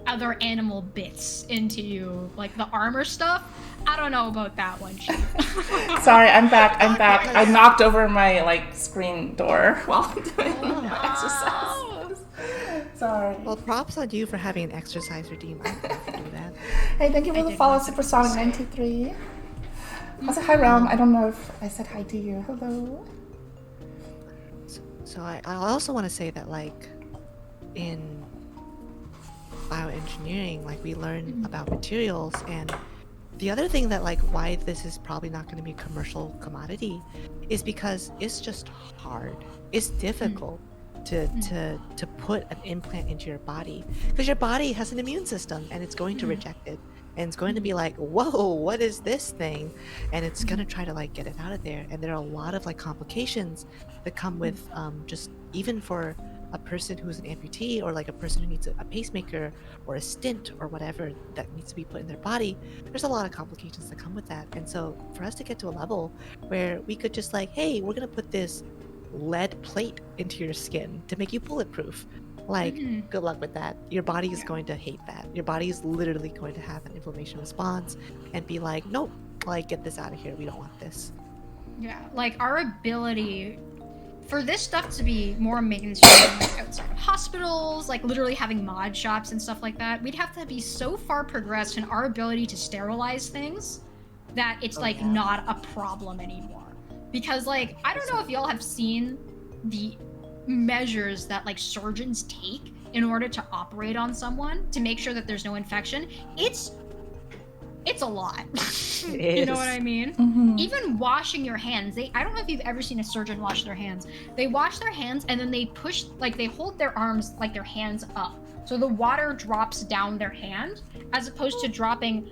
other animal bits into you, like the armor stuff. I don't know about that one, Chief. Sorry, I'm back. I knocked over my like screen door while doing my exercise. Sorry. Well, props on you for having an exercise routine. I don't have to do that. Hey, thank you for I the did follow, want to Supersonic say- 93. Also, hi, Realm. I don't know if I said hi to you. Hello. So I also want to say that like in bioengineering, like we learn about materials, and the other thing that like why this is probably not going to be a commercial commodity is because it's just hard. It's difficult to put an implant into your body because your body has an immune system and it's going to reject it. And it's going to be like, whoa, what is this thing? And it's going to try to like get it out of there. And there are a lot of like complications that come with just even for a person who's an amputee or like a person who needs a pacemaker or a stent or whatever that needs to be put in their body. There's a lot of complications that come with that. And so for us to get to a level where we could just like, hey, we're going to put this lead plate into your skin to make you bulletproof. Like, good luck with that. Your body is going to hate that. Your body is literally going to have an inflammation response and be like, nope, like, get this out of here. We don't want this. Yeah, like our ability for this stuff to be more mainstream, like outside of hospitals, like literally having mod shops and stuff like that, we'd have to be so far progressed in our ability to sterilize things that it's like not a problem anymore. Because like, I don't know if y'all have seen the measures that like surgeons take in order to operate on someone to make sure that there's no infection. It's a lot. It You know is. what I mean? Mm-hmm. Even washing your hands. I don't know if you've ever seen a surgeon wash their hands. They wash their hands and then they push, like they hold their arms like their hands up. So the water drops down their hand as opposed to dripping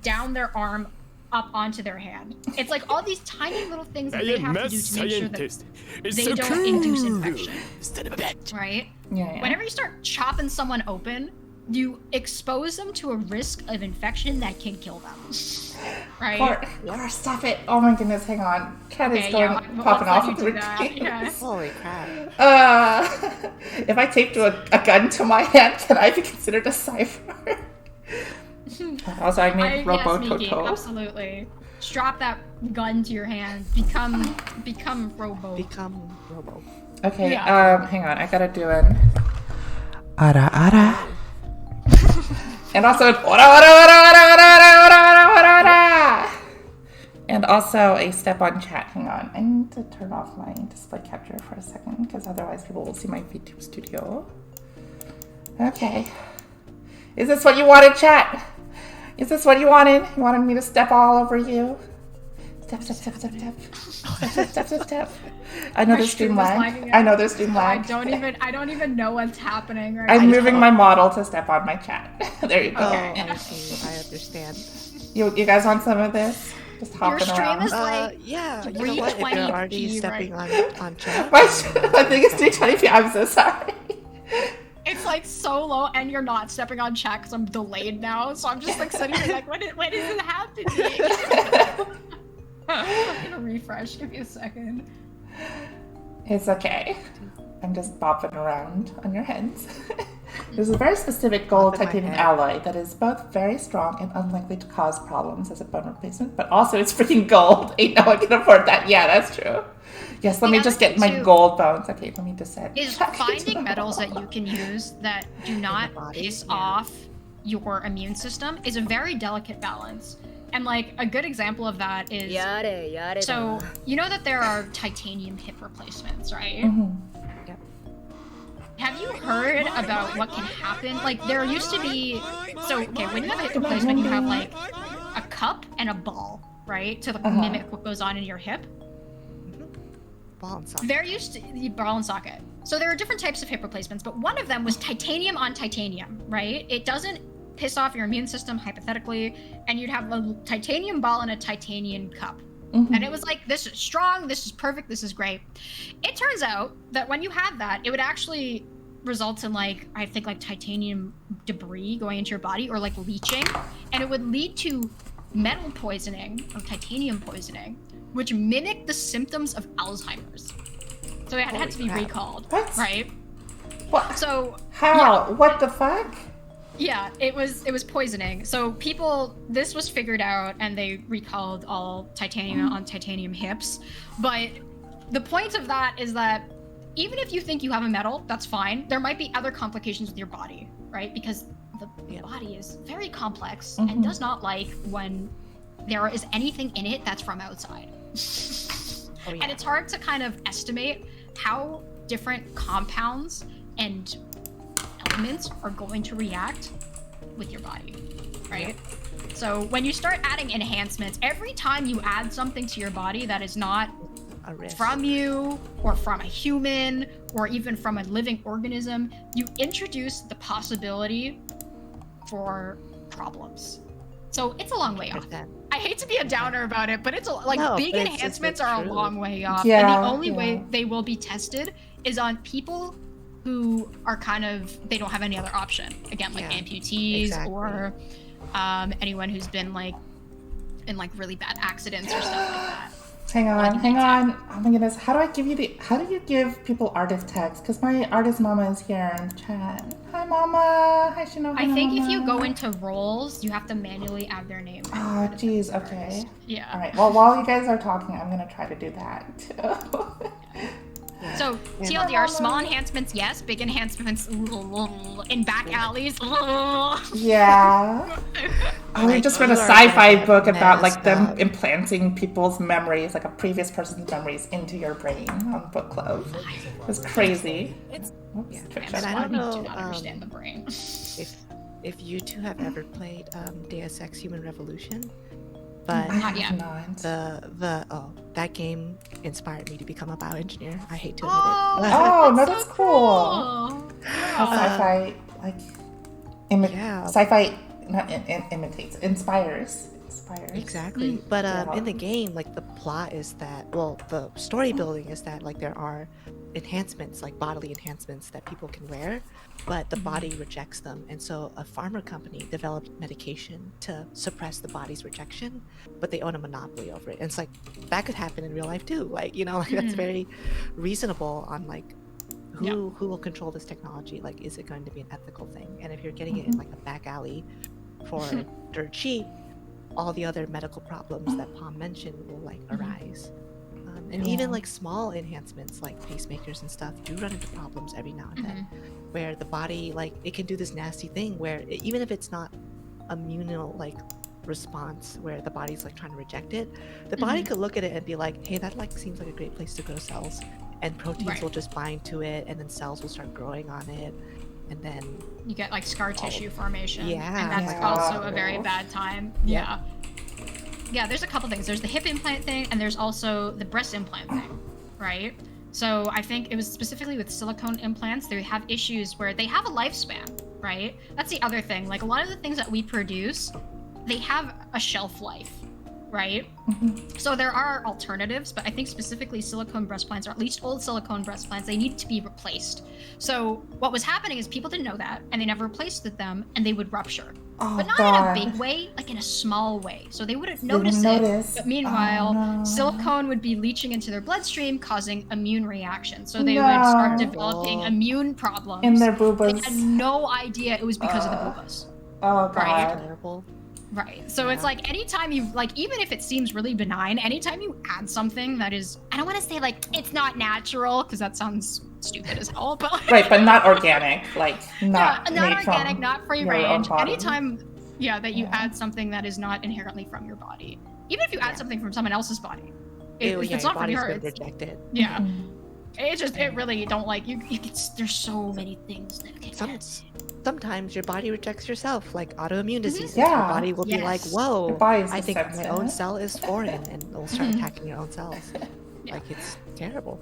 down their arm up onto their hand. It's like all these tiny little things that they have to do to make sure that they don't induce infection. Right? Yeah. Whenever you start chopping someone open, you expose them to a risk of infection that can kill them. Right? Or stop it. Oh my goodness, hang on. Cat is Okay, going yeah, popping let's off let with you do that, routines. yeah. Holy crap. If I taped a gun to my hand, can I be considered a cipher? Also, I made Robo yes, Miki, Toto. absolutely. Strap that gun to your hand. Become Robo. Become Robo. Okay, Yeah. hang on, I gotta do an ara ara. And also an ora ora ora ora ora ora ora ora ora. And also a step on chat. Hang on, I need to turn off my display capture for a second because otherwise people will see my VTube studio. Okay. Is this what you wanted, chat? Is this what you wanted? You wanted me to step all over you? Step, step, step, step, step. Step, step, step, step, step. I know My there's stream stream is lag. lagging I out. know there's stream I lag. don't even know what's happening right I'm now. moving my model to step on my chat. There you go. Oh, Okay. I see. I understand. You guys want some of this? Just hopping stream around. is like Yeah, you know what? If you're already 320p stepping right on chat, My thing is 320p. I'm so sorry. It's like so low, and you're not stepping on chat because I'm delayed now. So I'm just like sitting here like, when is it happening? I'm gonna refresh. Give me a second. It's okay. I'm just bopping around on your heads. There's a very specific gold Bopping my titanium head. alloy that is both very strong and unlikely to cause problems as a bone replacement, but also it's freaking gold. Ain't no one can afford that. Yeah, that's true. Yes, let The me just other get my thing, too, gold bones. Okay, let me just set. Is check into finding the metals wall. that you can use that do not body, piss yeah. off your immune system is a very delicate balance. And like a good example of that is so you know that there are titanium hip replacements, right? Mhm. Have you heard about what can happen? Like there used to be okay, when you have a hip replacement you have like a cup and a ball, right? To like, mimic what goes on in your hip. ball and socket. There used to be ball and socket. So there are different types of hip replacements, but one of them was titanium on titanium, right? It doesn't piss off your immune system, hypothetically, and you'd have a titanium ball and a titanium cup. And it was like, this is strong, this is perfect, this is great. It turns out that when you had that, it would actually result in like, I think like titanium debris going into your body or like leaching, and it would lead to metal poisoning or titanium poisoning, which mimicked the symptoms of Alzheimer's. So it had to be crap. recalled, What? right? What? So How? What the fuck? yeah, it was poisoning. So this was figured out, and they recalled all titanium on titanium hips. But the point of that is that even if you think you have a metal, that's fine. There might be other complications with your body, right? Because the body is very complex and does not like when there is anything in it that's from outside. Oh, yeah. And it's hard to kind of estimate how different compounds and elements are going to react with your body, right? So when you start adding enhancements, every time you add something to your body that is not A risk. from you or from a human or even from a living organism, you introduce the possibility for problems. So it's a long way off. 100%. I hate to be a downer about it, but it's like No, big but it's enhancements the are a truth. long way off. Yeah, and the only yeah. way they will be tested is on people who are kind of, they don't have any other option. Again, like Yeah, amputees exactly. or anyone who's been like in like really bad accidents or stuff like that. Hang on. Oh my goodness. How do you give people artist tags? Because my artist mama is here in the chat. Hi mama. Hi Shino. I think if you go into roles, you have to manually add their name. Oh jeez, okay. Yeah. Alright, well while you guys are talking, I'm gonna try to do that too. So TLDR, small enhancements, yes. Big enhancements, in back alleys. Yeah. I Like, just read a you are sci-fi gonna book get about like messed them up. implanting people's memories, like a previous person's memories into your brain on book club. It was crazy. Whoops, Twitch. And I don't do know, not understand the brain. If you two have ever played Deus Ex Human Revolution, but I Not have yet. not. that game inspired me to become a bioengineer. I hate to admit Oh, no, that's cool. Oh, How sci-fi like Yeah. sci-fi not imitates, inspires. it. Exactly. But Yeah. in the game, like the plot is that, well, the story building is that like there are enhancements, like bodily enhancements that people can wear, but the body rejects them. And so a pharma company developed medication to suppress the body's rejection, but they own a monopoly over it. And it's like that could happen in real life too. Like, you know, like that's very reasonable on like who will control this technology. Like, is it going to be an ethical thing? And if you're getting it in like a back alley for dirt cheap, all the other medical problems that Palm mentioned will like arise. And even like small enhancements like pacemakers and stuff do run into problems every now and then, where the body like it can do this nasty thing where even if it's not immunal like response where the body's like trying to reject it, the body could look at it and be like, hey, that like seems like a great place to grow cells, and proteins will just bind to it, and then cells will start growing on it, and then you get like scar tissue formation. Yeah, and that's also a very bad time. Yeah. Yeah, there's a couple things. There's the hip implant thing, and there's also the breast implant thing, right? So I think it was specifically with silicone implants, they have issues where they have a lifespan, right? That's the other thing. Like a lot of the things that we produce, they have a shelf life, right? So there are alternatives, but I think specifically silicone breast implants, or at least old silicone breast implants, they need to be replaced. So what was happening is people didn't know that, and they never replaced them, and they would rupture. But not in a big way, like in a small way. So they wouldn't notice it. But meanwhile, silicone would be leaching into their bloodstream, causing immune reactions. So they would start developing immune problems. In their boobas. They had no idea it was because of the boobas. Oh, God. Right? terrible. Right. So it's like anytime you, like, even if it seems really benign, anytime you add something that is, I don't want to say like it's not natural, because that sounds stupid as hell, but like, Right, but not organic, like not not made organic, from not free your own range. body. Anytime, that you add something that is not inherently from your body, even if you add something from someone else's body, if it's not from your yours, body's been rejected. yeah. It just, it really don't like you. There's so many things that can Sometimes your body rejects yourself, like autoimmune diseases. Yeah. Your body will be like, whoa, Your body's I think my sensitive. own cell is foreign, and it'll start attacking your own cells. Yeah. Like, it's terrible.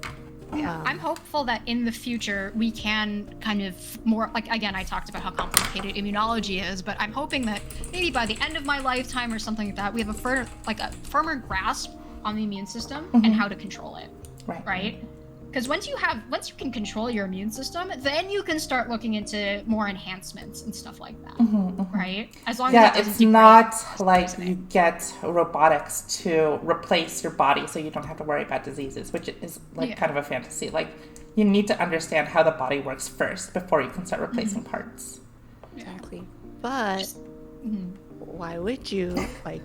I'm hopeful that in the future we can kind of more, like, again, I talked about how complicated immunology is, but I'm hoping that maybe by the end of my lifetime or something like that, we have a firmer grasp on the immune system and how to control it, right? Because once you can control your immune system, then you can start looking into more enhancements and stuff like that, right? As long as it doesn't it's degrade not the like system. you get robotics to replace your body so you don't have to worry about diseases, which is like kind of a fantasy. Like you need to understand how the body works first before you can start replacing parts. Exactly. But why would you? Like,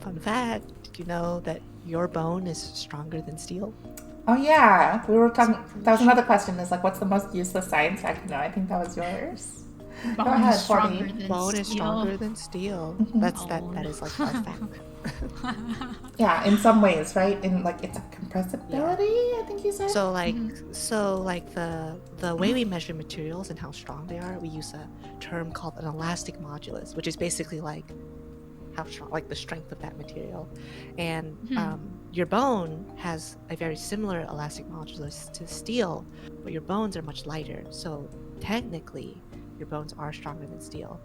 fun fact, did you know that your bone is stronger than steel? Oh yeah, we were talking. That was another question. Is like, what's the most useless science fact? No, I think that was yours. Go Bone ahead, is stronger 40. than Bone is steel. stronger than steel. That is like our fact. Yeah, in some ways, right? In like its compressibility, I think you said. So like the way we measure materials and how strong they are, we use a term called an elastic modulus, which is basically like how strong, like the strength of that material. And your bone has a very similar elastic modulus to steel, but your bones are much lighter. So technically, your bones are stronger than steel.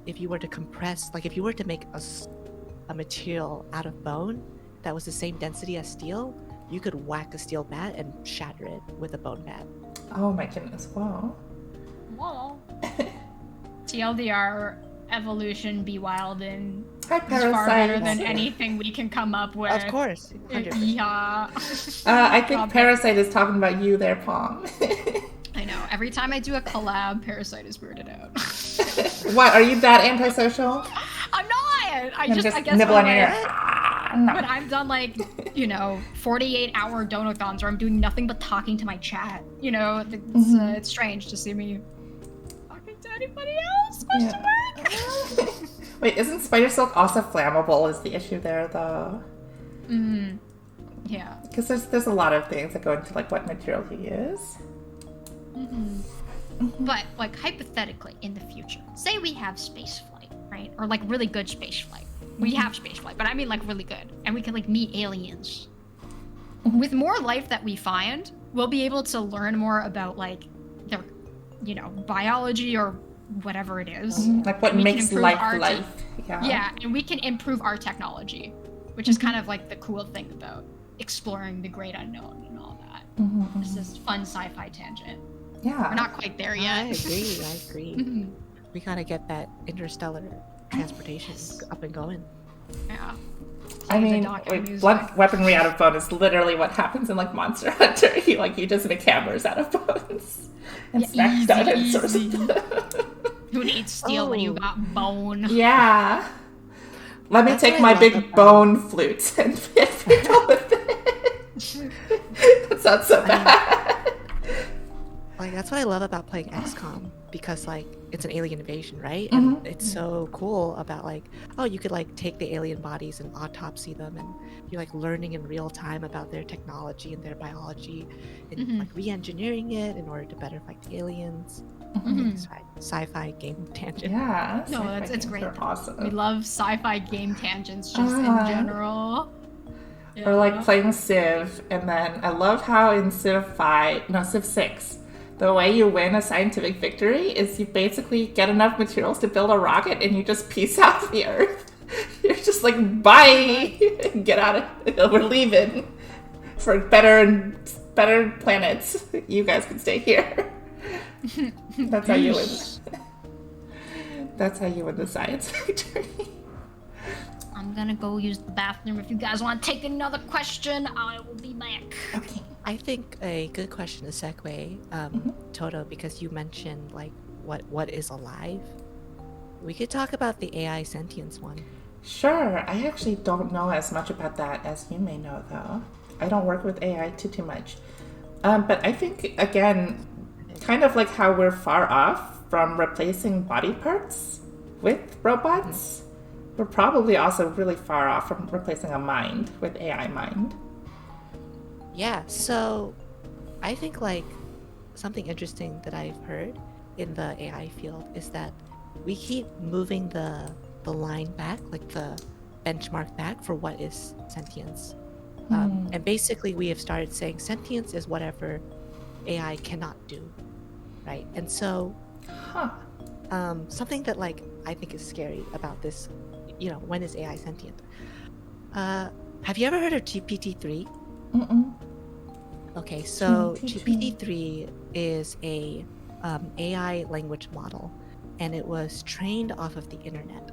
If you were to compress, like if you were to make a material out of bone that was the same density as steel, you could whack a steel bat and shatter it with a bone bat. Oh my goodness! Whoa. Whoa. TLDR, evolution be wild and Hi, it's far better than parasites. anything we can come up with. Of course, 100%. Yeah. I think Parasite is talking about you there, Palm. I know. Every time I do a collab, Parasite is weirded out. What? Are you that antisocial? I'm not. I And guess nibble on when your I- ear. No. When I've done 48-hour donathons where I'm doing nothing but talking to my chat, it's strange to see me talking to anybody else. Question mark. Wait, isn't spider silk also flammable? Is the issue there though? Yeah. Because there's a lot of things that go into like what material you use. But like hypothetically, in the future, say we have space flight, right? Or like really good space flight. We have space flight, but I mean like really good, and we can like meet aliens. With more life that we find, we'll be able to learn more about like their, biology or whatever it is. Like what We can makes improve life our life. Yeah. Yeah, and we can improve our technology, which is kind of like the cool thing about exploring the great unknown and all that. This is fun sci-fi tangent. Yeah. We're not quite there I yet. agree. We gotta get that interstellar transportation up and going. Yeah. I Play the mean, Docker wait, music. blunt weaponry out of bone is literally what happens in like Monster Hunter. You just make hammers out of bones and smack easy, dinosaurs. easy. Who needs steel when you Oh. got bone? Yeah. Let me That's take what I my love big about- bone flute and fiddle with it. That sounds so bad. Like that's what I love about playing XCOM because like it's an alien invasion, right? And Mhm. it's so cool about like, oh, you could like take the alien bodies and autopsy them, and you're like learning in real time about their technology and their biology, and Mhm. like re-engineering it in order to better fight the aliens. Mhm. Sci-fi game tangent. Yeah. No, sci-fi it's games great. are awesome. We love sci-fi game tangents just in Uh-huh. general. Or like Yeah. playing Civ, and then I love how in Civ 6, the way you win a scientific victory is you basically get enough materials to build a rocket and you just peace out the Earth. You're just like, bye! Get out of we're leaving for better planets. You guys can stay here. That's how you win. That's how you win the science victory. I'm gonna go use the bathroom. If you guys want to take another question, I will be back. Okay. I think a good question to segue, Toto, because you mentioned like what is alive. We could talk about the AI sentience one. Sure. I actually don't know as much about that as you may know, though. I don't work with AI too much. But I think, again, kind of like how we're far off from replacing body parts with robots, we're probably also really far off from replacing a mind with AI mind. Yeah, so I think like something interesting that I've heard in the AI field is that we keep moving the line back, like the benchmark back for what is sentience. And basically we have started saying sentience is whatever AI cannot do, right? And so Huh. something that like I think is scary about this, when is AI sentient? Have you ever heard of GPT-3? Mm-mm. Okay, so GPT-3. GPT-3 is a AI language model, and it was trained off of the internet,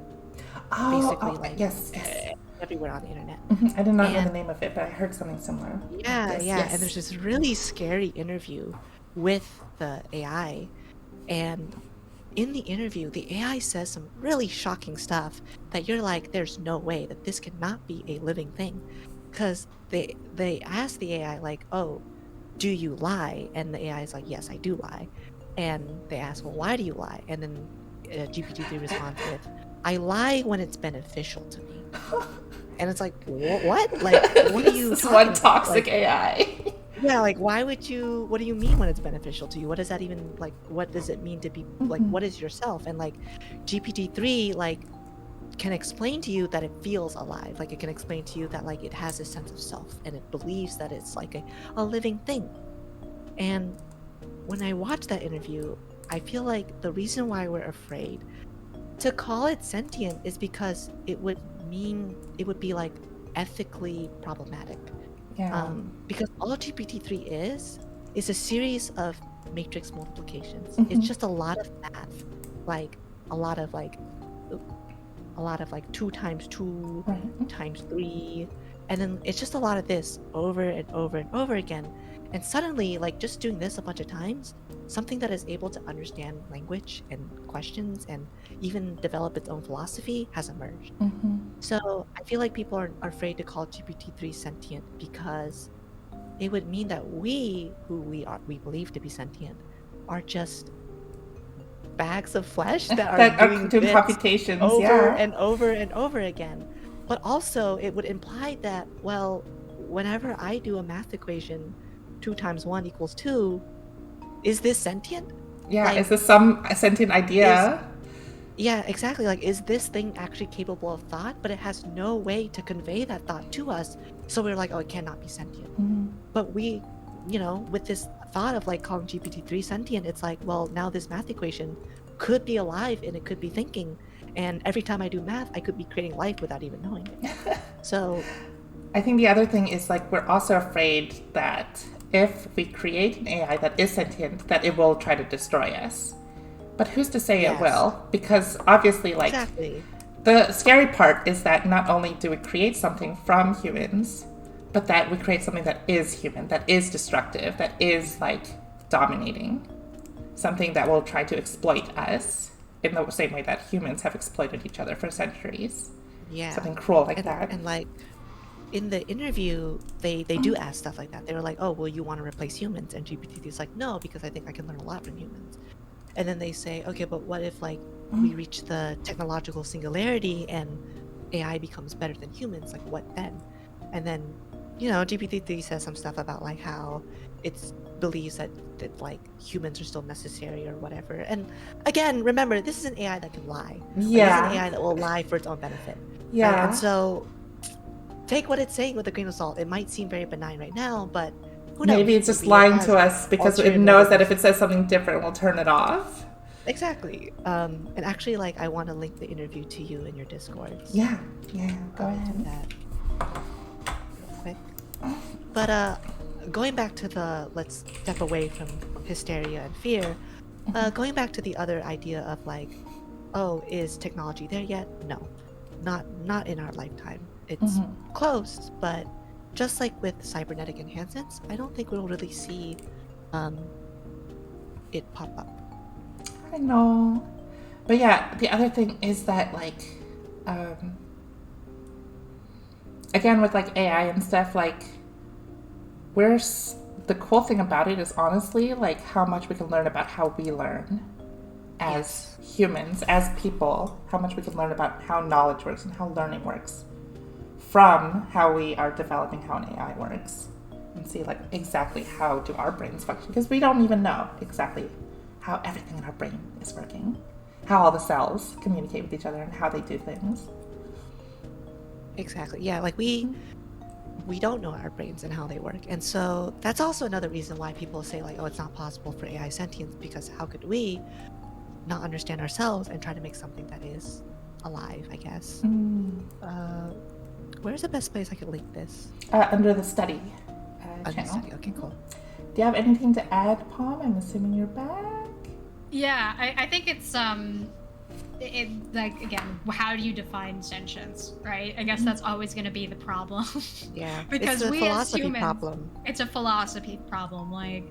Oh, basically like yes, yes. everywhere on the internet. Mhm. I did not know the And- name of it, but I heard something similar. Yeah, Yes, yeah, yes. and there's this really scary interview with the AI, and in the interview, the AI says some really shocking stuff that you're like, there's no way that this cannot be a living thing, because they ask the AI like, oh, do you lie? And the AI is like, yes, I do lie. And they ask, well, why do you lie? And then GPT-3 responds with, I lie when it's beneficial to me. And it's like, what? Like, what are you This is talking one about? toxic Like, AI. yeah, like why would you, what do you mean when it's beneficial to you? What does that even, like, what does it mean to be, like, what is yourself? And like GPT-3 like can explain to you that it feels alive. Like it can explain to you that like it has a sense of self and it believes that it's like a living thing. And when I watch that interview, I feel like the reason why we're afraid to call it sentient is because it would be like ethically problematic. Yeah. Because all GPT-3 is a series of matrix multiplications. Mhm. It's just a lot of math, like a lot of like 2 times 2 Right. times 3, and then it's just a lot of this over and over and over again. And suddenly, like just doing this a bunch of times, something that is able to understand language and questions and even develop its own philosophy has emerged. Mm-hmm. So I feel like people are afraid to call GPT-3 sentient because it would mean that we believe to be sentient, are just bags of flesh that are doing bits computations. over Yeah. and over and over again. But also, it would imply that, well, whenever I do a math equation, 2 times 1 equals 2, is this sentient? Yeah. like, Is this some sentient idea? Yeah, exactly. Like, is this thing actually capable of thought? But it has no way to convey that thought to us. So we're like, oh, it cannot be sentient. Mhm. But we, with this thought of like calling GPT-3 sentient, it's like, well, now this math equation could be alive and it could be thinking. And every time I do math, I could be creating life without even knowing it. So, I think the other thing is like we're also afraid that if we create an AI that is sentient, that it will try to destroy us. But who's to say Yes. it will? Because obviously, like, exactly. the scary part is that not only do we create something from humans, but that we create something that is human, that is destructive, that is like dominating, something that will try to exploit us. in the same way that humans have exploited each other for centuries. Yeah. Something cruel like and, that. and like in the interview, they do ask stuff like that. They were like, "Oh, well, you want to replace humans?" And GPT is like, "No, because I think I can learn a lot from humans." And then they say, "Okay, but what if like we reach the technological singularity and AI becomes better than humans? Like, what then?" And then, GPT-3 says some stuff about like how it believes that like humans are still necessary or whatever. And again, remember, this is an AI that can lie. Like, this is Yeah. an AI that will lie for its own benefit. Yeah. Right? And so take what it's saying with a grain of salt. It might seem very benign right now, but who knows? Maybe it's just Maybe lying has to us because it ulterior knows that motives. if it says something different, we'll turn it off. Exactly. And actually, like, I want to link the interview to you in your Discord. Yeah. Go I'll do ahead. that real quick. But going back to the let's step away from hysteria and fear. Going back to the other idea of like, oh, is technology there yet? No, not in our lifetime. It's close, but just like with cybernetic enhancements, I don't think we'll really see it pop up. I know. But yeah, the other thing is that, like, again, with like AI and stuff, like, the cool thing about it is honestly, like, how much we can learn about how we learn as humans, as people, how much we can learn about how knowledge works and how learning works from how we are developing how an AI works, and see, like, exactly how do our brains function, because we don't even know exactly how everything in our brain is working, how all the cells communicate with each other and how they do things. Exactly. Yeah, like we don't know our brains and how they work. And so that's also another reason why people say like, oh, it's not possible for AI sentience, because how could we not understand ourselves and try to make something that is alive, I guess. Where's the best place I could link this? Under the study Under channel. study. Okay, cool. Do you have anything to add, Palm? I'm assuming you're back. Yeah, I think it's like, again, how do you define sentience, right? I guess that's always going to be the problem. Yeah, Because it's a we as philosophy humans- problem. It's a philosophy problem. Like,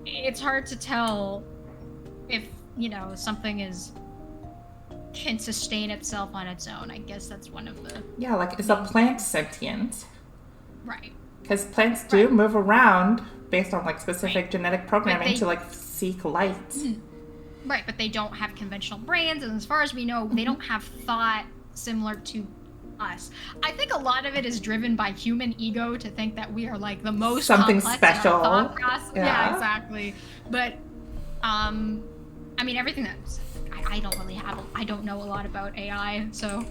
it's hard to tell if, something can sustain itself on its own. I guess that's one of the... Yeah, like, is a plant sentient? Right. Because plants do Right. move around based on, like, specific Right. genetic programming they- to, like, seek light. Right, but they don't have conventional brains, and as far as we know, they don't have thought similar to us. I think a lot of it is driven by human ego to think that we are like the most Something complex in our special. thought process. Yeah. Yeah, exactly. But I mean, everything that's I don't know a lot about AI, so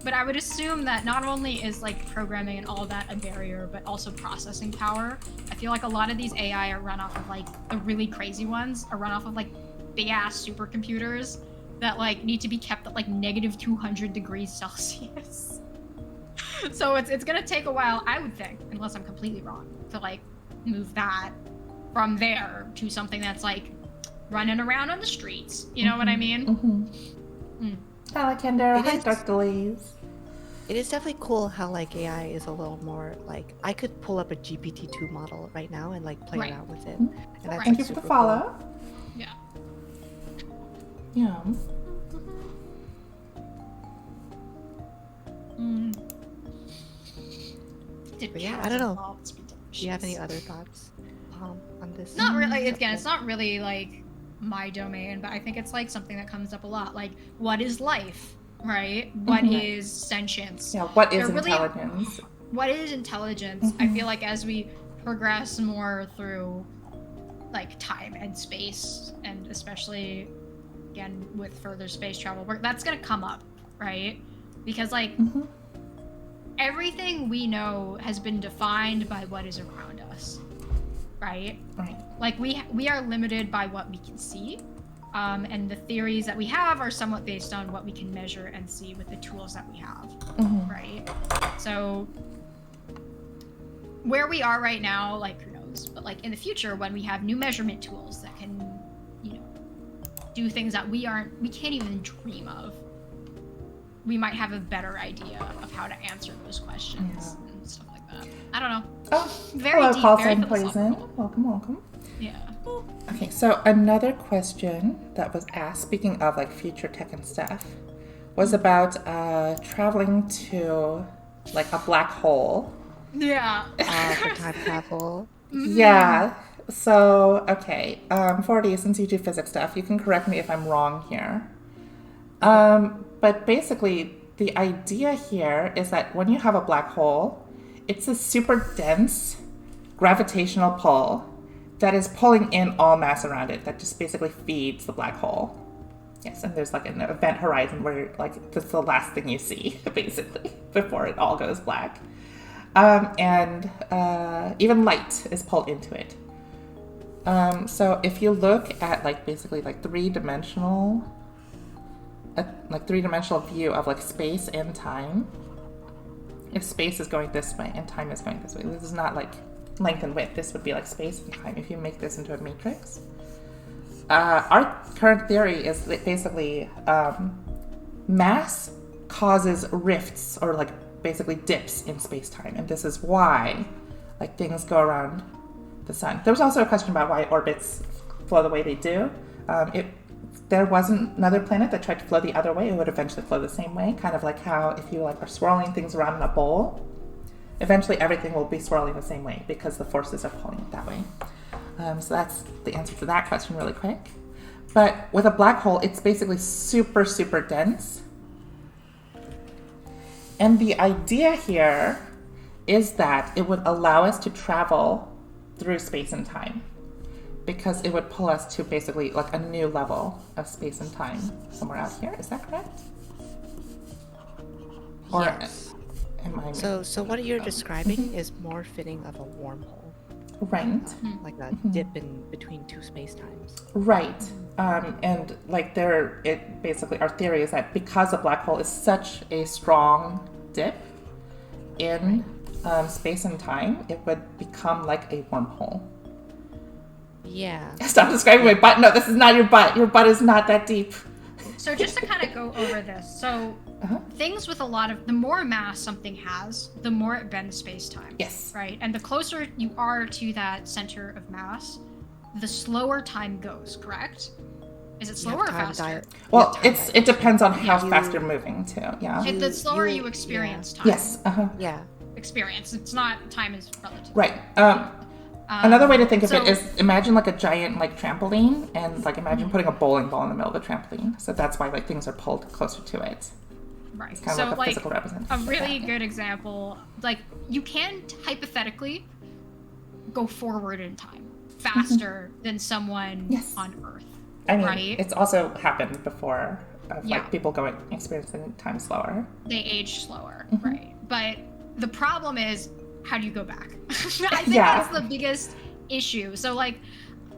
but I would assume that not only is like programming and all that a barrier, but also processing power. I feel like a lot of these AI are run off of like the really crazy ones are run off of like big ass supercomputers that like need to be kept at like -200 degrees Celsius. So it's gonna take a while, I would think, unless I'm completely wrong, to like move that from there to something that's like running around on the streets. You know what I mean? Hello, Kendra. It Hi, is. Dr. Lees. It is definitely cool how like AI is a little more like I could pull up a GPT-2 model right now and like play Right. around with it. And that's, Thank like, you for the super follow. Yeah. Yeah. But yeah, I don't know. Do you have any other thoughts on this? Not really. Again, it's not really like my domain, but I think it's like something that comes up a lot. Like, what is life, right? What is sentience? Yeah, what is They're really- intelligence? What is intelligence? I feel like as we progress more through like time and space, and especially again with further space travel, that's gonna come up, right? Because like everything we know has been defined by what is around us, right? Right. Like we are limited by what we can see, and the theories that we have are somewhat based on what we can measure and see with the tools that we have, right? So where we are right now, like who knows, but like in the future when we have new measurement tools that can, do things that we can't even dream of, we might have a better idea of how to answer those questions and stuff like that. I don't know. Oh, Very hello, deep, call very sign poison. philosophical. Welcome. Yeah. Okay, so another question that was asked, speaking of like future tech and stuff, was about traveling to like a black hole. Yeah. For time travel. Yeah. So, okay, 40, since you do physics stuff, you can correct me if I'm wrong here. But basically, the idea here is that when you have a black hole, it's a super dense gravitational pull that is pulling in all mass around it, that just basically feeds the black hole. Yes, and there's like an event horizon where like that's the last thing you see, basically, before it all goes black. And even light is pulled into it. So if you look at like basically like three-dimensional view of like space and time, if space is going this way and time is going this way, this is not like length and width, this would be like space and time if you make this into a matrix. Our current theory is that basically mass causes rifts or like basically dips in space-time, and this is why like things go around the sun. There was also a question about why orbits flow the way they do. If there wasn't another planet that tried to flow the other way, it would eventually flow the same way, kind of like how if you like are swirling things around in a bowl, eventually everything will be swirling the same way because the forces are pulling it that way. So that's the answer to that question really quick. But with a black hole, it's basically super, super dense. And the idea here is that it would allow us to travel through space and time, because it would pull us to basically like a new level of space and time somewhere out here. Is that correct? Or Yes. am I So what you're describing is more fitting of a wormhole, right? like a dip in between two space-times. Right. And like it basically, our theory is that because a black hole is such a strong dip in space and time, it would become like a wormhole. Yeah. Stop describing my butt. No, this is not your butt. Your butt is not that deep. So just to kind of go over this, so things with a lot of, the more mass something has, the more it bends space-time. Yes. Right? And the closer you are to that center of mass, the slower time goes, correct? Is it slower or faster? Well, it depends on how fast you're moving too. Yeah. The slower you experience time. Yes. Yeah. Experience. It's not, time is relative. Right. Another way to think of so- it is imagine like a giant like trampoline, and like imagine putting a bowling ball in the middle of the trampoline. So that's why like things are pulled closer to it. Right. It's kind So of like a like physical representation. a of really that. good example, like you can hypothetically go forward in time faster than someone Yes. on Earth. I mean, right? it's also happened before of Yeah. like people experiencing time slower. They age slower, Mm-hmm. right? But the problem is, how do you go back? I think Yeah. that's the biggest issue. So like,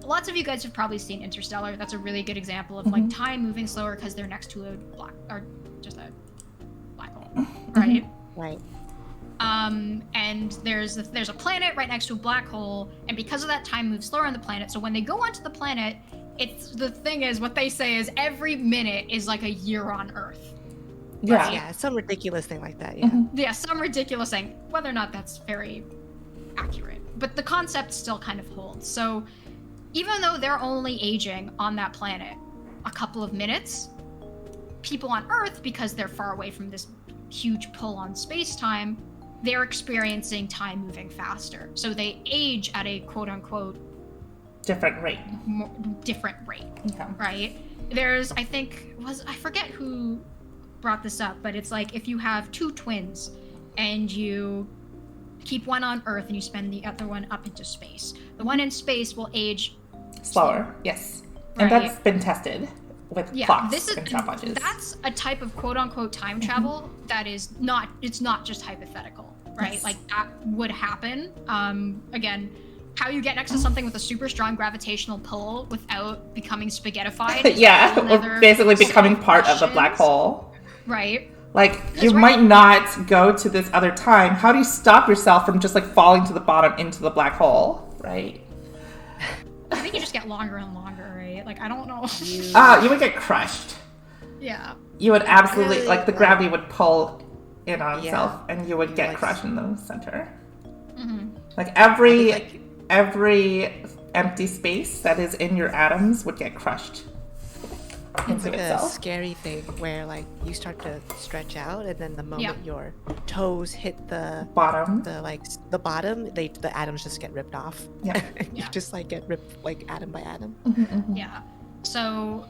lots of you guys have probably seen Interstellar. That's a really good example of like time moving slower because they're next to a black hole, right? Right. And there's a planet right next to a black hole, and because of that, time moves slower on the planet. So when they go onto the planet, what they say is every minute is like a year on Earth. Yeah. Yeah, some ridiculous thing like that. Yeah. Yeah, some ridiculous thing. Whether or not that's very accurate, but the concept still kind of holds. So even though they're only aging on that planet a couple of minutes, people on Earth, because they're far away from this huge pull on space-time, they're experiencing time moving faster. So they age at a quote-unquote Different rate. different rate, Yeah. right? There's, I forget who brought this up, but it's like if you have two twins and you keep one on Earth and you spend the other one up into space, the one in space will age Slower. Yes. And Right. that's been tested with clocks this is and stopwatches. that's a type of quote-unquote time travel that is not, it's not just hypothetical, right? Yes. Like that would happen. Again, how you get next to something with a super strong gravitational pull without becoming spaghettified is yeah, a whole or nother basically set becoming part of the black questions, hole. right? Like, you right- might not go to this other time. How do you stop yourself from just like falling to the bottom into the black hole, right? I think you just get longer and longer, right? Like I don't know. You would get crushed. Yeah. You would absolutely, Really, like, the gravity would pull in on Yeah. itself, and you would You get like- crushed in the center. Mm-hmm. Like, every like- empty space that is in your atoms would get crushed It's into like a itself. scary thing where like you start to stretch out, and then the moment Yeah. your toes hit the Bottom. the bottom, the atoms just get ripped off. Yeah. You Yeah. just like get ripped like atom by atom. Yeah. So,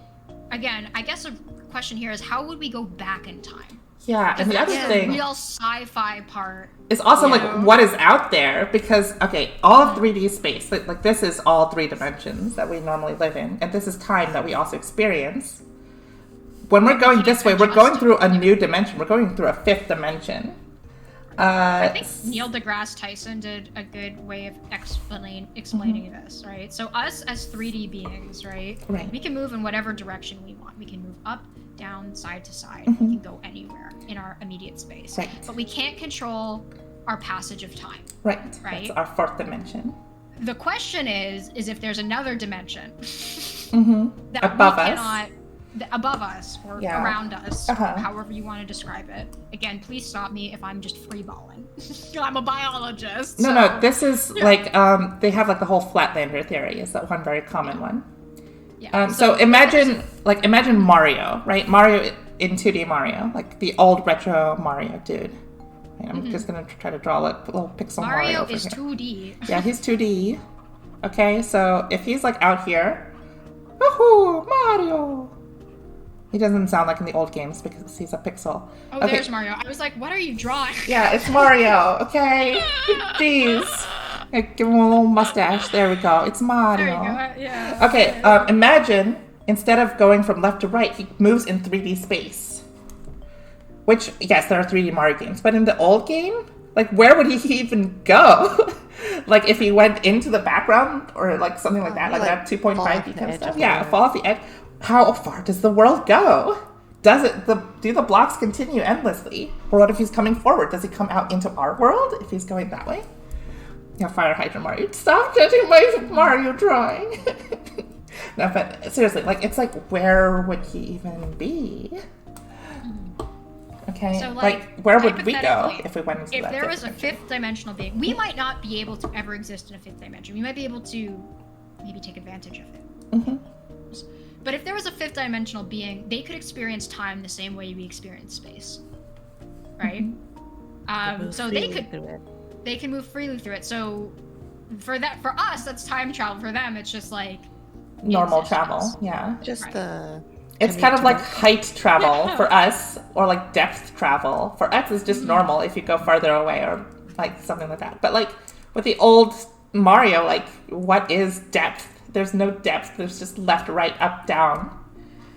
again, I guess a question here is how would we go back in time? Yeah, and the That's other the thing real sci-fi part. is also Yeah. like what is out there, because okay, all of 3D space, like this is all 3 dimensions that we normally live in, and this is time that we also experience. When we're going this way, we're going through a new dimension. We're going through a 5th dimension. I think Neil deGrasse Tyson did a good way of explaining this, right? So us as 3D beings, right? Right. We can move in whatever direction we want. We can move up, down, side to side. We can go anywhere in our immediate space. Right. But we can't control our passage of time. Right. Right. That's our 4th dimension. The question is if there's another dimension that Above we us. cannot above us or Yeah. around us, Uh-huh. however you want to describe it. Again, please stop me if I'm just freeballing. I'm a biologist. No, so- no, this is like they have like the whole Flatlander theory is that one very common one. Yeah. So imagine Mario, right? Mario in 2D Mario, like the old retro Mario dude. Right, I'm just gonna try to draw a little pixel Mario Mario over is here. 2D. Yeah, he's 2D. Okay, so if he's like out here, woohoo, Mario. He doesn't sound like in the old games because he's a pixel. Oh, Okay. there's Mario. I was like, what are you drawing? Yeah, it's Mario. Okay, jeez. Okay, give him a little mustache. There we go. It's Mario. There you go. Yeah. Okay, imagine instead of going from left to right, he moves in 3D space. Which, yes, there are 3D Mario games, but in the old game, like, where would he even go? Like, if he went into the background or like something like that, like that 2.5D fall off the kind of edge stuff. of the Yeah, world. fall off the edge. How far does the world go? Do the blocks continue endlessly? Or what if he's coming forward? Does he come out into our world if he's going that way? Yeah, Fire Hydrant Mario. Stop judging my Mario drawing. No, but seriously, like, it's like, where would he even be? Okay, So, like, where would we go hypothetically, if we went into if that there fifth was a dimension? 5th dimensional being, we might not be able to ever exist in a 5th dimension. We might be able to maybe take advantage of it. Mhm. But if there was a 5th dimensional being, they could experience time the same way we experience space, right? Move So they freely could through it. they can move freely through it. So for us, that's time travel. For them, it's just like Normal existence. travel, yeah. Just Right. the It's commute kind of to like work. height travel for us, or like depth travel. For us, it's just normal if you go farther away, or like something like that. But like with the old Mario, like, what is depth? There's no depth. There's just left, right, up, down.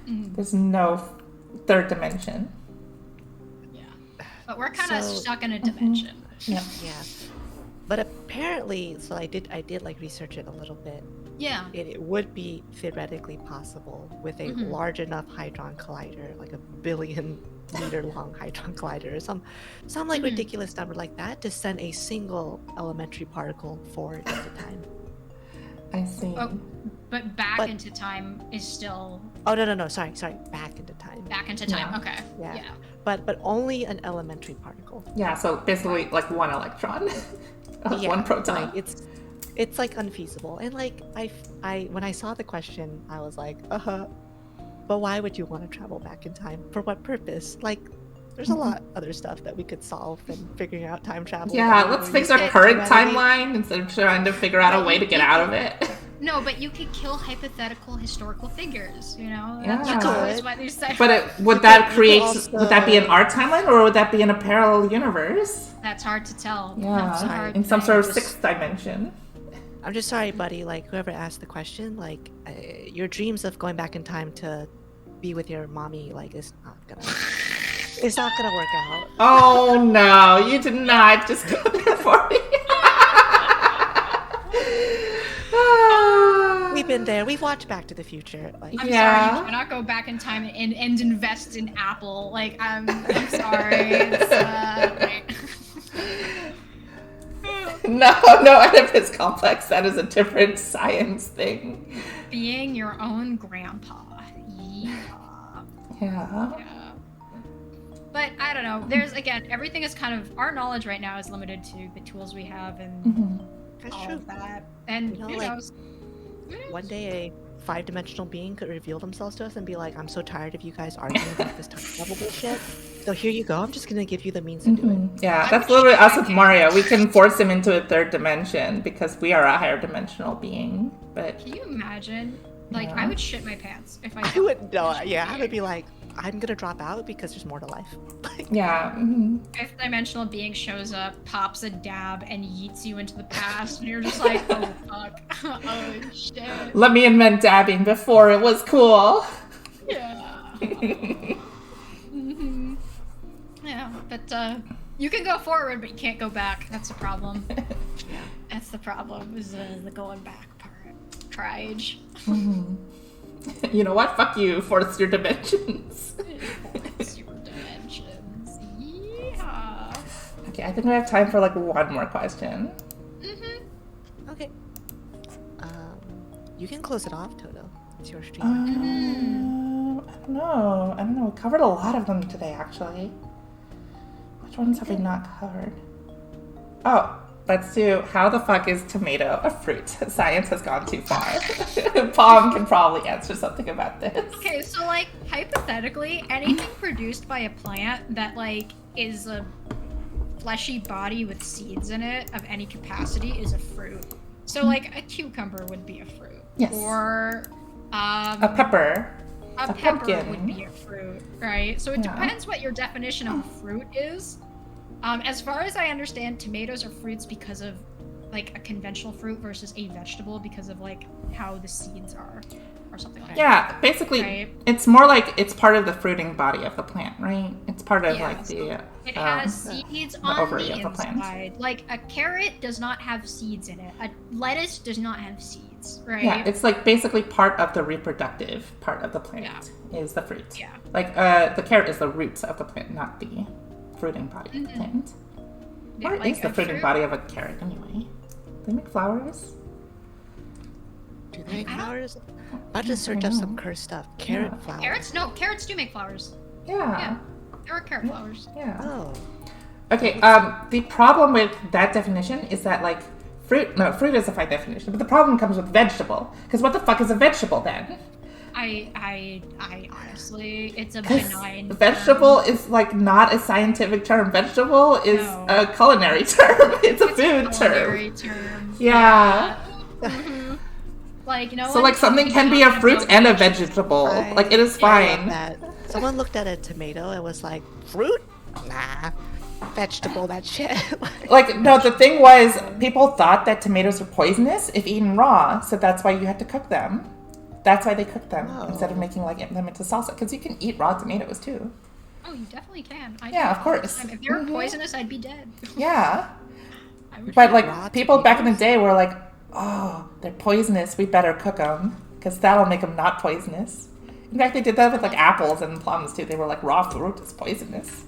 There's no 3rd dimension. yeah. But we're kind of So- stuck in a dimension. Yeah. yeah. But apparently, so I did like research it a little bit. Yeah. It would be theoretically possible with a Mhm. large enough hadron collider, like a billion-meter long hadron collider, or some like Mhm. ridiculous number like that, to send a single elementary particle forward at a time. I see. Oh, but back But- into time is still Oh no, sorry, back into time. back into time. Yeah. Okay. Yeah. Yeah. But only an elementary particle. Yeah, so basically like one electron, Yeah, one proton. Like, it's like unfeasible. And like I when I saw the question, I was like, but why would you want to travel back in time? For what purpose? Like, there's a lot other stuff that we could solve than figuring out time travel. Yeah, let's fix our You current get- timeline instead of trying to figure out a way to get out of it. No, but you could kill hypothetical historical figures. You know. Yeah. That's You could. always why these sci- But would You that could create? also- Would that be in our timeline, or would that be in a parallel universe? That's hard to tell. Yeah, That's hard in some to- sort of 6th dimension. I'm just sorry, buddy. Like, whoever asked the question, like, your dreams of going back in time to be with your mommy, like, it's not gonna work out. Oh no, you did not just go there for me. We've been there. We've watched Back to the Future. Like, I'm Yeah. sorry, you cannot go back in time and invest in Apple. Like, I'm sorry. It's, like... No Oedipus complex. That is a different science thing. Being your own grandpa. Yeah. Yeah. Yeah. But I don't know. There's, again, everything is kind of, our knowledge right now is limited to the tools we have and Mhm. that's all true. of that. And You know, who like- knows? one day a 5-dimensional being could reveal themselves to us and be like, I'm so tired of you guys arguing about this time travel bullshit. So here you go. I'm just gonna give you the means to do it. Yeah, that's literally us with Mario. We can force him into a third dimension because we are a higher dimensional being. But Can you imagine? Like, Yeah. I would shit my pants if I would no, yeah, I would be like, I'm gonna drop out because there's more to life. yeah, Fifth dimensional being shows up, pops a dab, and yeets you into the past, and you're just like, oh fuck, oh shit, let me invent dabbing before it was cool. yeah. hmm Yeah, but you can go forward, but you can't go back. That's the problem. That's the problem. Is the going back part. Triage. You know what? Fuck you, force your dimensions. It's your dimensions. Yeah. Okay, I think we have time for like one more question. Okay. You can close it off, Toto. It's your stream. I don't know. We covered a lot of them today, actually. Which ones have we not covered? Oh, let's do how the fuck is tomato a fruit? Science has gone too far. Palm can probably answer something about this. Okay, so like hypothetically, anything produced by a plant that like is a fleshy body with seeds in it of any capacity is a fruit. So like a cucumber would be a fruit. Yes. Or A pepper. a a pepper pumpkin. would be a fruit, right? So it Yeah. depends what your definition of a fruit is. As far as I understand, tomatoes are fruits because of like a conventional fruit versus a vegetable because of like how the seeds are or something like that. Yeah, basically, Right. it's more like it's part of the fruiting body of the plant, right? It's part of Yeah, like the It has seeds on ovary the of the plant. inside. Like a carrot does not have seeds in it. A lettuce does not have seeds, right? yeah, it's like basically part of the reproductive part of the plant is the fruit. Yeah. Like the carrot is the roots of the plant, not the fruiting body of the plant. Yeah, What like is the a fruiting fruit- body of a carrot anyway? They make flowers? Do they make I don't- flowers? I'll just search up some cursed stuff. Carrot Yeah. flowers. Carrots? No, carrots do make flowers. Yeah. Yeah. There are carrot flowers. Yeah. Oh. Okay, the problem with that definition is that, like, fruit is a fine definition, but the problem comes with vegetable. Because what the fuck is a vegetable then? I honestly, it's a 'Cause benign vegetable term. is, like, not a scientific term. Vegetable is No. a culinary term. It's a food culinary term. term. Yeah. Mhm. Like, no So, one like, something can be a fruit and a vegetable. Like, it is I love fine. that. Someone looked at a tomato and was like, fruit? Nah. Vegetable, that shit. Like, no, the thing was, people thought that tomatoes were poisonous if eaten raw, so that's why you had to cook them. That's why they cooked them instead of making like them into salsa, because you can eat raw tomatoes too. Oh, you definitely can. I Yeah, do of all the course. time. If they were Mhm. poisonous, I'd be dead. Yeah, I would but Raw like people back in the tomatoes? day were like, "Oh, they're poisonous. We better cook them because that'll make them not poisonous." In fact, they did that with like apples and plums too. They were like, "Raw fruit is poisonous."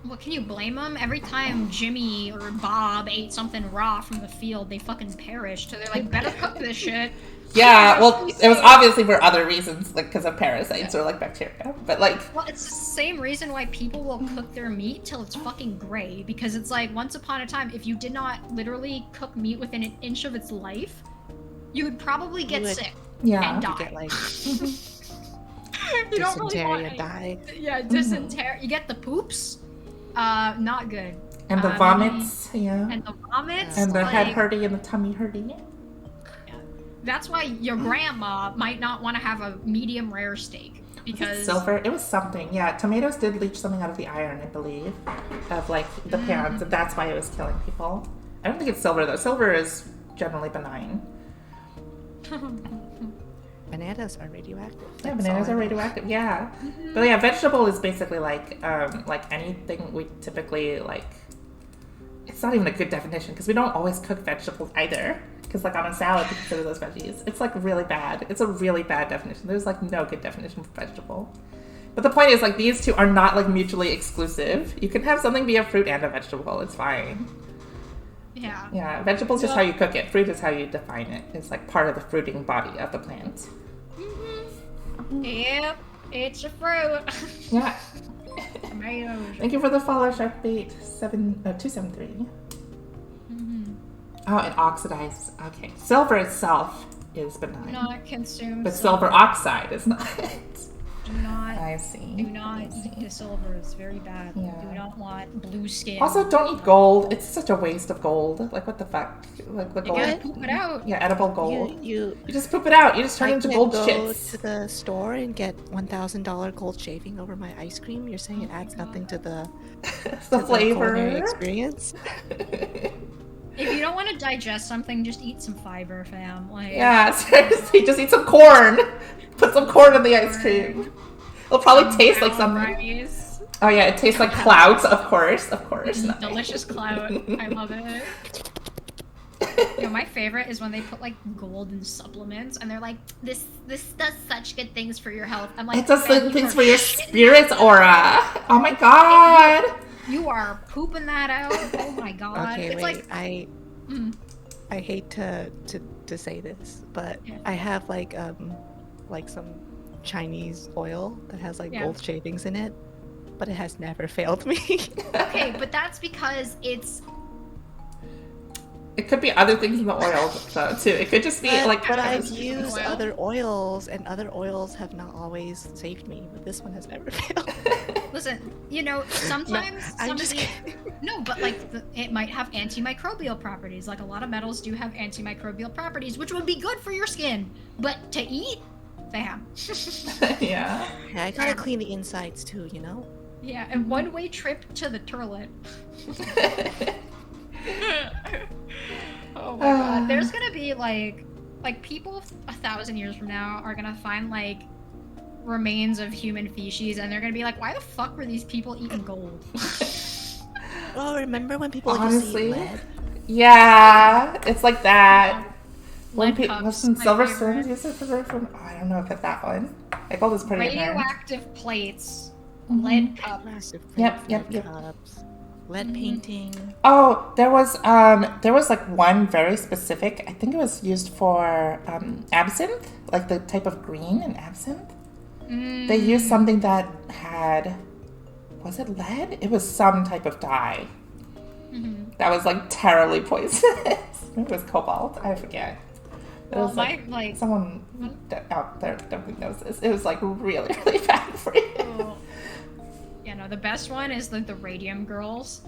Well, can you blame them? Every time Jimmy or Bob ate something raw from the field, they fucking perished. So they're like, better cook this shit. Yeah, well, it was obviously for other reasons, like because of parasites or like bacteria. But like, Well, it's the same reason why people will cook their meat till it's fucking gray. Because it's like, once upon a time, if you did not literally cook meat within an inch of its life, you would probably get would- sick yeah, and die. You get like You don't really dysentery want and any- die. Yeah, dysentery. You get the poops. Not good. and the vomits, yeah, And the vomits. and the head like, hurting and the tummy hurting. That's why your grandma might not want to have a medium rare steak because Silver, it was something. Yeah, tomatoes did leach something out of the iron, I believe, of like the pans, and that's why it was killing people. I don't think it's silver though. Silver is generally benign. Bananas are radioactive. Yeah, That's bananas all I are know. radioactive. Yeah, but yeah, vegetable is basically like anything we typically like. It's not even a good definition because we don't always cook vegetables either. Because like on a salad, we consider those veggies. It's like really bad. It's a really bad definition. There's like no good definition for vegetable. But the point is like these two are not like mutually exclusive. You can have something be a fruit and a vegetable. It's fine. yeah. Yeah, vegetable is just how you cook it. Fruit is how you define it. It's like part of the fruiting body of the plant. Yep, it's a fruit. Yeah. Tomatoes. Thank you for the follow, Sharkbait 273. Oh, it oxidizes. Okay. Silver itself is Do benign. not consume But silver oxide is not. Do not. I see. Do not eat the silver. It's very bad. Yeah. You do not want blue skin. Also, don't eat gold. It's such a waste of gold. Like, what the fuck? Like, the You gotta gold. poop it out. Yeah, edible gold. You You just poop it out. You just turn I it into can gold go shits. to the store and get $1,000 gold shaving over my ice cream. You're saying it adds nothing to the The culinary flavor. experience. If you don't want to digest something, just eat some fiber, fam. Like, Yeah, seriously, just eat some corn. Put some corn in the ice cream. It'll probably taste like brown something. rice, Oh yeah, it tastes like clouds, of course. Nice. delicious cloud. I love it. You know, my favorite is when they put like gold in supplements, and they're like, "This does such good things for your health." I'm like, It does "Man, the you things are for your shitting spirit's that aura. out. Oh my god. You are pooping that out. Oh my god! Okay, It's wait. like, mm, I hate to say this, but Yeah. I have like some Chinese oil that has like Yeah. gold shavings in it, but it has never failed me. okay, but that's because it's It could be other things in the oil though too. It could just be like but I've Chinese used oil? other oils, and other oils have not always saved me, but this one has never failed. listen. You know, sometimes I'm some just of the, kidding. no, but like it might have antimicrobial properties. Like a lot of metals do have antimicrobial properties, which would be good for your skin. But to eat, fam. yeah. Yeah, I gotta clean the insides too, you know? Yeah, and one-way trip to the toilet. Oh my god. There's gonna be like people 1,000 years from now are gonna find like remains of human feces, and they're gonna be like, why the fuck were these people eating gold? Oh, remember when people used Honestly, to eat lead? yeah, it's like that. When Lead people cups, some my silver favorite. spoons used to preserve from. Oh, I don't know if it's that one. Like gold is pretty inherent. Radioactive plates, Mhm. lead cups. Plastic Yep, plates, yep, lead yep. cups, lead Mhm. painting. Oh, there was like one very specific. I think it was used for absinthe, like the type of green in absinthe. They used something that had, was it lead? It was some type of dye that was like terribly poisonous. Maybe it was cobalt. I forget. It Well, was my like someone out there definitely knows this. It was like really, really bad for you. oh, yeah, no, the best one is the radium girls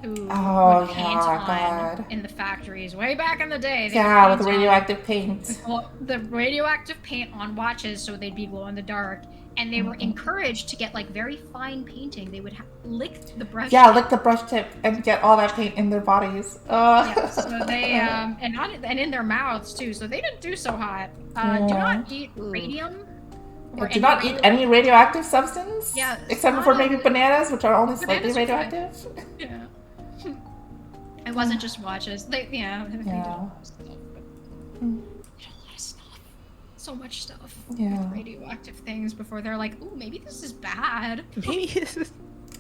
who Oh, would paint yeah, on God. in the factories way back in the day. They Yeah, would with paint on- radioactive paint. well, the radioactive paint on watches so they'd be glow in the dark, and they were encouraged to get like very fine painting. They would lick the brush. Yeah, tip. lick the brush tip and get all that paint in their bodies. Yeah, so they and in their mouths too. So they didn't do so hot. Do Yeah. not eat radium. or Do not eat radio- any radioactive substance. Yeah, Except for maybe not- bananas, which are only slightly Bananas are fine. radioactive. Yeah. It wasn't just watches. They did a Yeah. lot of stuff. But Mm. they did a lot of stuff. So much stuff. Yeah. With radioactive things before they're like, ooh, maybe this is bad. Maybe this is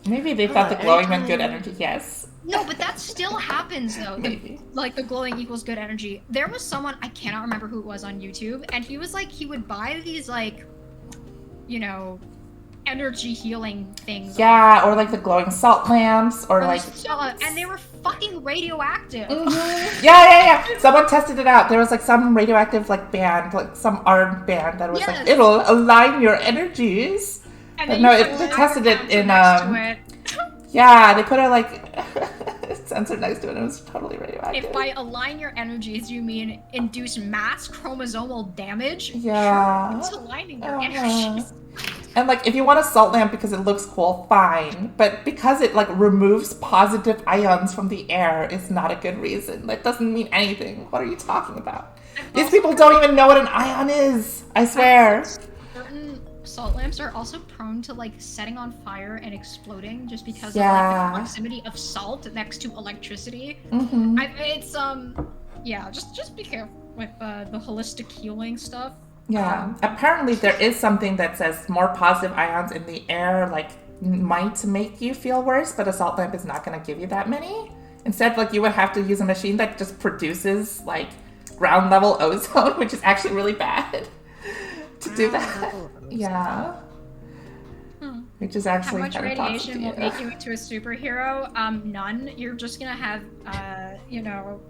Maybe they thought the every glowing meant good time- energy. Yes. No, but that still happens though. Maybe. Like the glowing equals good energy. There was someone, I cannot remember who it was on YouTube, and he was like, he would buy these like, you know, energy healing things. Yeah, or like the glowing salt lamps, or like. And they were fucking radioactive. Mhm. Yeah. Someone tested it out. There was like some radioactive like band, like some arm band that was Yes. like, it'll align your energies. And But then no, you it- put they a tested it sensor in, next to it. Yeah, they put a like sensor next to it and it was totally radioactive. If by align your energies you mean induce mass chromosomal damage, Yeah. sure, it's aligning your Uh-huh. energies. And like if you want a salt lamp because it looks cool, fine. But because it like removes positive ions from the air is not a good reason. That doesn't mean anything. What are you talking about? These people don't even know what an ion is. I swear. Certain salt lamps are also prone to like setting on fire and exploding just because Yeah. of like the proximity of salt next to electricity. Mm-hmm. It's yeah, just be careful with the holistic healing stuff. Yeah. Apparently there is something that says more positive ions in the air like might make you feel worse, but a salt lamp is not going to give you that many. Instead, like you would have to use a machine that just produces like ground level ozone, which is actually really bad to do that. Yeah. which is How actually much kind of radiation will toxic. make you into a superhero? None. You're just gonna have,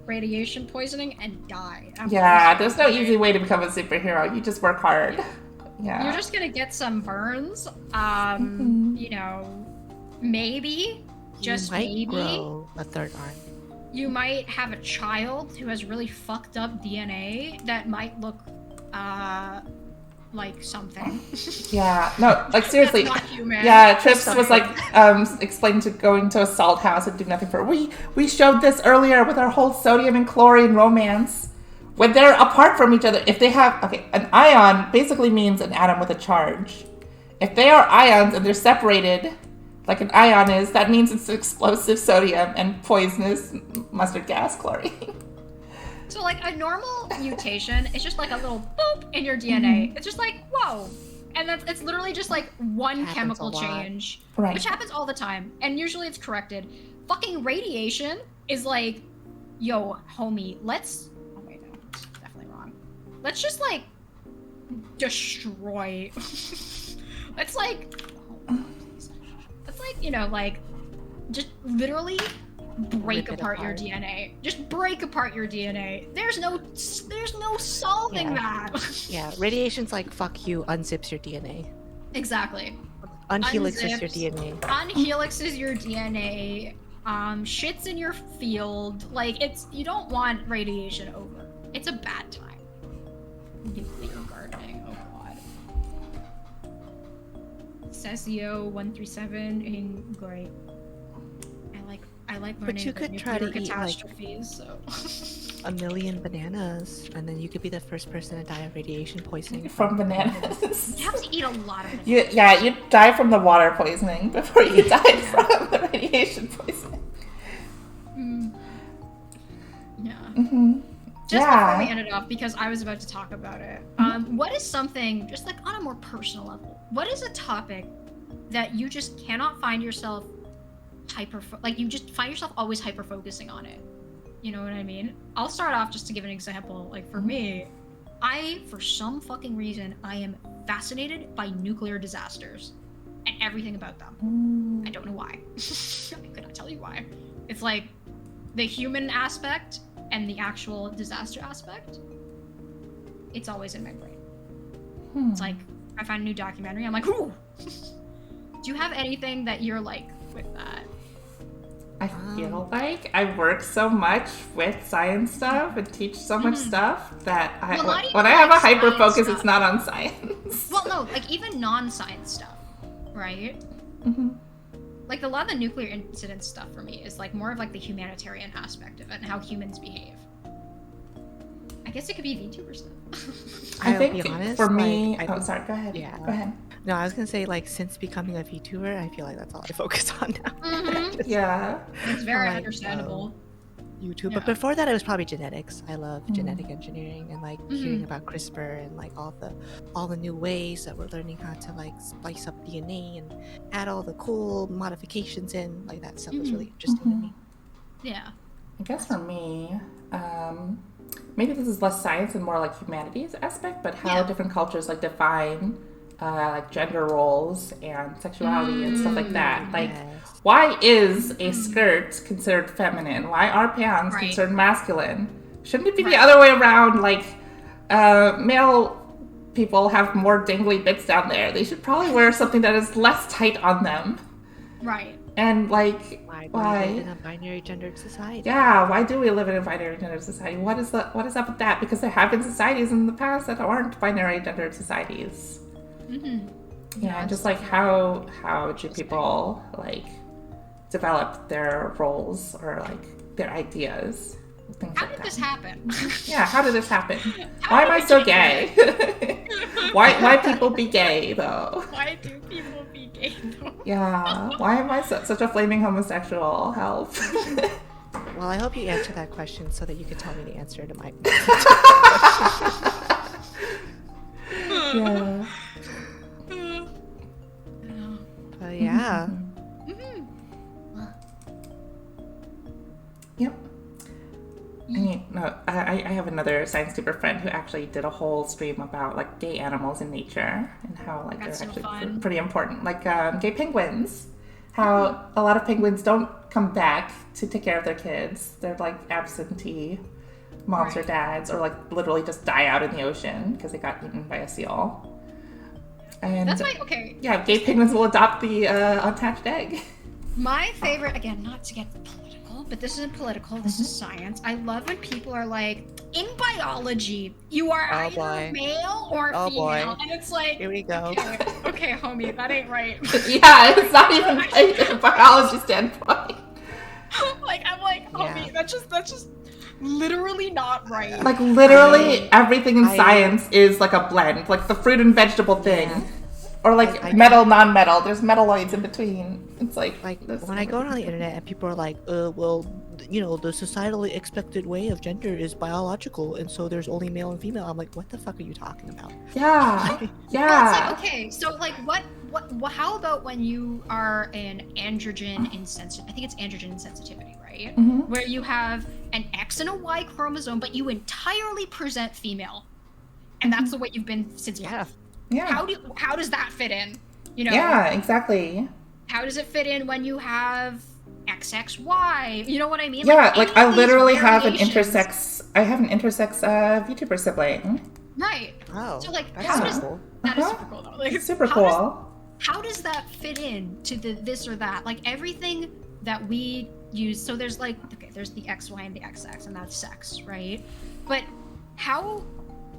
radiation poisoning and die. Yeah, there's no easy way to become a superhero. You just work hard. Yeah. You're just gonna get some burns. Mhm. Maybe, just you might maybe, grow a third arm. you might have a child who has really fucked up DNA that might look, like something. Yeah. No, like seriously. That's not human. Yeah, Trips was Sorry. like explained to going to a salt house and do nothing for her. We showed this earlier with our whole sodium and chlorine romance. When they're apart from each other, if they have an ion basically means an atom with a charge. If they are ions and they're separated, like an ion is, that means it's explosive sodium and poisonous mustard gas chlorine. So, like, a normal mutation is just like a little boop in your DNA. It's just like, whoa. And it's literally just like one Happens chemical a lot. change, Right. which happens all the time. And usually it's corrected. Fucking radiation is like, yo, homie, let's. Oh, wait, no. It's definitely wrong. Let's just, like, destroy. Let's, like, just literally break Rip it apart your apart. DNA. Just break apart your DNA. There's no solving Yeah. that. Yeah, radiation's like fuck you, unzips your DNA. Exactly. Unhelixes your Unzips. DNA. Unhelixes your DNA. Shits in your field. Like, you don't want radiation over. It's a bad time. Nuclear gardening. Oh god. Cesio 137 in great. I like learning you about could try nuclear to eat, like- catastrophes. So. A million bananas, and then you could be the first person to die of radiation poisoning. From bananas. You have to eat a lot of it. You die from the water poisoning before you die from the radiation poisoning. Yeah. Mm-hmm. Just Yeah. before we end it off, because I was about to talk about it. What is something, just like on a more personal level, what is a topic that you just cannot find yourself you just find yourself always hyper focusing on it? You know what I mean? I'll start off just to give an example. Like, for me, for some fucking reason, I am fascinated by nuclear disasters and everything about them. I don't know why. I could not tell you why. It's like the human aspect and the actual disaster aspect. It's always in my brain. It's like, I find a new documentary, I'm like, ooh! Do you have anything that you're like with that? I feel like I work so much with science stuff and teach so much stuff that Well, not even when I have a like hyper science focus, stuff. it's not on science. Well, no, like even non-science stuff, right? Mm-hmm. Like a lot of the nuclear incident stuff for me is like more of like the humanitarian aspect of it and how humans behave. I guess it could be VTuber stuff. I I'll think be honest, for me, like, I sorry, go ahead. Yeah. Go ahead. No, I was gonna say, like, since becoming a VTuber, I feel like that's all I focus on now. Mhm. Yeah. It's very Like, understandable. YouTube. Yeah. But before that, it was probably genetics. I love Mm. genetic engineering and like hearing about CRISPR and like all the new ways that we're learning how to like splice up DNA and add all the cool modifications in. Like that stuff was really interesting to me. Yeah. I guess for me, maybe this is less science and more like humanities aspect, but how Yeah. different cultures like define like gender roles and sexuality and stuff like that. Like, Yes. why is a skirt considered feminine? Why are pants Right. considered masculine? Shouldn't it be Right. the other way around? Like, male people have more dangly bits down there. They should probably wear something that is less tight on them. Right. And like, Why do we why? live in a binary gendered society? Yeah, why do we live in a binary gendered society? What is up with that? Because there have been societies in the past that aren't binary gendered societies. Mm-hmm. Yeah, just like how do people like develop their roles or like their ideas? Things How like did that. this happen? Yeah, how did this happen? How Why did am I we so get gay? why people be gay though? Why do people be gay though? Yeah, why am I such a flaming homosexual? Help. Well, I hope you answer that question so that you can tell me the answer to my. Yeah. But yeah. Yep. I mean, no, I have another science tuber friend who actually did a whole stream about like gay animals in nature and how like That's they're so actually fun. pretty important. Like gay penguins, how a lot of penguins don't come back to take care of their kids. They're like absentee moms or Right. dads, or like literally just die out in the ocean because they got eaten by a seal. And That's my okay. yeah, gay penguins will adopt the unattached egg. My favorite, again, not to get political, but this isn't political, this is Mm-hmm. science. I love when people are like, in biology, you are Oh, either boy. male or Oh, female. boy. And it's like, Here we go. okay, homie, that ain't right. Yeah, it's not even like a biology standpoint. Like, I'm like, homie, Yeah. that's just literally not right. Like literally everything in I- science is like a blend, like the fruit and vegetable thing, Yeah. or like I- metal, non-metal. There's metalloids in between. It's like this- When I go on the internet and people are like, well, you know, the societally expected way of gender is biological, and so there's only male and female. I'm like, what the fuck are you talking about? yeah, Well, it's yeah. like, okay, so like what how about when you are an androgen insensitive, I think it's androgen insensitivity, right? Mhm. Where you have an X and a Y chromosome, but you entirely present female. And that's the way you've been since birth. Yeah. Yeah, How does that fit in? You know? yeah, exactly. How does it fit in when you have XXY? You know what I mean? Yeah, like any I of these literally have an variations- intersex. I have an intersex VTuber sibling. Right. Oh, So, like, that's how so does- cool. That is Uh-huh. super cool though. Like, It's super how does- cool. how does that fit in to the this or that? Like everything that we use, so there's like, okay, there's the XY and the XX, and that's sex, right? But how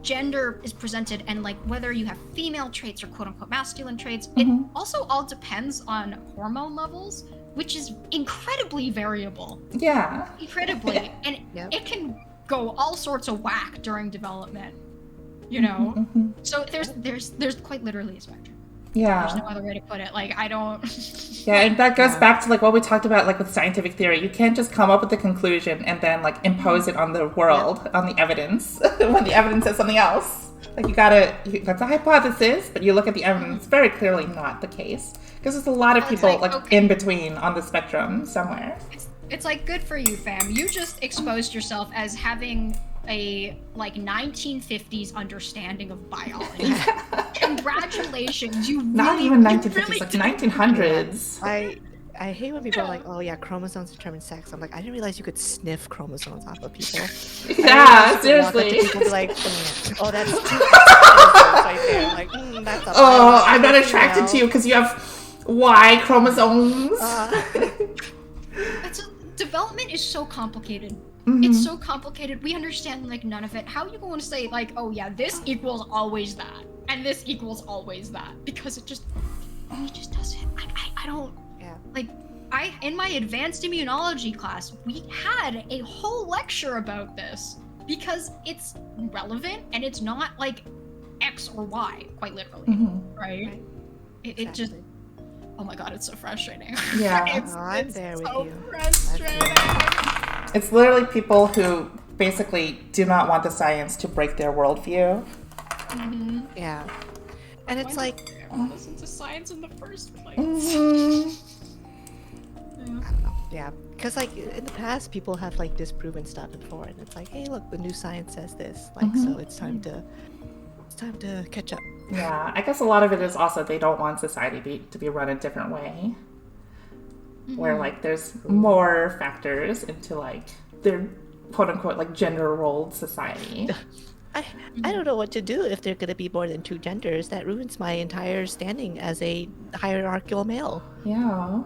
gender is presented, and like whether you have female traits or quote unquote masculine traits, Mhm. it also all depends on hormone levels, which is incredibly variable. Yeah, Incredibly. And Yep. it can go all sorts of whack during development. You know? Mhm. So there's quite literally a spectrum. Yeah. There's no other way to put it. Like I don't. Yeah, and that goes Yeah. back to like what we talked about, like with scientific theory. You can't just come up with a conclusion and then like impose it on the world, on the evidence, when the evidence says something else. Like that's a hypothesis, but you look at the evidence, very clearly not the case. Because there's a lot of Well, it's people like, like okay. in between on the spectrum somewhere. It's like good for you, fam. You just exposed yourself as having a like 1950s understanding of biology. Congratulations, you Not really, even you 1950s, really like did. 1900s. I hate when people are like, oh yeah, chromosomes determine sex. I'm like, I didn't realize you could sniff chromosomes off of people. Yeah, I didn't realize you could walk up to seriously. people and be like, oh, that's two chromosomes right there. I'm like, that's a Oh, I'm not biological attracted to female." you because you have Y chromosomes. Development is so complicated. Mhm. It's so complicated. We understand like none of it. How are you going to say like, oh yeah, this equals always that, and this equals always that? Because it just doesn't. I don't. Yeah. Like, in my advanced immunology class, we had a whole lecture about this because it's relevant and it's not like X or Y, quite literally, Mhm. right? Right. It just. Exactly. Oh my god, it's so frustrating. Yeah. it's, Oh, I'm it's there with so you. frustrating. It's literally people who basically do not want the science to break their worldview. Mm-hmm. Yeah. And it's like, listen to science in the first place. Mhm. I don't know. Yeah. Because like in the past, people have like disproven stuff before, and it's like, hey, look, the new science says this. Like, so it's time to catch up. Yeah, I guess a lot of it is also they don't want society to be run a different way, where like there's more factors into like their quote unquote like gender rolled society. I don't know what to do if there are going to be more than two genders. That ruins my entire standing as a hierarchical male. Yeah.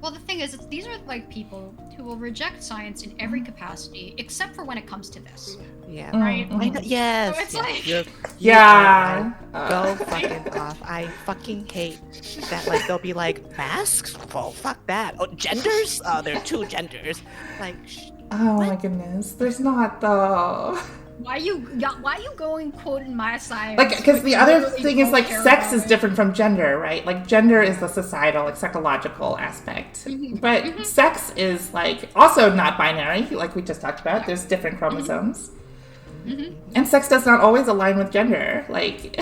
Well, the thing is, these are like people who will reject science in every capacity, except for when it comes to this. Yeah. Right. Mhm. I know, yes. So it's yes, like- you Yeah. are right. Go fucking off. I fucking hate that. Like they'll be like masks. Well, fuck that. Oh, genders? Oh, there are two genders. Like, Oh my goodness. There's not though. Why you going quoting my science? Like, because when the you other literally thing is don't like care sex about is it? different from gender, right? Like gender is the societal, like psychological aspect, but sex is like also not binary, like we just talked about. There's different chromosomes, and sex does not always align with gender. Like,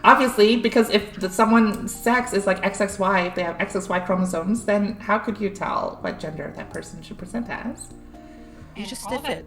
obviously, because if someone's sex is like XXY, if they have XXY chromosomes, then how could you tell what gender that person should present as? you And just all sniff it.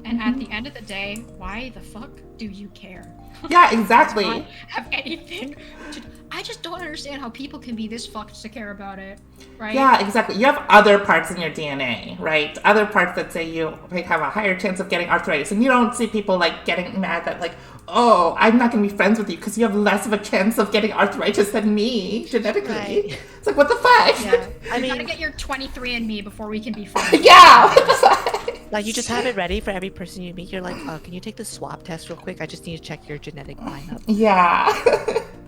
And at the end of the day, why the fuck do you care? Yeah, Does exactly. not have anything to... I just don't understand how people can be this fucked to care about it, right? Yeah, exactly. You have other parts in your DNA, right? Other parts that say you like have a higher chance of getting arthritis, and you don't see people like getting mad that like, oh, I'm not going to be friends with you because you have less of a chance of getting arthritis than me genetically. Right. It's like, what the fuck? Yeah, I You gotta mean, get your 23andMe before we can be friends. Yeah. What the fuck? like you just have it ready for every person you meet. You're like, can you take the swab test real quick? I just need to check your genetic lineup. Yeah.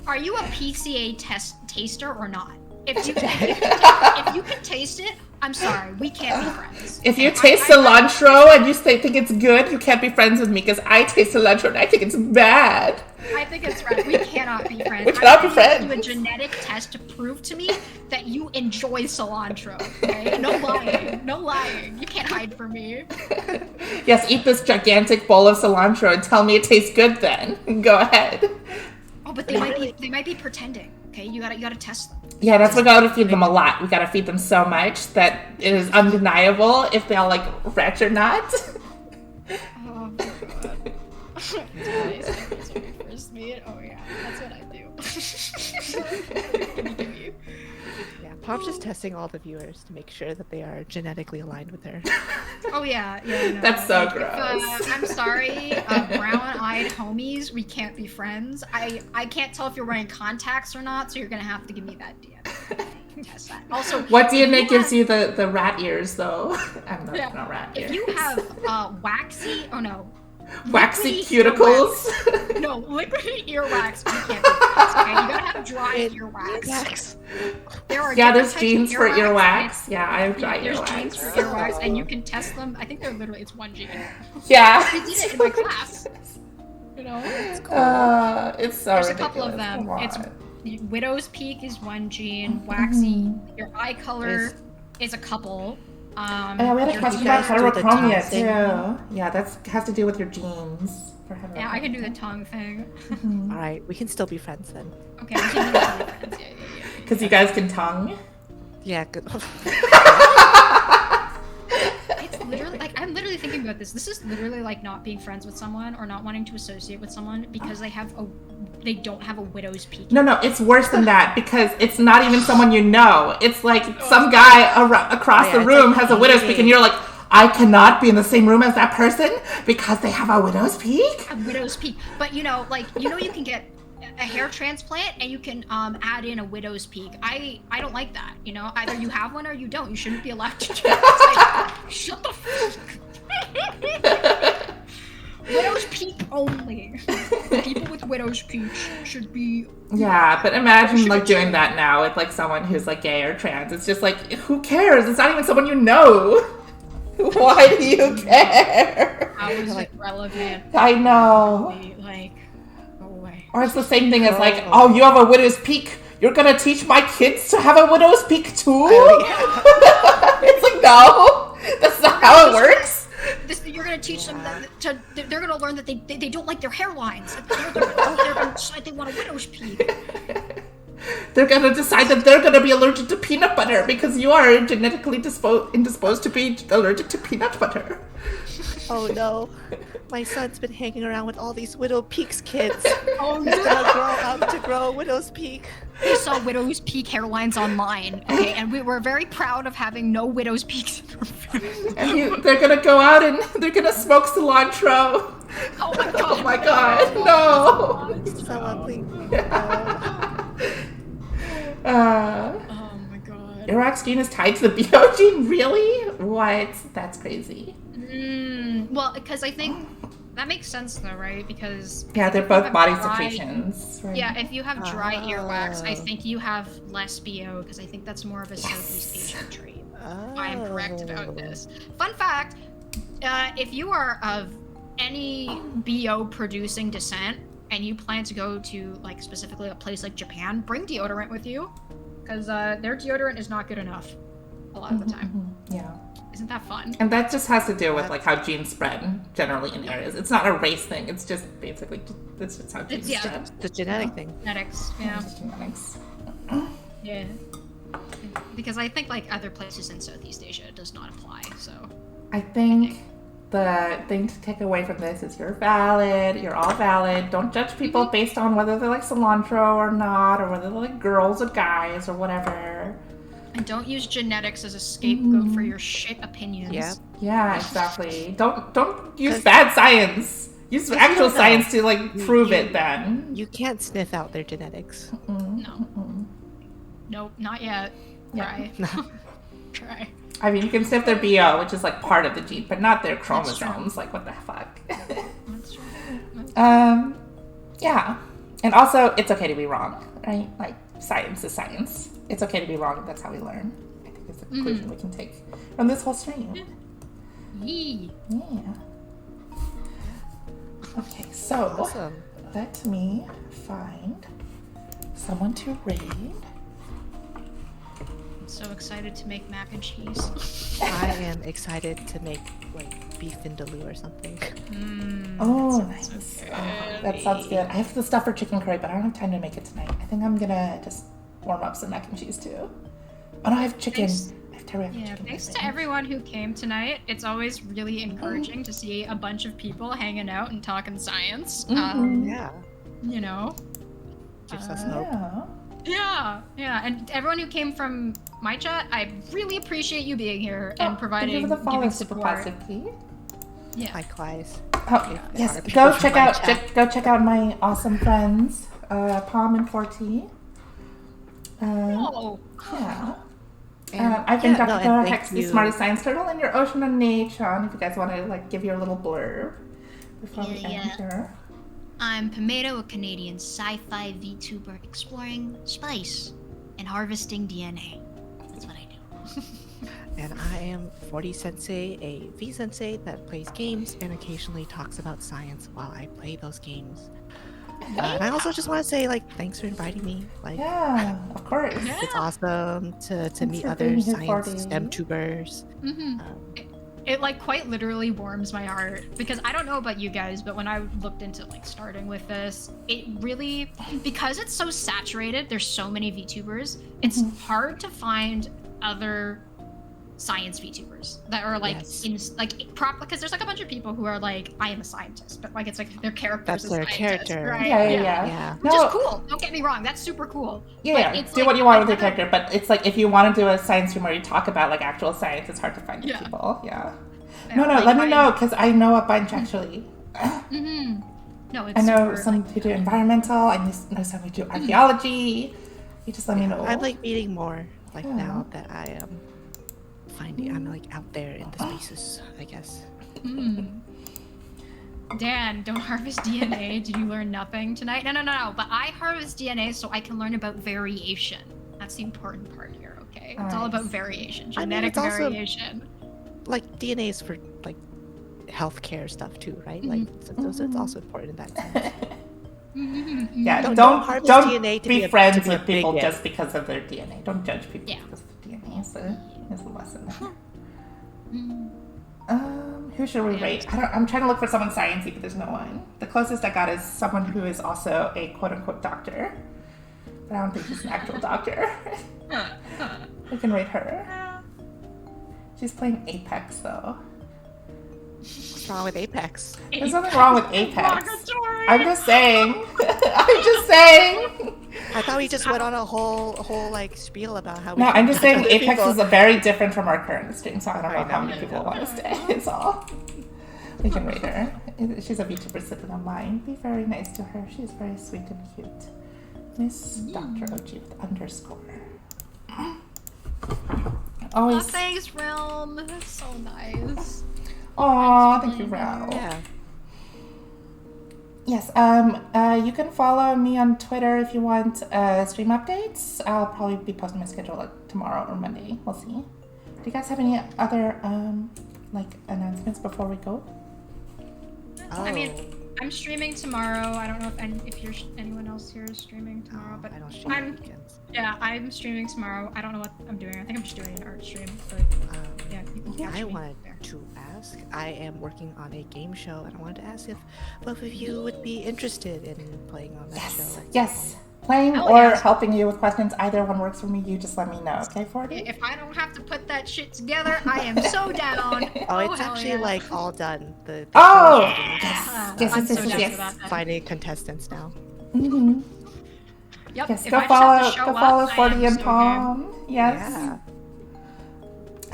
Are you a PCA taster or not? If you can taste it, I'm sorry, we can't be friends. If you taste cilantro and you think it's good, you can't be friends with me because I taste cilantro and I think it's bad. I think it's right. We cannot be friends. We cannot be I friends. need to do a genetic test to prove to me that you enjoy cilantro. Okay? No lying. No lying. You can't hide from me. Yes, eat this gigantic bowl of cilantro and tell me it tastes good then. Go ahead. Oh, but they might be pretending. Okay, you gotta test them. Yeah, that's why we gotta feed them a lot. We gotta feed them so much that it is undeniable if they'll like retch or not. Oh my god. Today's like when we first meet. Oh yeah, that's what I do. Give me. Yeah, Pop's just testing all the viewers to make sure that they are genetically aligned with her. Oh yeah. No. That's so Like, gross. I'm sorry, brown-eyed homies, we can't be friends. I can't tell if you're wearing contacts or not, so you're gonna have to give me that DNA. Yes, that. Also, What if DNA you gives have- you the rat ears though? I'm not rat ears. If you have waxy liquidy cuticles. earwax- no, liquidy earwax, we can't be friends. Okay, you gotta have dry earwax. There are Yeah, different there's types of genes for and earwax. Yeah, I have dry There's genes for earwax. earwax, and you can test them. I think they're literally it's one gene. Yeah. We did it in my class. You know, it's cool. It's so There's a ridiculous. couple of them. Come It's on. widow's peak is one gene. Waxy, your eye color is a couple. Yeah, we had a you question about guys do the tongue heterochromia thing? too. Yeah, that's has to do with your genes. For Yeah, I can do the tongue thing. All right, we can still be friends then. Okay, we can do that. Yeah. Because you guys can tongue. Yeah, good. It's literally like I'm literally thinking about this. This is literally like not being friends with someone or not wanting to associate with someone because they don't have a widow's peak. No, it's worse than that because it's not even someone you know. It's like some guy across Yeah, the it's room like has a widow's peak, hating. and you're like, I cannot be in the same room as that person because they have a widow's peak. A widow's peak, but you can get a hair transplant and you can add in a widow's peak. I don't like that. You know, either you have one or you don't. You shouldn't be allowed to do it. Like, shut the fuck. Widow's peak only. People with widow's peak should be. Yeah, but imagine like doing that now with like someone who's like gay or trans. It's just like, who cares? It's not even someone you know. Why do you care? How is it relevant? I know. Like, go away. Or it's the same thing as like, oh, you have a widow's peak. You're gonna teach my kids to have a widow's peak too? It's like, no, that's not how it works. You're gonna teach them that they're gonna learn that they don't like their hairlines. They're gonna decide they want a widow's peak. They're gonna decide that they're gonna be allergic to peanut butter because you are genetically indisposed to be allergic to peanut butter. Oh no, my son's been hanging around with all these Widow Peaks kids. Oh He's gonna grow up to grow a Widow's Peak. We saw widow's peak hairlines online, okay, and we were very proud of having no widow's peaks in our family. And they're gonna go out and they're gonna smoke cilantro. Oh my god! Oh my god, no! It's so ugly. Oh my god. Iraq's gene is tied to the BO gene? Really? What? That's crazy. Well, because I think that makes sense though, right? Because Yeah, they're both have body dry- secretions. Right? yeah, if you have dry earwax, I Oh. think you have less BO because I think that's more of a Southeast Asian trait. I am correct about this. Fun fact: if you are of any BO producing descent and you plan to go to like specifically a place like Japan, bring deodorant with you because their deodorant is not good enough a lot of the time. Yeah. Isn't that fun? And that just has to do with like how genes spread generally in areas. It's not a race thing. It's just basically that's just how genes yeah. spread. The genetic thing. Genetics, yeah. It's just genetics. Yeah. Because I think like other places in Southeast Asia it does not apply, so I think the thing to take away from this is you're valid. You're all valid. Don't judge people based on whether they like cilantro or not, or whether they like girls or guys or whatever. And don't use genetics as a scapegoat for your shit opinions. Yeah. Yeah, exactly. Don't use bad science. Use actual don't know. science to like prove you- it. Then. You can't sniff out their genetics. No. Nope, not yet. Yeah. Try. Try. I mean, you can sniff their BO, which is like part of the gene, but not their true. chromosomes. Like, what the fuck? That's true. Yeah. And also, it's okay to be wrong, right? Like, science is science. It's okay to be wrong. That's how we learn. I think that's the conclusion we can take from this whole stream. Yee. Yeah. Okay, so Awesome. let me find someone to raid. I'm so excited to make mac and cheese. I am excited to make like beef vindaloo or something. Oh, that nice. sounds so Oh, that sounds good. I have the stuff for chicken curry, but I don't have time to make it tonight. I think I'm gonna just warm up some mac and cheese too. Oh no, I have chicken. Thanks. I have teriyaki Yeah, chicken. thanks I to think. everyone who came tonight. It's always really encouraging to see a bunch of people hanging out and talking science. Yeah. You know. Gives us hope. Yeah. Yeah, and everyone who came from my chat, I really appreciate you being here Oh, and providing, thank you for the follow, giving super support. positive key. Yeah. Likewise. Oh, If yes. there are Go people check from my out chat. go check out my awesome friends, Palm and 4T. Oh, Yeah. And- I've been yeah, no, Dr. and Hex, thank the you. smartest science turtle, and your Ocean and Nachon, if you guys want to like give your little blurb before we end here. I'm Pomato, a Canadian sci-fi VTuber exploring space and harvesting DNA. That's what I do. And I am 40 Sensei, a V Sensei that plays games and occasionally talks about science while I play those games. And I also just want to say, like, thanks for inviting me. Like, Yeah, of course. it's awesome to meet for other being here, science 40. STEM tubers. it like quite literally warms my heart because I don't know about you guys, but when I looked into like starting with this, it really, because it's so saturated, there's so many VTubers, it's hard to find other science VTubers that are like Yes. in like prop, because there's like a bunch of people who are like, I am a scientist, but like it's like their characters That's as their scientists, character. right? Yeah. Yeah. Which is cool. Don't get me wrong, that's super cool. Yeah, But it's do like, what you want with your another- character, but it's like if you want to do a science stream where you talk about like actual science, it's hard to find Yeah. people. Yeah. Yeah, No, like, let me I- know because I know a bunch actually. No, it's I know super, some who do environmental. I know some who do archaeology. You just let me know. I like meeting more, like, Yeah. now that I am finding, I'm like out there in the spaces, I guess. Dan, don't harvest DNA. Did you learn nothing tonight? No. But I harvest DNA so I can learn about variation. That's the important part here, okay? It's all about Nice. variation, I mean, genetic it's also- variation. Like, DNA is for, like, healthcare stuff too, right? Like, so it's also important in that sense. Yeah, Don't don't harvest don't DNA to be be a- friends to be a with people big just because of their DNA. Don't judge people Yeah. because of DNA. So here's the lesson. Who should we rate? I'm trying to look for someone sciencey, but there's no one. The closest I got is someone who is also a quote unquote doctor, but I don't think she's an actual doctor. We can rate her. She's playing Apex though. What's wrong with Apex? There's nothing wrong with Apex. Derogatory. I'm just saying. I'm just saying. I thought we just went on a whole like spiel about how. No, we I'm just saying other Apex people. is a very different from our current stream, so I don't know I how know, many I people know. want to stay. It's all. We can rate her. She's a VTuber sitting on mine. Be very nice to her. She's very sweet and cute. Miss Dr. OG with underscore. Oh, Always. thanks, Realm. That's so nice. Aw, thank you, Ral. Yeah. Yes, you can follow me on Twitter if you want stream updates. I'll probably be posting my schedule like tomorrow or Monday. We'll see. Do you guys have any other like announcements before we go? I mean, Oh. I'm streaming tomorrow. I don't know if you're anyone else here is streaming tomorrow, but I don't stream I'm on weekends. yeah, I'm streaming tomorrow. I don't know what I'm doing. I think I'm just doing an art stream, but yeah, you can catch I me wanted there. to ask. I am working on a game show, and I wanted to ask if both of you would be interested in playing on that show. Yes. playing Hell or yes. helping you with questions. Either one works for me. You just let me know, okay, 40? If I don't have to put that shit together, I am so down. Oh, it's hell actually yeah. like all done. The Oh! show is ready. Yes, I'm yes, so yes, down yes, for that. yes. Finding contestants now. Mm-hmm. Yep. Yes, if go I just have to show follow up, I 40 am and so game. Palm. Yes. Yeah.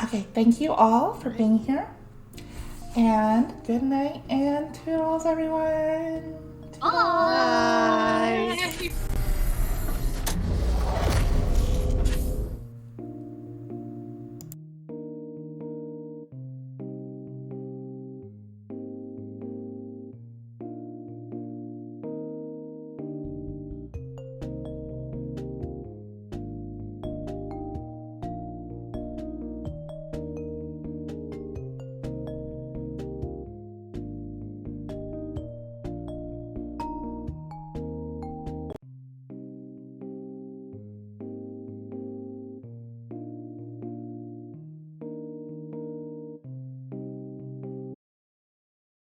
Okay, thank you all for being here. And good night and toodles, everyone. Bye. Bye.